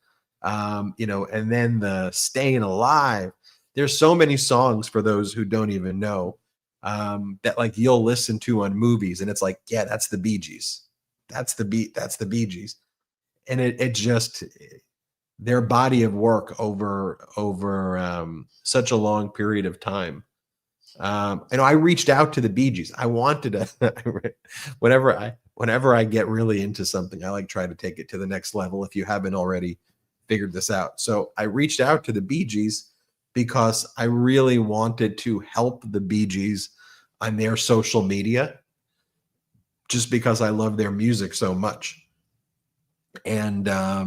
and then the staying alive. There's so many songs for those who don't even know, that like you'll listen to on movies, and it's like, yeah, that's the Bee Gees. That's the Bee Gees. And it just their body of work over such a long period of time. I reached out to the Bee Gees. I wanted to whenever I get really into something, I like try to take it to the next level if you haven't already figured this out. So I reached out to the Bee Gees because I really wanted to help the Bee Gees on their social media just because I love their music so much. And I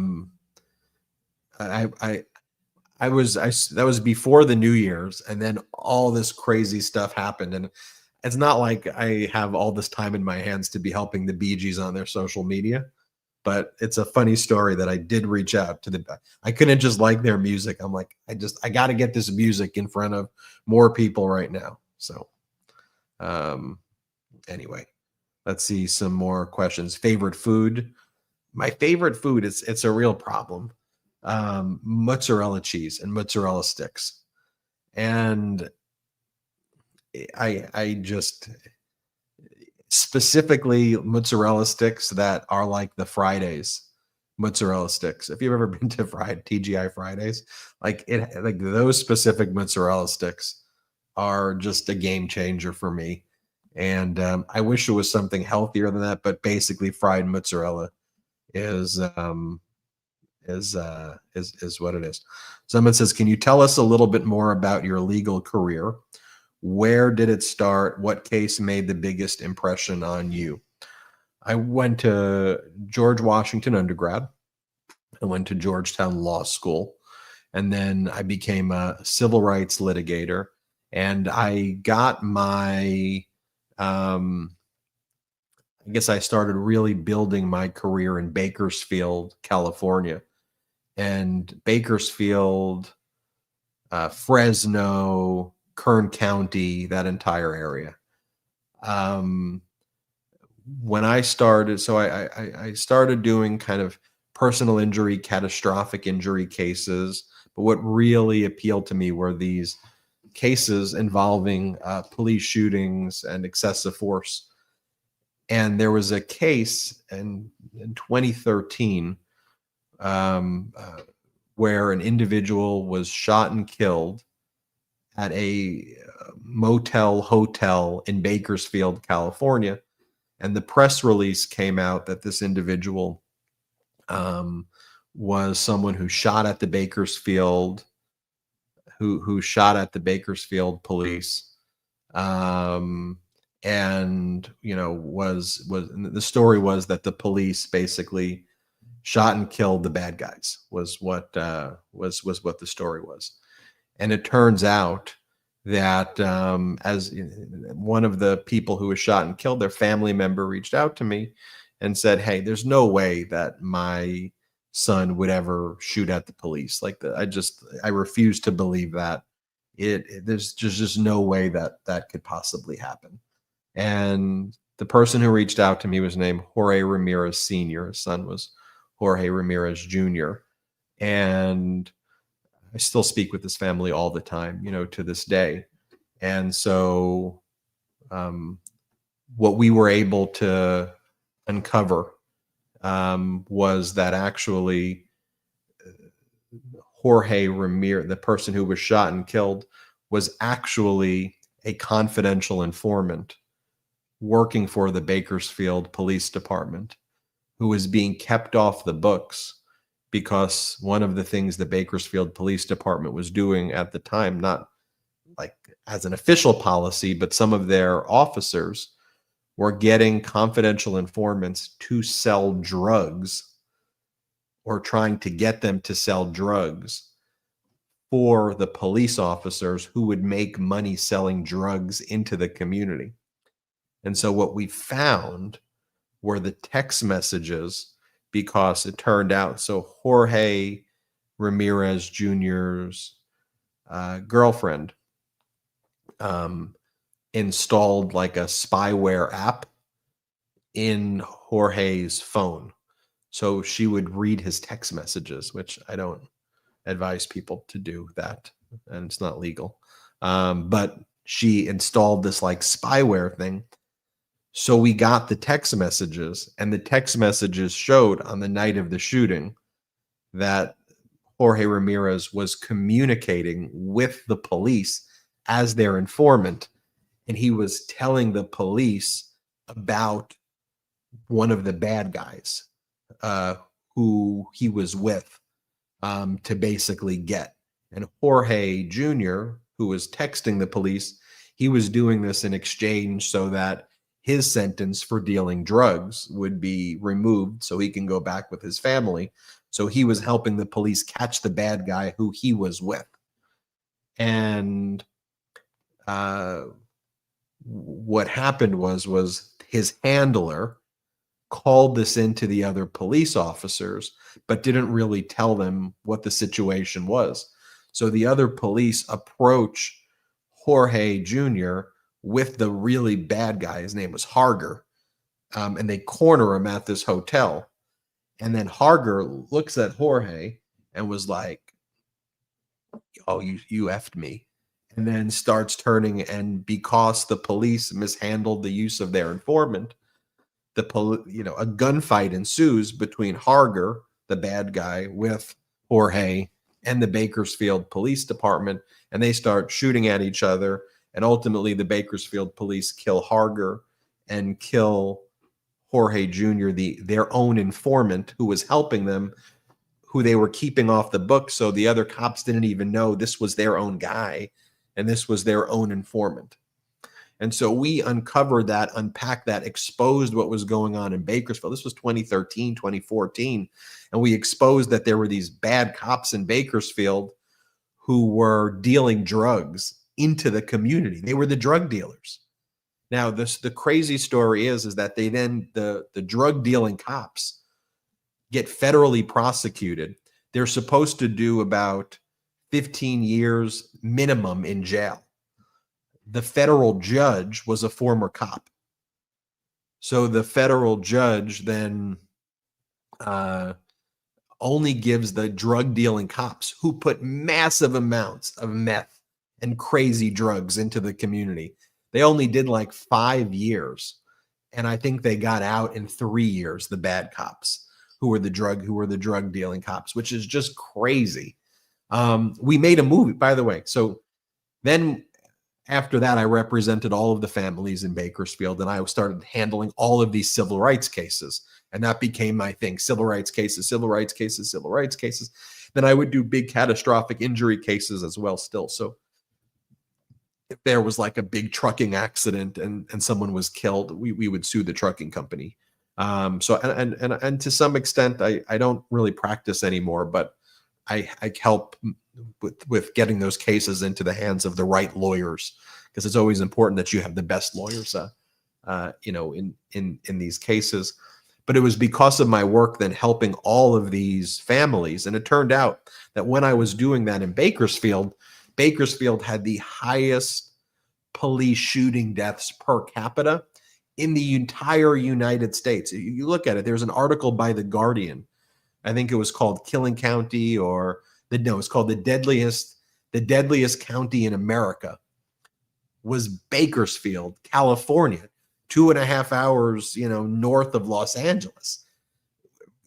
that was before the New Year's, and then all this crazy stuff happened, and it's not like I have all this time in my hands to be helping the Bee Gees on their social media, but it's a funny story that I did reach out to I couldn't just like their music. I'm like, I got to get this music in front of more people right now. So, um, anyway, let's see some more questions. Favorite food? My favorite food is it's a real problem. Mozzarella cheese and mozzarella sticks. And I just specifically mozzarella sticks that are like the Fridays mozzarella sticks. If you've ever been to TGI Fridays, like those specific mozzarella sticks are just a game changer for me. And I wish it was something healthier than that, but basically fried mozzarella is is what it is. Someone says, "Can you tell us a little bit more about your legal career? Where did it start? What case made the biggest impression on you?" I went to George Washington undergrad. I went to Georgetown Law School, and then I became a civil rights litigator. And I got my, I guess I started really building my career in Bakersfield, California. And Bakersfield, Fresno, Kern County, that entire area. When I started, so I started doing kind of personal injury, catastrophic injury cases. But what really appealed to me were these cases involving police shootings and excessive force. And there was a case in 2013 where an individual was shot and killed at a motel hotel in Bakersfield, California. And the press release came out that this individual was someone who shot at the Bakersfield, who shot at the Bakersfield police, and the story was that the police basically shot and killed the bad guys was what what the story was. And it turns out that as one of the people who was shot and killed, their family member reached out to me and said, "Hey, there's no way that my son would ever shoot at the police. Like I refuse to believe that there's just no way that that could possibly happen." And the person who reached out to me was named Jorge Ramirez Sr. His son was Jorge Ramirez Jr. And I still speak with his family all the time, to this day. And so what we were able to uncover was that actually Jorge Ramirez, the person who was shot and killed, was actually a confidential informant working for the Bakersfield Police Department, who was being kept off the books because one of the things the Bakersfield Police Department was doing at the time, not like as an official policy, but some of their officers were getting confidential informants to sell drugs or trying to get them to sell drugs for the police officers who would make money selling drugs into the community. And so what we found were the text messages, because it turned out, so Jorge Ramirez Jr.'s girlfriend installed like a spyware app in Jorge's phone. So she would read his text messages, which I don't advise people to do that, and it's not legal. But she installed this like spyware thing. So we got the text messages, and the text messages showed on the night of the shooting that Jorge Ramirez was communicating with the police as their informant, and he was telling the police about one of the bad guys who he was with to basically get. And Jorge Jr., who was texting the police, he was doing this in exchange so that his sentence for dealing drugs would be removed so he can go back with his family. So he was helping the police catch the bad guy who he was with. And what happened was his handler called this into the other police officers, but didn't really tell them what the situation was. So the other police approach Jorge Jr. with the really bad guy. His name was Harger. And they corner him at this hotel. And then Harger looks at Jorge and was like, "Oh, you effed me." And then starts turning, and because the police mishandled the use of their informant, a gunfight ensues between Harger, the bad guy, with Jorge and the Bakersfield Police Department, and they start shooting at each other. And ultimately, the Bakersfield police kill Harger and kill Jorge Jr., their own informant who was helping them, who they were keeping off the book. So the other cops didn't even know this was their own guy, and this was their own informant. And so we uncovered that, unpacked that, exposed what was going on in Bakersfield. This was 2013, 2014. And we exposed that there were these bad cops in Bakersfield who were dealing drugs into the community. They were the drug dealers. Now, the crazy story is that they then, the drug dealing cops get federally prosecuted. They're supposed to do about 15 years minimum in jail. The federal judge was a former cop. So the federal judge then only gives the drug dealing cops, who put massive amounts of meth and crazy drugs into the community, they only did like 5 years. And I think they got out in 3 years, the bad cops who were the drug dealing cops, which is just crazy. We made a movie, by the way. So then after that, I represented all of the families in Bakersfield, and I started handling all of these civil rights cases. And that became my thing: civil rights cases, civil rights cases, civil rights cases. Then I would do big catastrophic injury cases as well still. So if there was like a big trucking accident and someone was killed, we would sue the trucking company. So to some extent, I don't really practice anymore, but I help with getting those cases into the hands of the right lawyers, because it's always important that you have the best lawyers, in these cases. But it was because of my work then helping all of these families, and it turned out that when I was doing that in Bakersfield had the highest police shooting deaths per capita in the entire United States. You look at it. There's an article by The Guardian. I think it was called Killing County, it's called the deadliest county in America was Bakersfield, California, 2.5 hours, north of Los Angeles,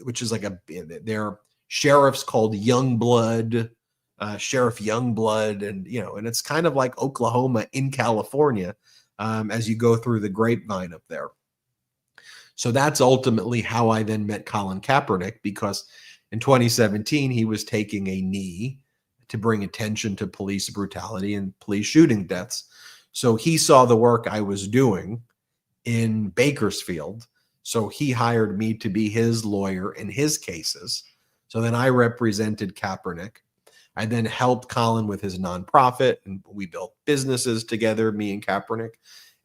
which is like their sheriff's called Youngblood, Sheriff Youngblood. And it's kind of like Oklahoma in California, as you go through the grapevine up there. So that's ultimately how I then met Colin Kaepernick, because in 2017, he was taking a knee to bring attention to police brutality and police shooting deaths. So he saw the work I was doing in Bakersfield. So he hired me to be his lawyer in his cases. So then I represented Kaepernick. I then helped Colin with his nonprofit, and we built businesses together, me and Kaepernick.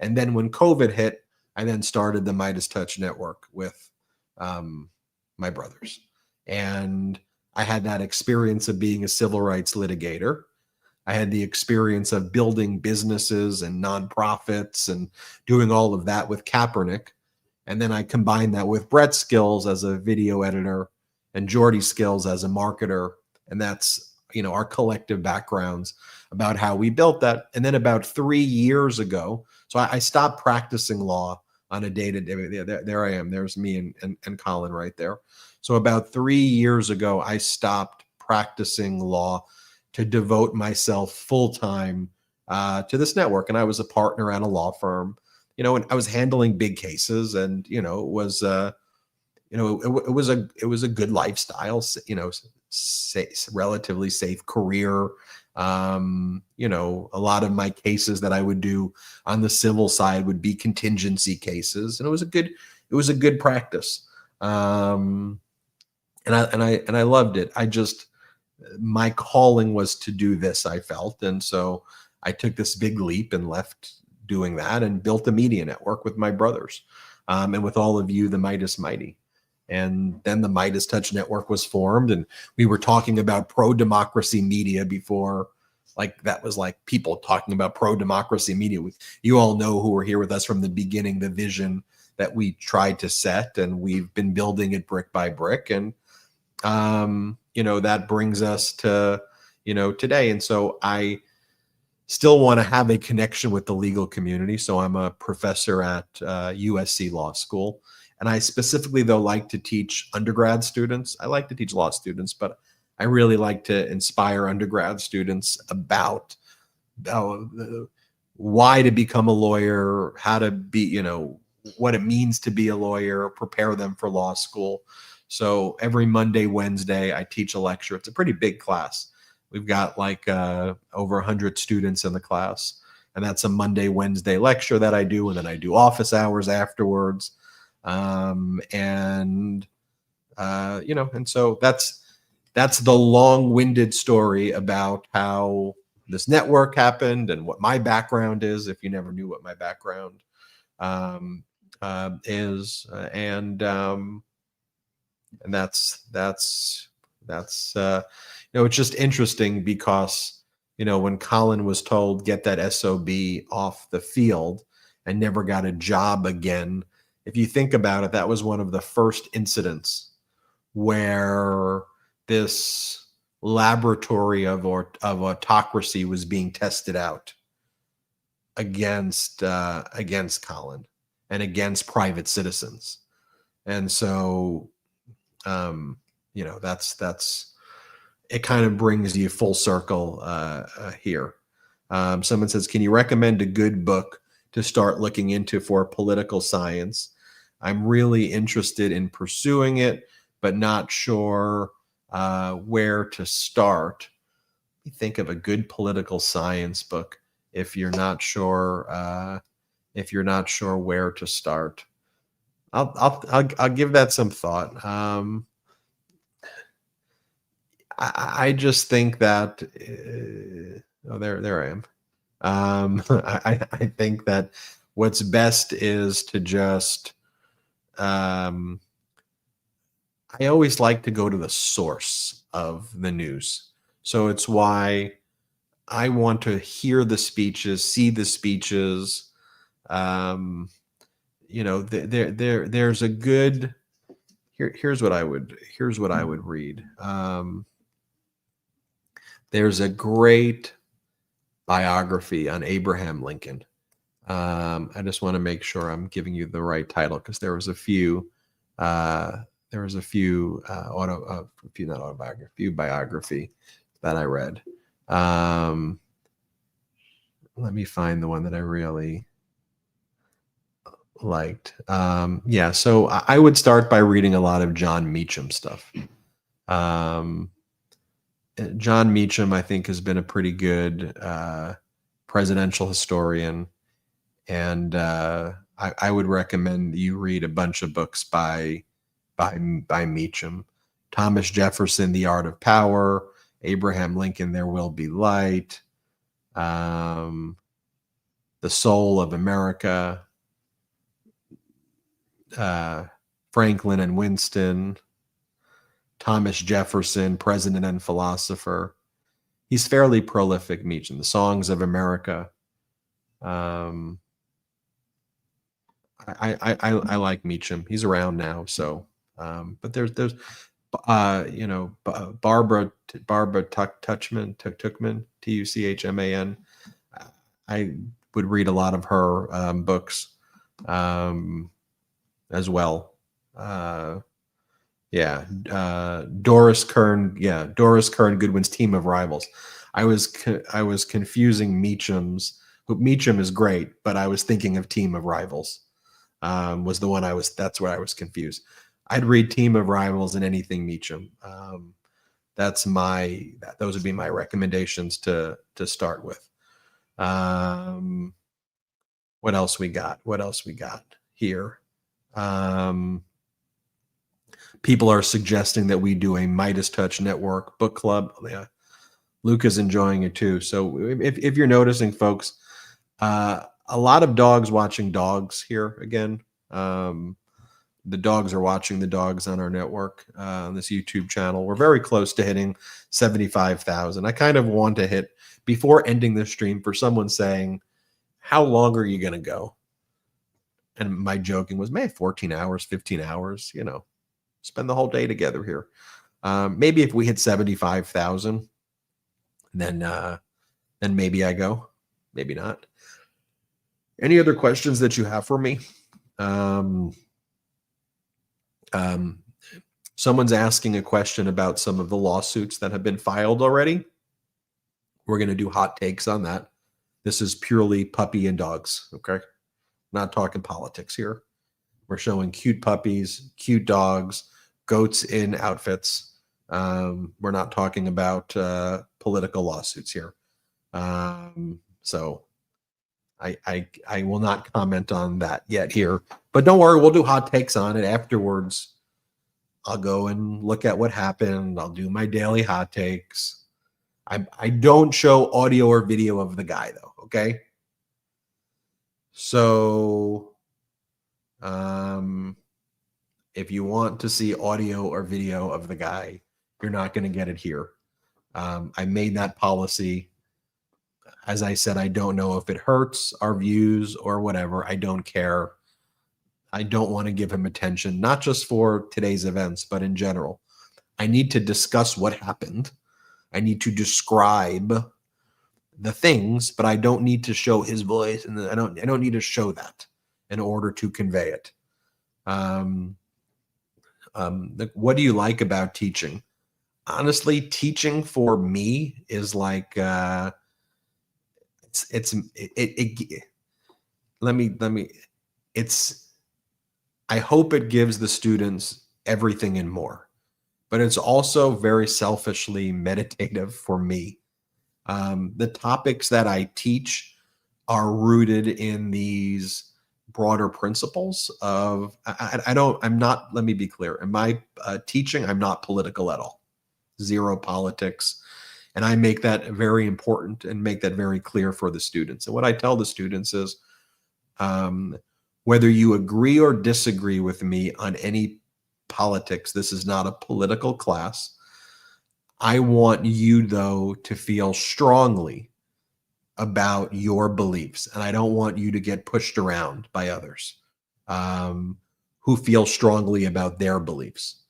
And then when COVID hit, I then started the Midas Touch Network with my brothers. And I had that experience of being a civil rights litigator. I had the experience of building businesses and nonprofits and doing all of that with Kaepernick. And then I combined that with Brett's skills as a video editor and Jordy's skills as a marketer. And that's, our collective backgrounds about how we built that. And then about 3 years ago, so I stopped practicing law on a day-to-day. There I am. There's me and Colin right there. So about 3 years ago, I stopped practicing law to devote myself full-time to this network. And I was a partner at a law firm, and I was handling big cases, and, it was a good lifestyle, relatively safe career. A lot of my cases that I would do on the civil side would be contingency cases, and it was a good practice. And I loved it. My calling was to do this, I felt. And so I took this big leap and left doing that and built a media network with my brothers, and with all of you, the Midas Mighty. And then the Midas Touch Network was formed, and we were talking about pro-democracy media before, that was like people talking about pro-democracy media. You all know, who were here with us from the beginning, the vision that we tried to set, and we've been building it brick by brick. And, that brings us to, today. And so I still want to have a connection with the legal community. So I'm a professor at USC Law School. And I specifically, though, like to teach undergrad students. I like to teach law students, but I really like to inspire undergrad students about why to become a lawyer, how to be, what it means to be a lawyer, prepare them for law school. So every Monday, Wednesday, I teach a lecture. It's a pretty big class. We've got over 100 students in the class. And that's a Monday, Wednesday lecture that I do. And then I do office hours afterwards. And so that's the long-winded story about how this network happened and what my background is, if you never knew what my background is. And that's it's just interesting because, when Colin was told, get that SOB off the field, and never got a job again, if you think about it, that was one of the first incidents where this laboratory of autocracy was being tested out against Colin and against private citizens. And so, that's it. Kind of brings you full circle here. Someone says, can you recommend a good book to start looking into for political science? I'm really interested in pursuing it, but not sure where to start. Think of a good political science book if you're not sure where to start. I'll give that some thought. I just think that there I am. I think that what's best is to just I always like to go to the source of the news. So it's why I want to hear the speeches, see the speeches. There's a good here's what I would read. There's a great biography on Abraham Lincoln. I just want to make sure I'm giving you the right title, because there was a few biography that I read. Let me find the one that I really liked. So I would start by reading a lot of John Meacham stuff. John Meacham, I think, has been a pretty good presidential historian, and I would recommend you read a bunch of books by Meacham. Thomas Jefferson, The Art of Power. Abraham Lincoln, There Will Be Light. The Soul of America. Franklin and Winston. Thomas Jefferson, President and Philosopher. He's fairly prolific, Meacham. The Songs of America. I like Meacham. He's around now, so but there's Barbara Tuchman, Tuchman. I would read a lot of her books as well. Doris Kern Goodwin's Team of Rivals. I was confusing Meacham's. Meacham is great, but I was thinking of Team of Rivals. Was the one that's where I was confused. I'd read Team of Rivals and anything Meacham. Those would be my recommendations to start with. What else we got here? People are suggesting that we do a Midas Touch Network book club. Yeah, Luke is enjoying it too. So if you're noticing, folks, a lot of dogs watching dogs here again. The dogs are watching the dogs on our network, on this YouTube channel. We're very close to hitting 75,000. I kind of want to hit, before ending the stream, for someone saying, how long are you going to go? And my joking was, man, 14 hours, 15 hours, spend the whole day together here. Maybe if we hit 75,000, then maybe I go, maybe not. Any other questions that you have for me? Someone's asking a question about some of the lawsuits that have been filed already. We're going to do hot takes on that. This is purely puppy and dogs, okay? Not talking politics here. We're showing cute puppies, cute dogs, goats in outfits. We're not talking about political lawsuits here. So I will not comment on that yet here. But don't worry, we'll do hot takes on it afterwards. I'll go and look at what happened. I'll do my daily hot takes. I don't show audio or video of the guy, though, okay? So if you want to see audio or video of the guy, you're not going to get it here. I made that policy. As I said, I don't know if it hurts our views or whatever. I don't care. I don't want to give him attention, not just for today's events, but in general. I need to discuss what happened. I need to describe the things, but I don't need to show his voice, and I don't need to show that in order to convey it. What do you like about teaching? Honestly, teaching for me is like I hope it gives the students everything and more, but it's also very selfishly meditative for me. The topics that I teach are rooted in these broader principles of, let me be clear. In my teaching, I'm not political at all. Zero politics. And I make that very important and make that very clear for the students. And what I tell the students is, whether you agree or disagree with me on any politics, this is not a political class. I want you, though, to feel strongly about your beliefs. And I don't want you to get pushed around by others who feel strongly about their beliefs.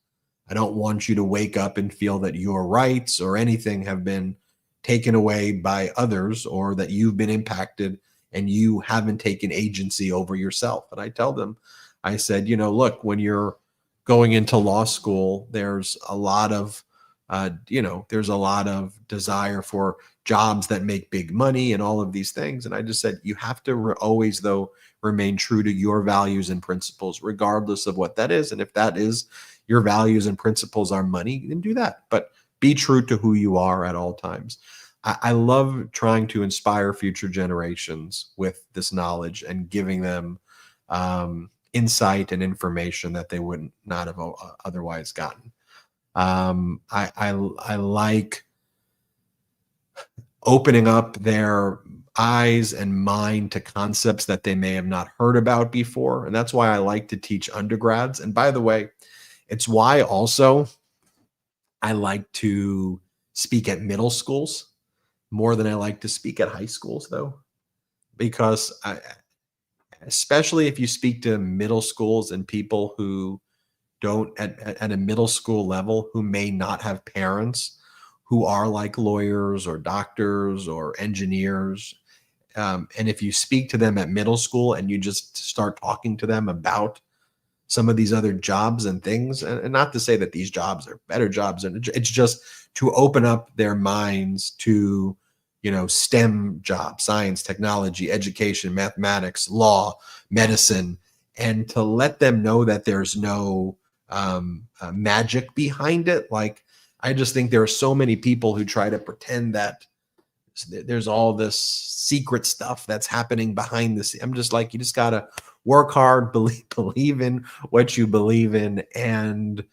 I don't want you to wake up and feel that your rights or anything have been taken away by others, or that you've been impacted and you haven't taken agency over yourself. And I tell them, I said, look, when you're going into law school, there's a lot of, desire for jobs that make big money and all of these things. And I just said, you have to always, though, remain true to your values and principles, regardless of what that is. And if that is your values and principles are money, then do that. But be true to who you are at all times. I love trying to inspire future generations with this knowledge and giving them insight and information that they would not have otherwise gotten. I like opening up their eyes and mind to concepts that they may have not heard about before. And that's why I like to teach undergrads. And by the way, it's why also I like to speak at middle schools more than I like to speak at high schools, though, because especially if you speak to middle schools and people who don't at a middle school level who may not have parents who are like lawyers or doctors or engineers. And if you speak to them at middle school and you just start talking to them about some of these other jobs and things, and not to say that these jobs are better jobs, and it's just to open up their minds to, STEM jobs, science, technology, education, mathematics, law, medicine, and to let them know that there's no magic behind it. Like, I just think there are so many people who try to pretend that there's all this secret stuff that's happening behind the scenes. I'm just like, you just gotta work hard, believe in what you believe in, and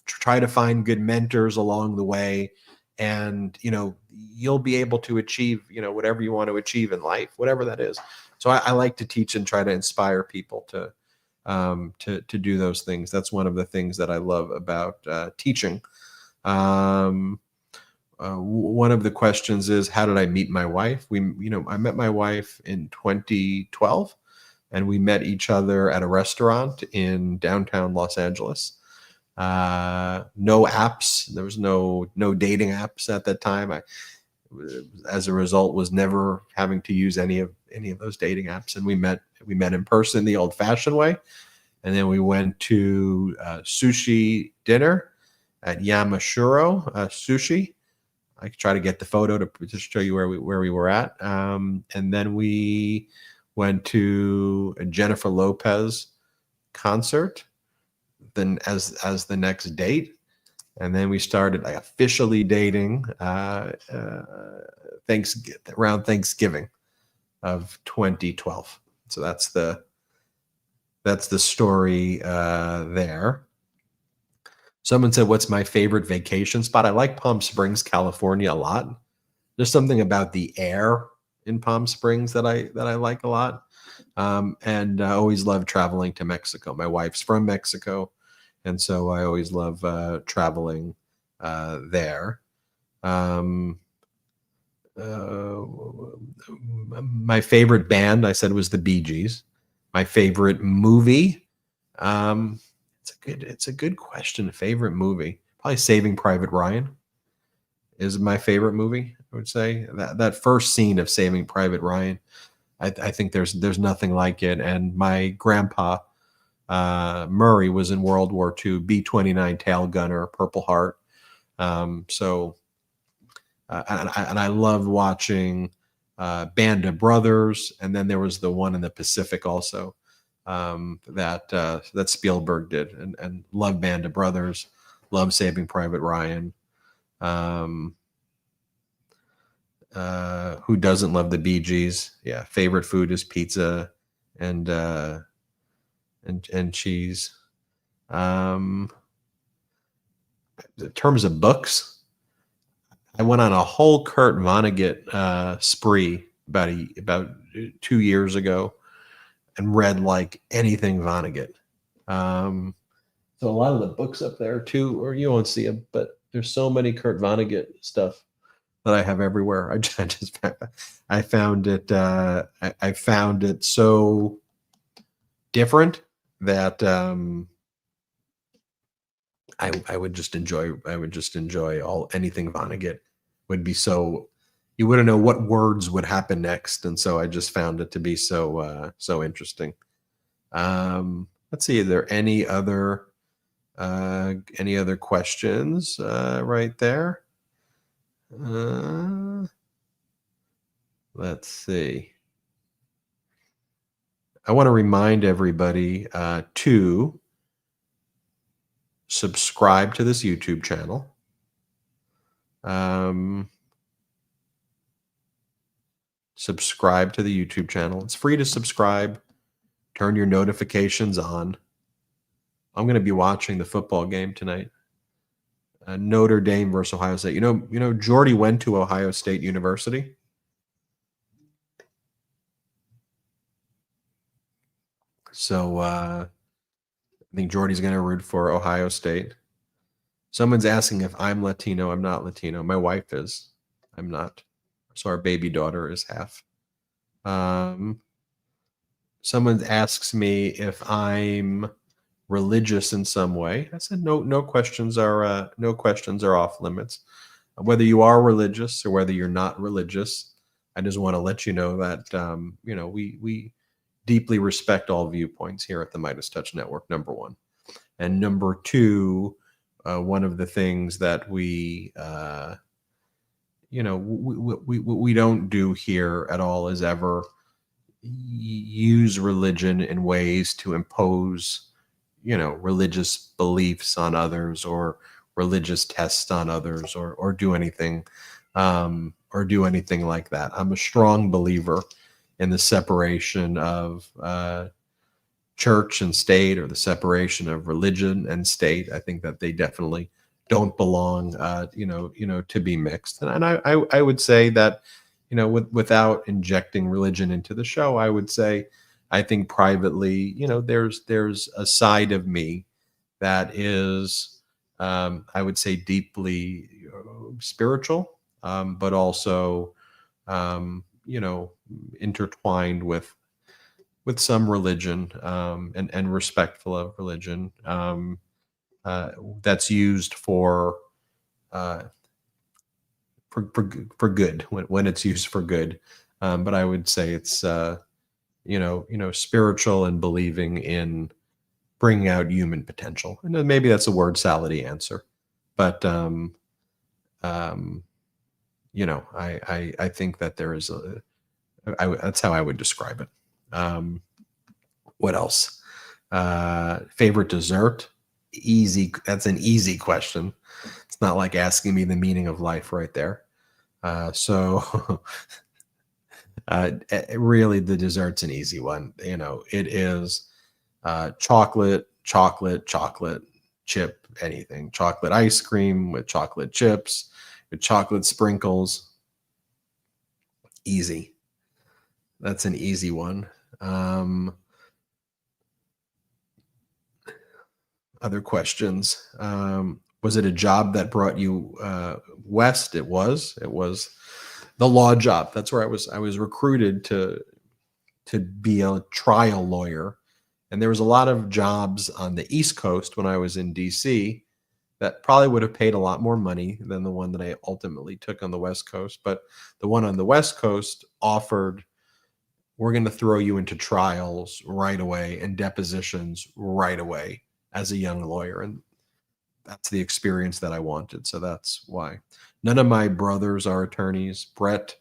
try to find good mentors along the way, and you'll be able to achieve whatever you want to achieve in life, whatever that is. So I like to teach and try to inspire people to do those things. That's one of the things that I love about teaching. One of the questions is, how did I meet my wife? I met my wife in 2012, and we met each other at a restaurant in downtown Los Angeles. No apps. There was no dating apps at that time. I, as a result, was never having to use any of those dating apps. And we met in person the old-fashioned way, and then we went to sushi dinner at Yamashiro Sushi. I could try to get the photo to just show you where we were at. And then we went to a Jennifer Lopez concert then as the next date. And then we started officially dating around Thanksgiving of 2012. So that's the story there. Someone said, what's my favorite vacation spot? I like Palm Springs, California a lot. There's something about the air in Palm Springs that I like a lot. And I always love traveling to Mexico. My wife's from Mexico, and so I always love traveling there. My favorite band, I said, was the Bee Gees. My favorite movie, it's a good question. Favorite movie, probably Saving Private Ryan is my favorite movie. I would say that first scene of Saving Private Ryan, I think there's nothing like it. And my grandpa Murray was in World War II, B-29 tail gunner, Purple Heart. And I loved watching Band of Brothers, and then there was the one in the Pacific also that Spielberg did, and love Band of Brothers, love Saving Private Ryan. Who doesn't love the Bee Gees? Yeah, favorite food is pizza and cheese. In terms of books, I went on a whole Kurt Vonnegut spree about 2 years ago, and read like anything Vonnegut. So a lot of the books up there too, or you won't see them, but there's so many Kurt Vonnegut stuff that I have everywhere. I found it I found it so different that I would just enjoy anything Vonnegut. Would be so, you wouldn't know what words would happen next, and so I just found it to be so interesting. Let's see, are there any other questions right there? Let's see. I want to remind everybody to subscribe to this YouTube channel. Subscribe to the YouTube channel. It's free to subscribe. Turn your notifications on. I'm going to be watching the football game tonight. Notre Dame versus Ohio State. You know, Jordy went to Ohio State University. So I think Jordy's going to root for Ohio State. Someone's asking if I'm Latino. I'm not Latino. My wife is. I'm not. So our baby daughter is half. Someone asks me if I'm religious in some way. I said no questions are off limits. Whether you are religious or whether you're not religious, I just want to let you know that we deeply respect all viewpoints here at the Midas Touch Network. Number one, and number two, one of the things that we don't do here at all is ever use religion in ways to impose religious beliefs on others or religious tests on others or do anything like that. I'm a strong believer in the separation of church and state, or the separation of religion and state. I think that they definitely don't belong to be mixed. And I would say that without injecting religion into the show, I would say I think privately, there's a side of me that is, I would say, deeply spiritual, but also, intertwined with some religion, and respectful of religion, that's used for good when it's used for good. But I would say it's spiritual and believing in bringing out human potential. And maybe that's a word salady answer, but I think that there is that's how I would describe it. What else? Favorite dessert? Easy. That's an easy question. It's not like asking me the meaning of life right there. So really, the dessert's an easy one. It is chocolate chip, anything. Chocolate ice cream with chocolate chips, with chocolate sprinkles. Easy. That's an easy one. Other questions. Was it a job that brought you west? It was the law job. That's where I was recruited to be a trial lawyer. And there was a lot of jobs on the East Coast when I was in DC that probably would have paid a lot more money than the one that I ultimately took on the West Coast. But the one on the West Coast offered, we're going to throw you into trials right away and depositions right away as a young lawyer. And that's the experience that I wanted. So that's why. None of my brothers are attorneys. Brett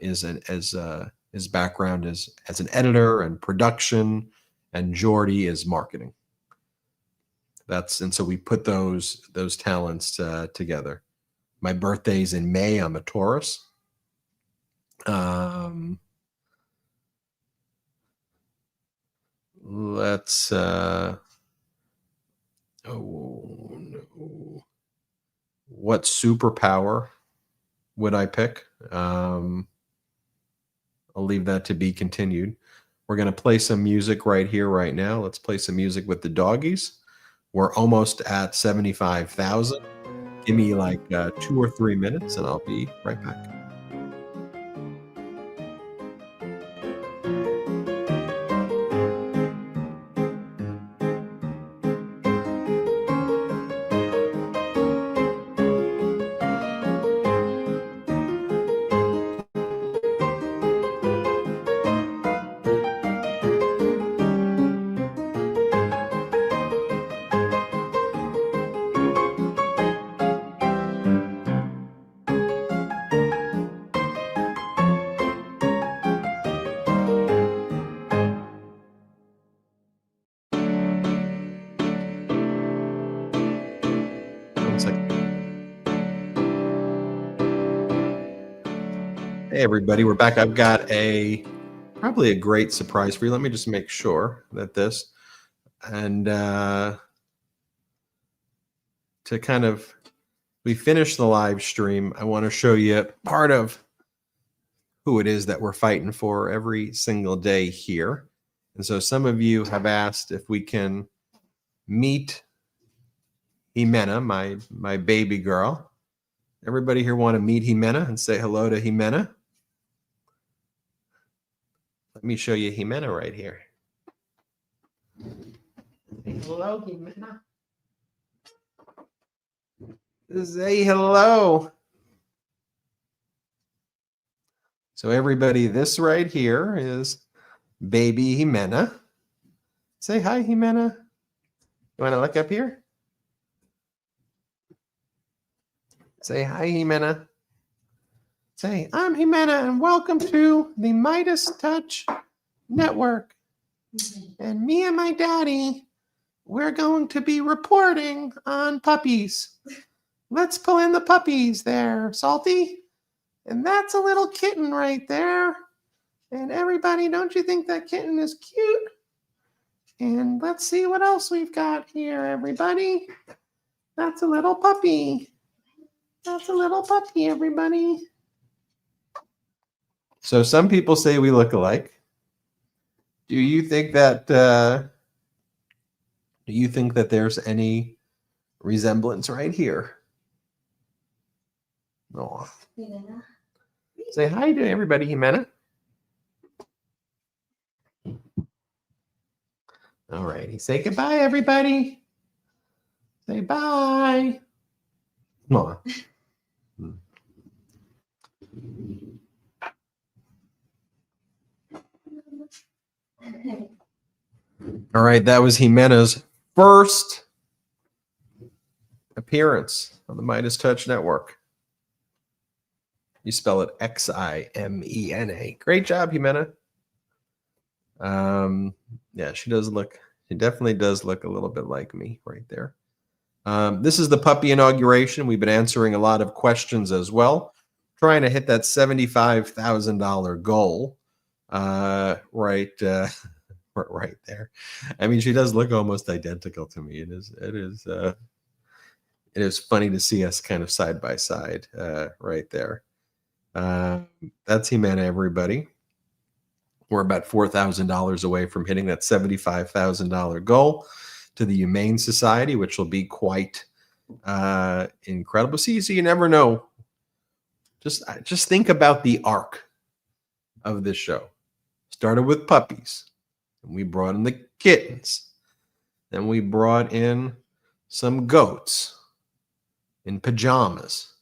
his background is as an editor and production, and Jordy is marketing. And so we put those talents together. My birthday's in May. I'm a Taurus. Let's oh no. What superpower would I pick? I'll leave that to be continued. We're going to play some music right here, right now. Let's play some music with the doggies. We're almost at 75,000. Give me like 2 or 3 minutes and I'll be right back. 1 second. Hey, everybody, we're back. I've got probably a great surprise for you. Let me just make sure that to kind of, we finish the live stream, I want to show you part of who it is that we're fighting for every single day here. And so some of you have asked if we can meet Jimena, my baby girl. Everybody here want to meet Jimena and say hello to Jimena? Let me show you Jimena right here. Hello, Jimena. Say hello. So everybody, this right here is baby Jimena. Say hi, Jimena. You want to look up here? Say hi, Jimena. Say, I'm Jimena, and welcome to the Midas Touch Network. And me and my daddy, we're going to be reporting on puppies. Let's pull in the puppies there, Salty. And that's a little kitten right there. And everybody, don't you think that kitten is cute? And let's see what else we've got here, everybody. That's a little puppy. That's a little puppy, everybody. So some people say we look alike. Do you think that there's any resemblance right here? Oh. Say hi to everybody, Jimena. All righty. Say goodbye, everybody. Say bye. Come on. All right, that was Jimena's first appearance on the Midas Touch Network. You spell it Ximena. Great job, Jimena. Yeah, she definitely does look a little bit like me right there. This is the puppy inauguration. We've been answering a lot of questions as well, trying to hit that $75,000 goal. Right there. I mean, she does look almost identical to me. It is funny to see us kind of side by side right there. That's Jimena, everybody. We're about $4,000 away from hitting that $75,000 goal to the Humane Society, which will be quite incredible. See, so you never know. Just think about the arc of this show. Started with puppies, and we brought in the kittens. Then we brought in some goats in pajamas.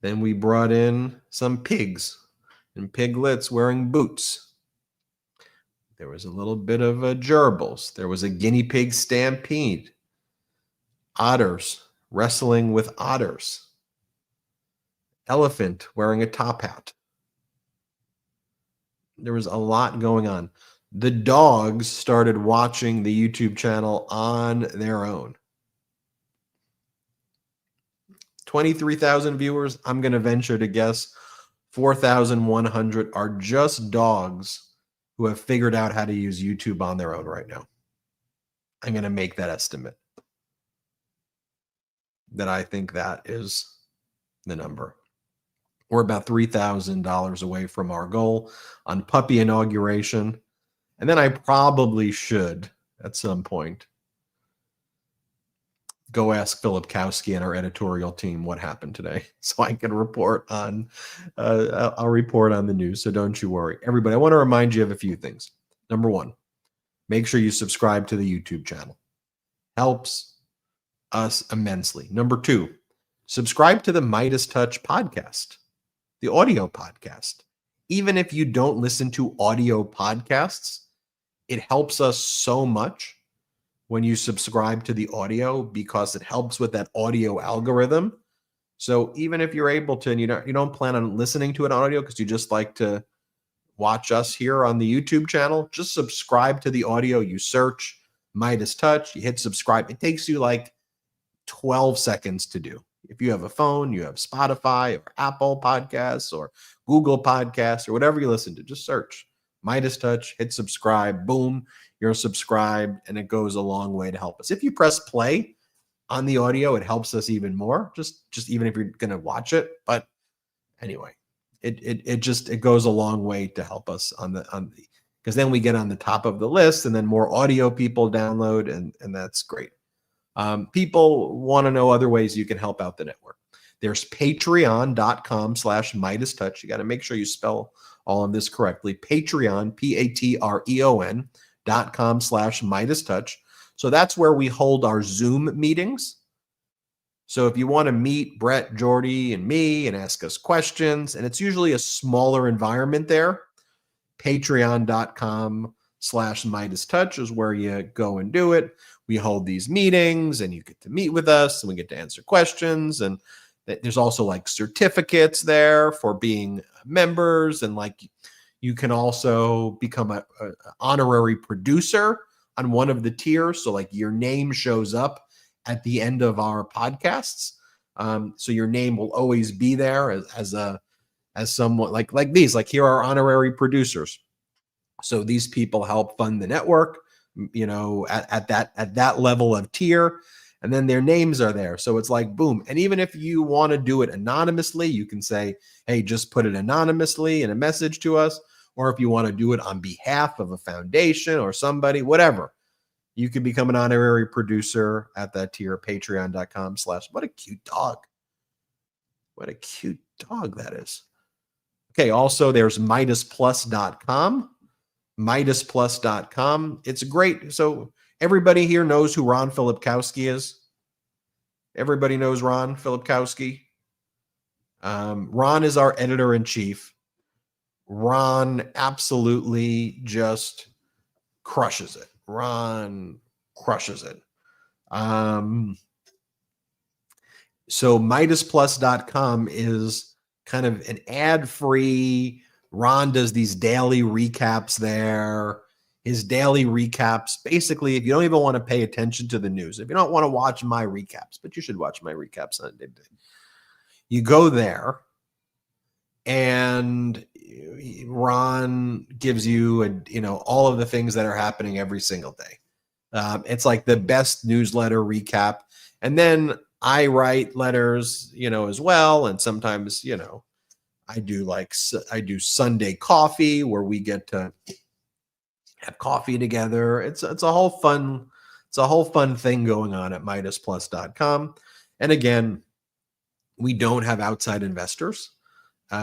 Then we brought in some pigs and piglets wearing boots. There was a little bit of gerbils. There was a guinea pig stampede. Otters wrestling with otters. Elephant wearing a top hat. There was a lot going on. The dogs started watching the YouTube channel on their own. 23,000 viewers. I'm going to venture to guess 4,100 are just dogs who have figured out how to use YouTube on their own right now. I'm going to make that estimate. That I think that is the number. We're about $3,000 away from our goal on puppy inauguration. And then I probably should, at some point, go ask Philip Kowski and our editorial team what happened today, so I can report on. I'll report on the news, so don't you worry, everybody. I want to remind you of a few things. Number one, make sure you subscribe to the YouTube channel. Helps us immensely. Number two, subscribe to the Midas Touch podcast, the audio podcast. Even if you don't listen to audio podcasts, it helps us so much when you subscribe to the audio, because it helps with that audio algorithm. So even if you're able to, and you don't plan on listening to it on audio because you just like to watch us here on the YouTube channel, just subscribe to the audio. You search Midas Touch, you hit subscribe. It takes you like 12 seconds to do. If you have a phone, you have Spotify or Apple Podcasts or Google Podcasts or whatever you listen to, just search Midas Touch, hit subscribe, boom, you're subscribed, and it goes a long way to help us. If you press play on the audio, it helps us even more, just even if you're going to watch it. But anyway, it goes a long way to help us because then we get on the top of the list, and then more audio people download, and that's great. People want to know other ways you can help out the network. There's patreon.com/Midas Touch. You got to make sure you spell all of this correctly. Patreon, patreon.com/Midas Touch. So that's where we hold our Zoom meetings. So if you want to meet Brett, Jordy, and me and ask us questions, and it's usually a smaller environment there, patreon.com/Midas Touch is where you go and do it. We hold these meetings and you get to meet with us and we get to answer questions. And there's also like certificates there for being members. And like you can also become a honorary producer on one of the tiers. So like your name shows up at the end of our podcasts. So your name will always be there as someone like these, like here are honorary producers. So these people help fund the network, at that level of tier, and then their names are there. So it's like, boom. And even if you want to do it anonymously, you can say, hey, just put it anonymously in a message to us. Or if you want to do it on behalf of a foundation or somebody, whatever, you can become an honorary producer at that tier, patreon.com/ what a cute dog. What a cute dog that is. Okay. Also there's MidasPlus.com. MidasPlus.com. It's great. So everybody here knows who Ron Filipkowski is. Everybody knows Ron Filipkowski. Ron is our editor-in-chief. Ron absolutely just crushes it. Ron crushes it. So MidasPlus.com is kind of an ad-free. Ron does these daily recaps there. His daily recaps, basically, if you don't even want to pay attention to the news, if you don't want to watch my recaps, but you should watch my recaps on day, you go there and Ron gives you, all of the things that are happening every single day. It's like the best newsletter recap. And then I write letters, as well. And sometimes, I do Sunday coffee where we get to have coffee together. It's a whole fun thing going on at MidasPlus.com. And again, we don't have outside investors.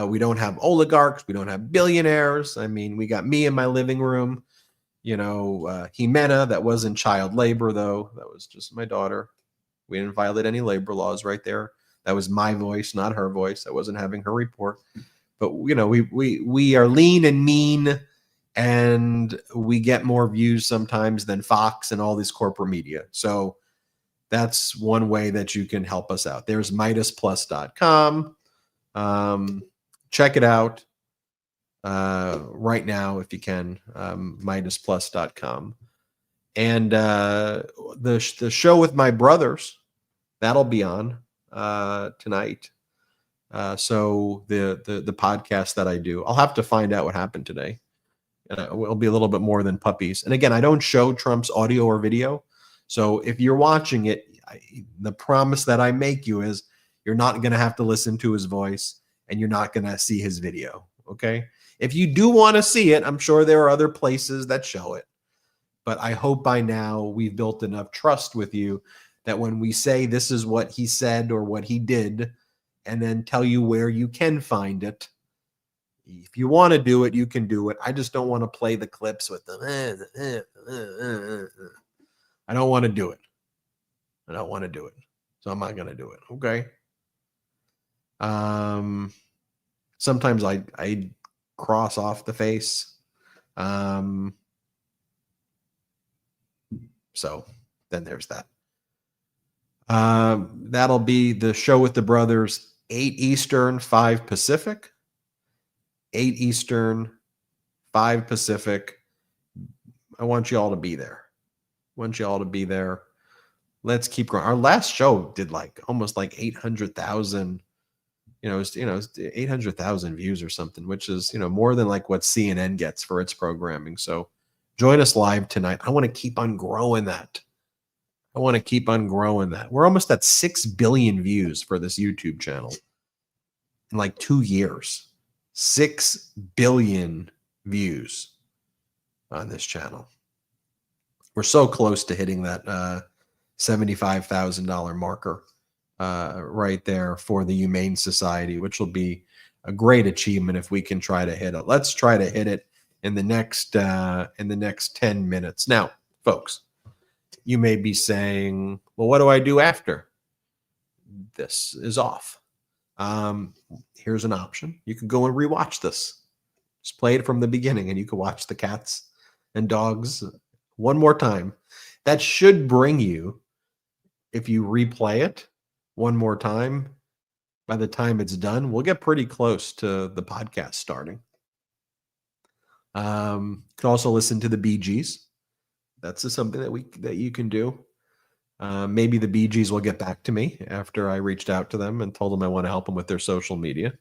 We don't have oligarchs. We don't have billionaires. I mean, we got me in my living room, Jimena, that wasn't child labor though. That was just my daughter. We didn't violate any labor laws right there. That was my voice, not her voice. I wasn't having her report. But we are lean and mean, and we get more views sometimes than Fox and all this corporate media. So that's one way that you can help us out. There's MidasPlus.com. Check it out right now if you can. MidasPlus.com. And the show with my brothers, that'll be on tonight. So the podcast that I do, I'll have to find out what happened today. It'll be a little bit more than puppies. And again, I don't show Trump's audio or video. So if you're watching it, the promise that I make you is you're not going to have to listen to his voice and you're not going to see his video. Okay. If you do want to see it, I'm sure there are other places that show it. But I hope by now we've built enough trust with you that when we say this is what he said or what he did, and then tell you where you can find it, if you want to do it, you can do it. I just don't want to play the clips with them. I don't want to do it. I don't want to do it. So I'm not going to do it. Okay. Sometimes I cross off the face. So then there's that. That'll be the show with the brothers, 8 Eastern, 5 Pacific. 8 Eastern, 5 Pacific. I want you all to be there. Let's keep growing. Our last show did like almost like 800,000, 800,000 views or something, which is, more than like what CNN gets for its programming. So join us live tonight. I want to keep on growing that. We're almost at 6 billion views for this YouTube channel in like 2 years. 6 billion views on this channel. We're so close to hitting that $75,000 marker right there for the Humane Society, which will be a great achievement if we can try to hit it. Let's try to hit it in the next 10 minutes. Now, folks, you may be saying, well, what do I do after this is off? Here's an option. You can go and rewatch this. Just play it from the beginning and you can watch the cats and dogs one more time. That should bring you, if you replay it one more time, by the time it's done, we'll get pretty close to the podcast starting. You can also listen to the Bee Gees. That's just something that you can do. Maybe the Bee Gees will get back to me after I reached out to them and told them I want to help them with their social media.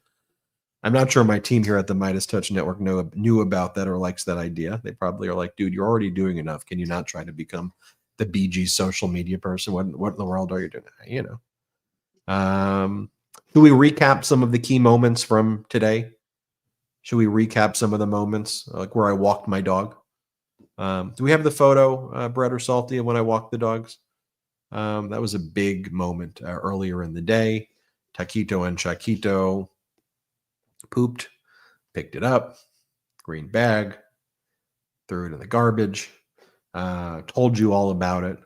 I'm not sure my team here at the Midas Touch Network knew about that or likes that idea. They probably are like, dude, you're already doing enough. Can you not try to become the Bee Gees social media person? What in the world are you doing? Do we recap some of the key moments from today? Should we recap some of the moments, like where I walked my dog? Do we have the photo, Brett or Salty, of when I walked the dogs? That was a big moment earlier in the day. Taquito and Chaquito pooped, picked it up, green bag, threw it in the garbage, told you all about it.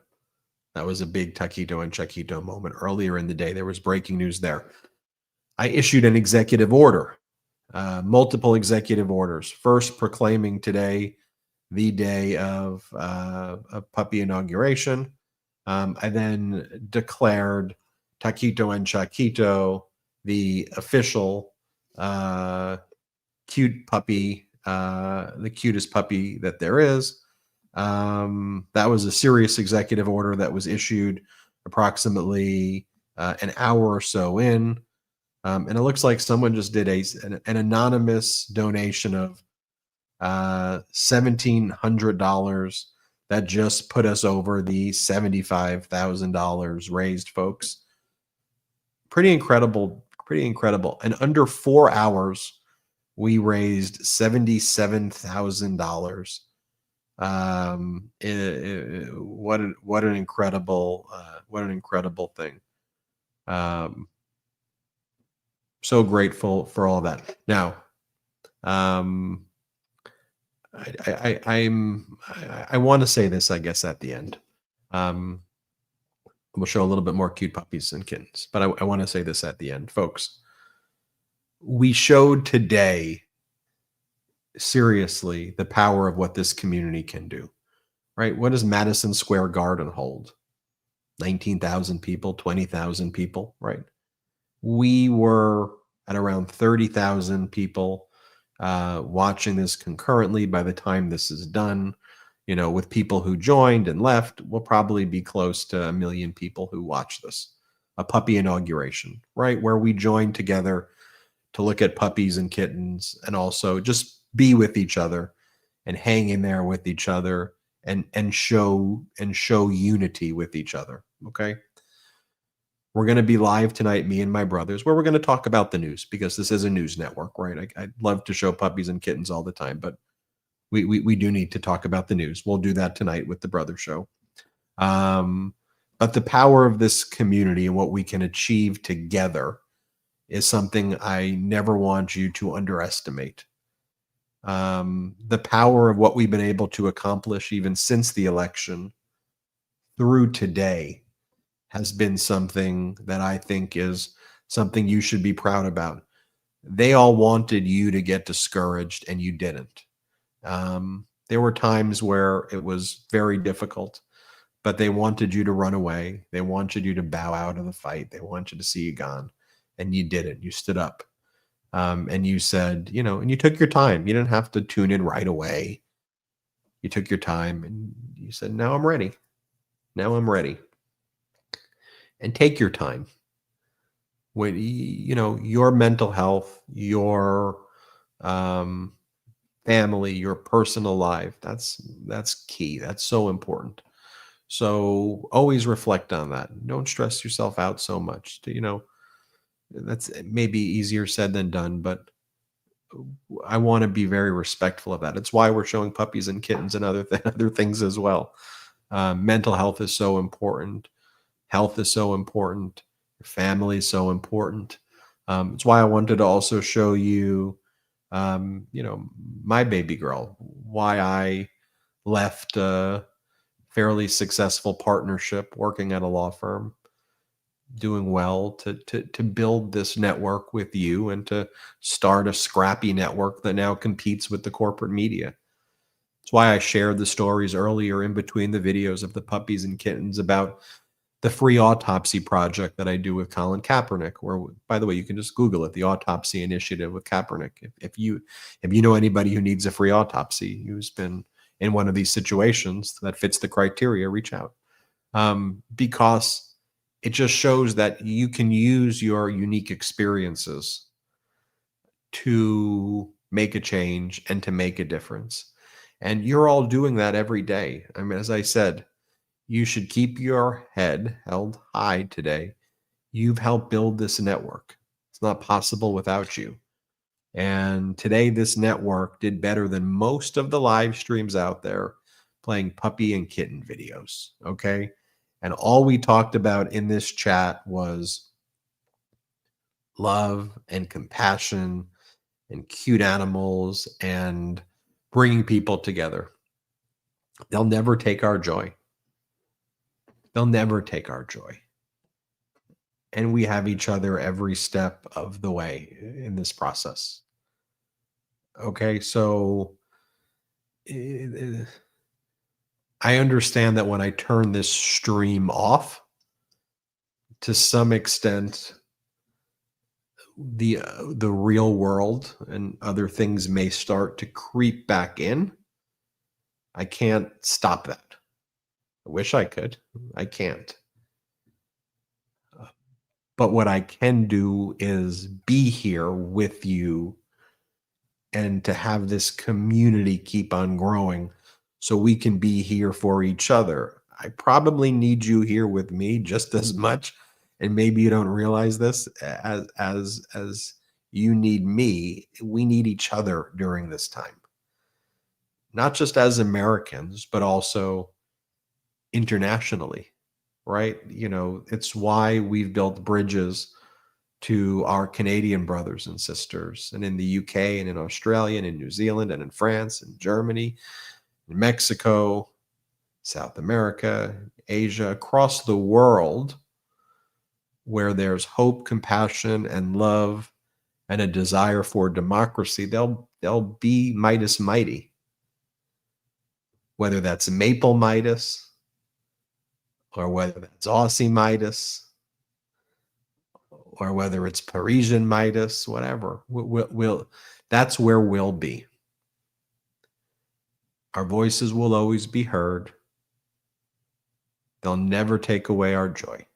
That was a big Taquito and Chaquito moment earlier in the day. There was breaking news there. I issued an executive order, multiple executive orders, first proclaiming today the day of puppy inauguration. I then declared Taquito and Chaquito the official cute puppy, the cutest puppy that there is. That was a serious executive order that was issued approximately an hour or so in. And it looks like someone just did an anonymous donation of $1,700 that just put us over the $75,000 raised, folks. Pretty incredible. And under 4 hours, we raised $77,000. What an incredible thing. So grateful for all that. Now, I want to say this, I guess, at the end. We'll show a little bit more cute puppies and kittens, but I want to say this at the end, folks. We showed today, seriously, the power of what this community can do, right? What does Madison Square Garden hold? 19,000 people, 20,000 people, right? We were at around 30,000 people watching this concurrently. By the time this is done, with people who joined and left, we'll probably be close to 1 million people who watch this. A puppy inauguration, right? Where we join together to look at puppies and kittens and also just be with each other and hang in there with each other and show unity with each other. Okay. We're going to be live tonight, me and my brothers, where we're going to talk about the news, because this is a news network, right? I'd love to show puppies and kittens all the time, but we do need to talk about the news. We'll do that tonight with the Brother Show. But the power of this community and what we can achieve together is something I never want you to underestimate. The power of what we've been able to accomplish even since the election through today has been something that I think is something you should be proud about. They all wanted you to get discouraged and you didn't. There were times where it was very difficult, but they wanted you to run away. They wanted you to bow out of the fight. They wanted you to see you gone, and you didn't. You stood up, and you said, and you took your time. You didn't have to tune in right away. You took your time and you said, now I'm ready. Now I'm ready. and take your time. When your mental health, your um, family, your personal life, that's key. That's so important. So always reflect on that. Don't stress yourself out so much. That's maybe easier said than done, but I want to be very respectful of that. It's why we're showing puppies and kittens and other things as well. Mental health is so important. Health is so important. Your family is so important. It's why I wanted to also show you, my baby girl, why I left a fairly successful partnership working at a law firm, doing well to build this network with you and to start a scrappy network that now competes with the corporate media. That's why I shared the stories earlier in between the videos of the puppies and kittens about the free autopsy project that I do with Colin Kaepernick, where, by the way, you can just Google it, the Autopsy Initiative with Kaepernick. If you know anybody who needs a free autopsy, who's been in one of these situations that fits the criteria, reach out. Because it just shows that you can use your unique experiences to make a change and to make a difference. And you're all doing that every day. I mean, as I said, you should keep your head held high today. You've helped build this network. It's not possible without you. And today, this network did better than most of the live streams out there playing puppy and kitten videos. Okay. And all we talked about in this chat was love and compassion and cute animals and bringing people together. They'll never take our joy. They'll never take our joy. And we have each other every step of the way in this process. Okay, so I understand that when I turn this stream off, to some extent, the real world and other things may start to creep back in. I can't stop that. I wish I could. I can't. But what I can do is be here with you and to have this community keep on growing so we can be here for each other. I probably need you here with me just as much, and maybe you don't realize this, as you need me. We need each other during this time. Not just as Americans, but also internationally, right? It's why we've built bridges to our Canadian brothers and sisters, and in the UK and in Australia and in New Zealand and in France and Germany, in Mexico, South America, Asia, across the world, where there's hope, compassion, and love, and a desire for democracy. They'll be Midas mighty. Whether that's Maple Midas, or whether that's Aussie Midas, or whether it's Parisian Midas, whatever. That's where we'll be. Our voices will always be heard. They'll never take away our joy.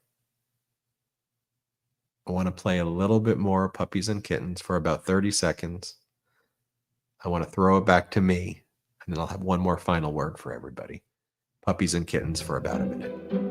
I want to play a little bit more Puppies and Kittens for about 30 seconds. I want to throw it back to me, and then I'll have one more final word for everybody. Puppies and Kittens for about a minute.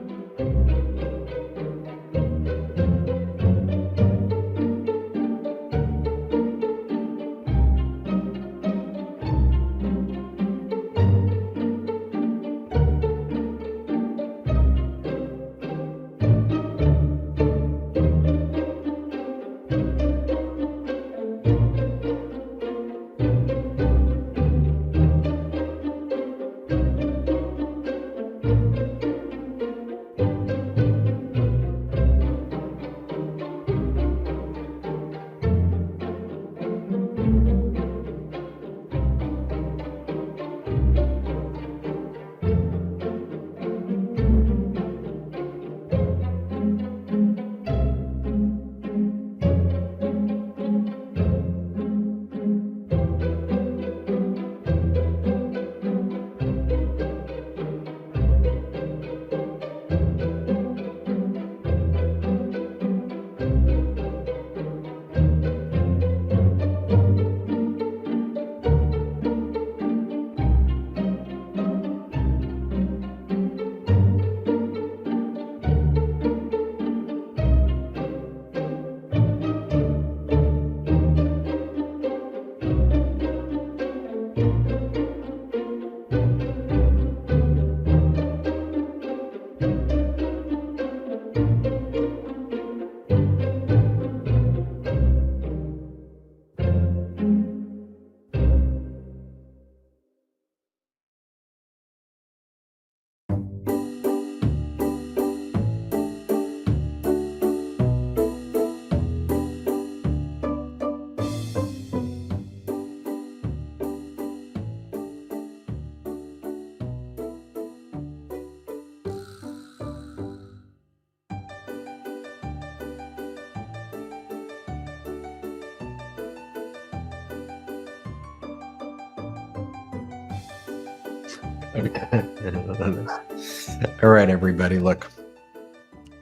All right, everybody, look,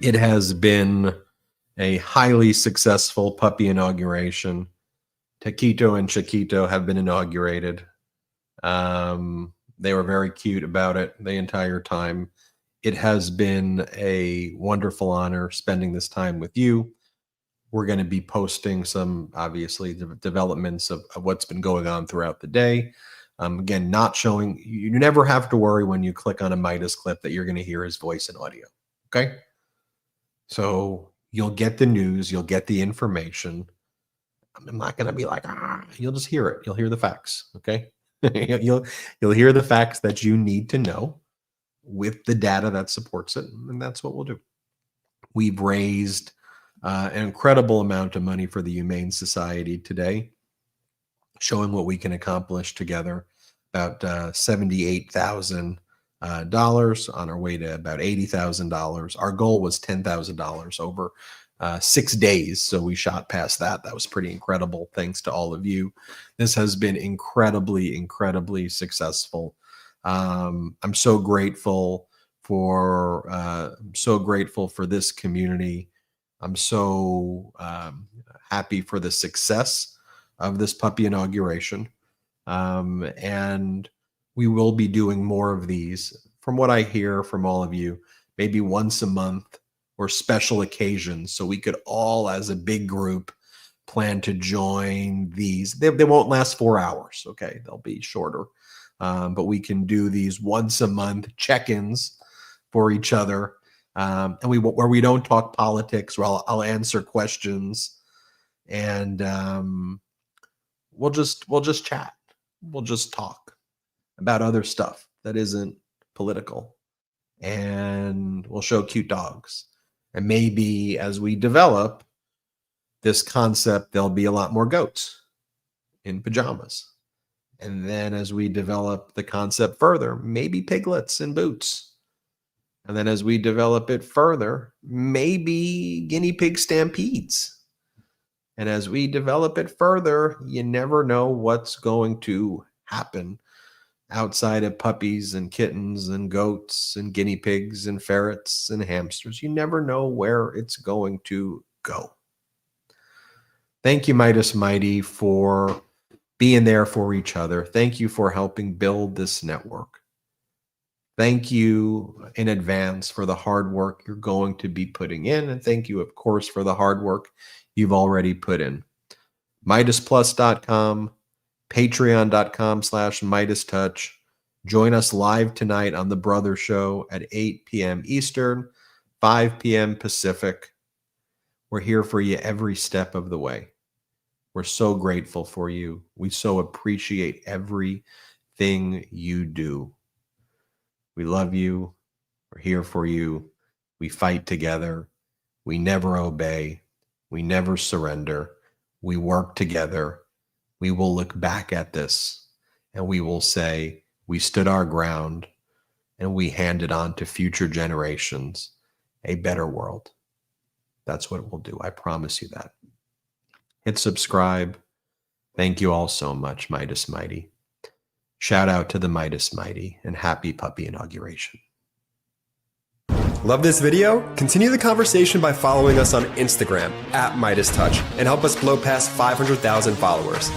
it has been a highly successful puppy inauguration. Taquito and Chiquito have been inaugurated. They were very cute about it the entire time. It has been a wonderful honor spending this time with you. We're going to be posting some, obviously, developments of what's been going on throughout the day. Again, not showing, you never have to worry when you click on a Midas clip that you're going to hear his voice and audio. Okay. So you'll get the news, you'll get the information. I'm not going to be like, you'll just hear it. You'll hear the facts. Okay. you'll hear the facts that you need to know with the data that supports it. And that's what we'll do. We've raised an incredible amount of money for the Humane Society today, showing what we can accomplish together. About $78,000 on our way to about $80,000. Our goal was $10,000 over 6 days, so we shot past that. That was pretty incredible. Thanks to all of you. This has been incredibly successful. I'm so grateful for this community. I'm so happy for the success of this puppy inauguration. And we will be doing more of these. From what I hear from all of you, maybe once a month or special occasions, so we could all, as a big group, plan to join these. They won't last 4 hours, okay? They'll be shorter. But we can do these once a month check-ins for each other. And where we don't talk politics, where I'll answer questions, and we'll just chat. We'll just talk about other stuff that isn't political, and we'll show cute dogs. And maybe as we develop this concept, there'll be a lot more goats in pajamas. And then as we develop the concept further, maybe piglets in boots. And then as we develop it further, maybe guinea pig stampedes. And as we develop it further, you never know what's going to happen outside of puppies and kittens and goats and guinea pigs and ferrets and hamsters. You never know where it's going to go. Thank you, Midas Mighty, for being there for each other. Thank you for helping build this network. Thank you in advance for the hard work you're going to be putting in. And thank you, of course, for the hard work you've already put in. MidasPlus.com, Patreon.com/MidasTouch. Join us live tonight on The Brother Show at 8 p.m. Eastern, 5 p.m. Pacific. We're here for you every step of the way. We're so grateful for you. We so appreciate everything you do. We love you. We're here for you. We fight together. We never obey. We never surrender. We work together. We will look back at this and we will say, we stood our ground and we handed on to future generations a better world. That's what we'll do. I promise you that. Hit subscribe. Thank you all so much, Midas Mighty. Shout out to the Midas Mighty and happy puppy inauguration. Love this video? Continue the conversation by following us on Instagram @MidasTouch and help us blow past 500,000 followers.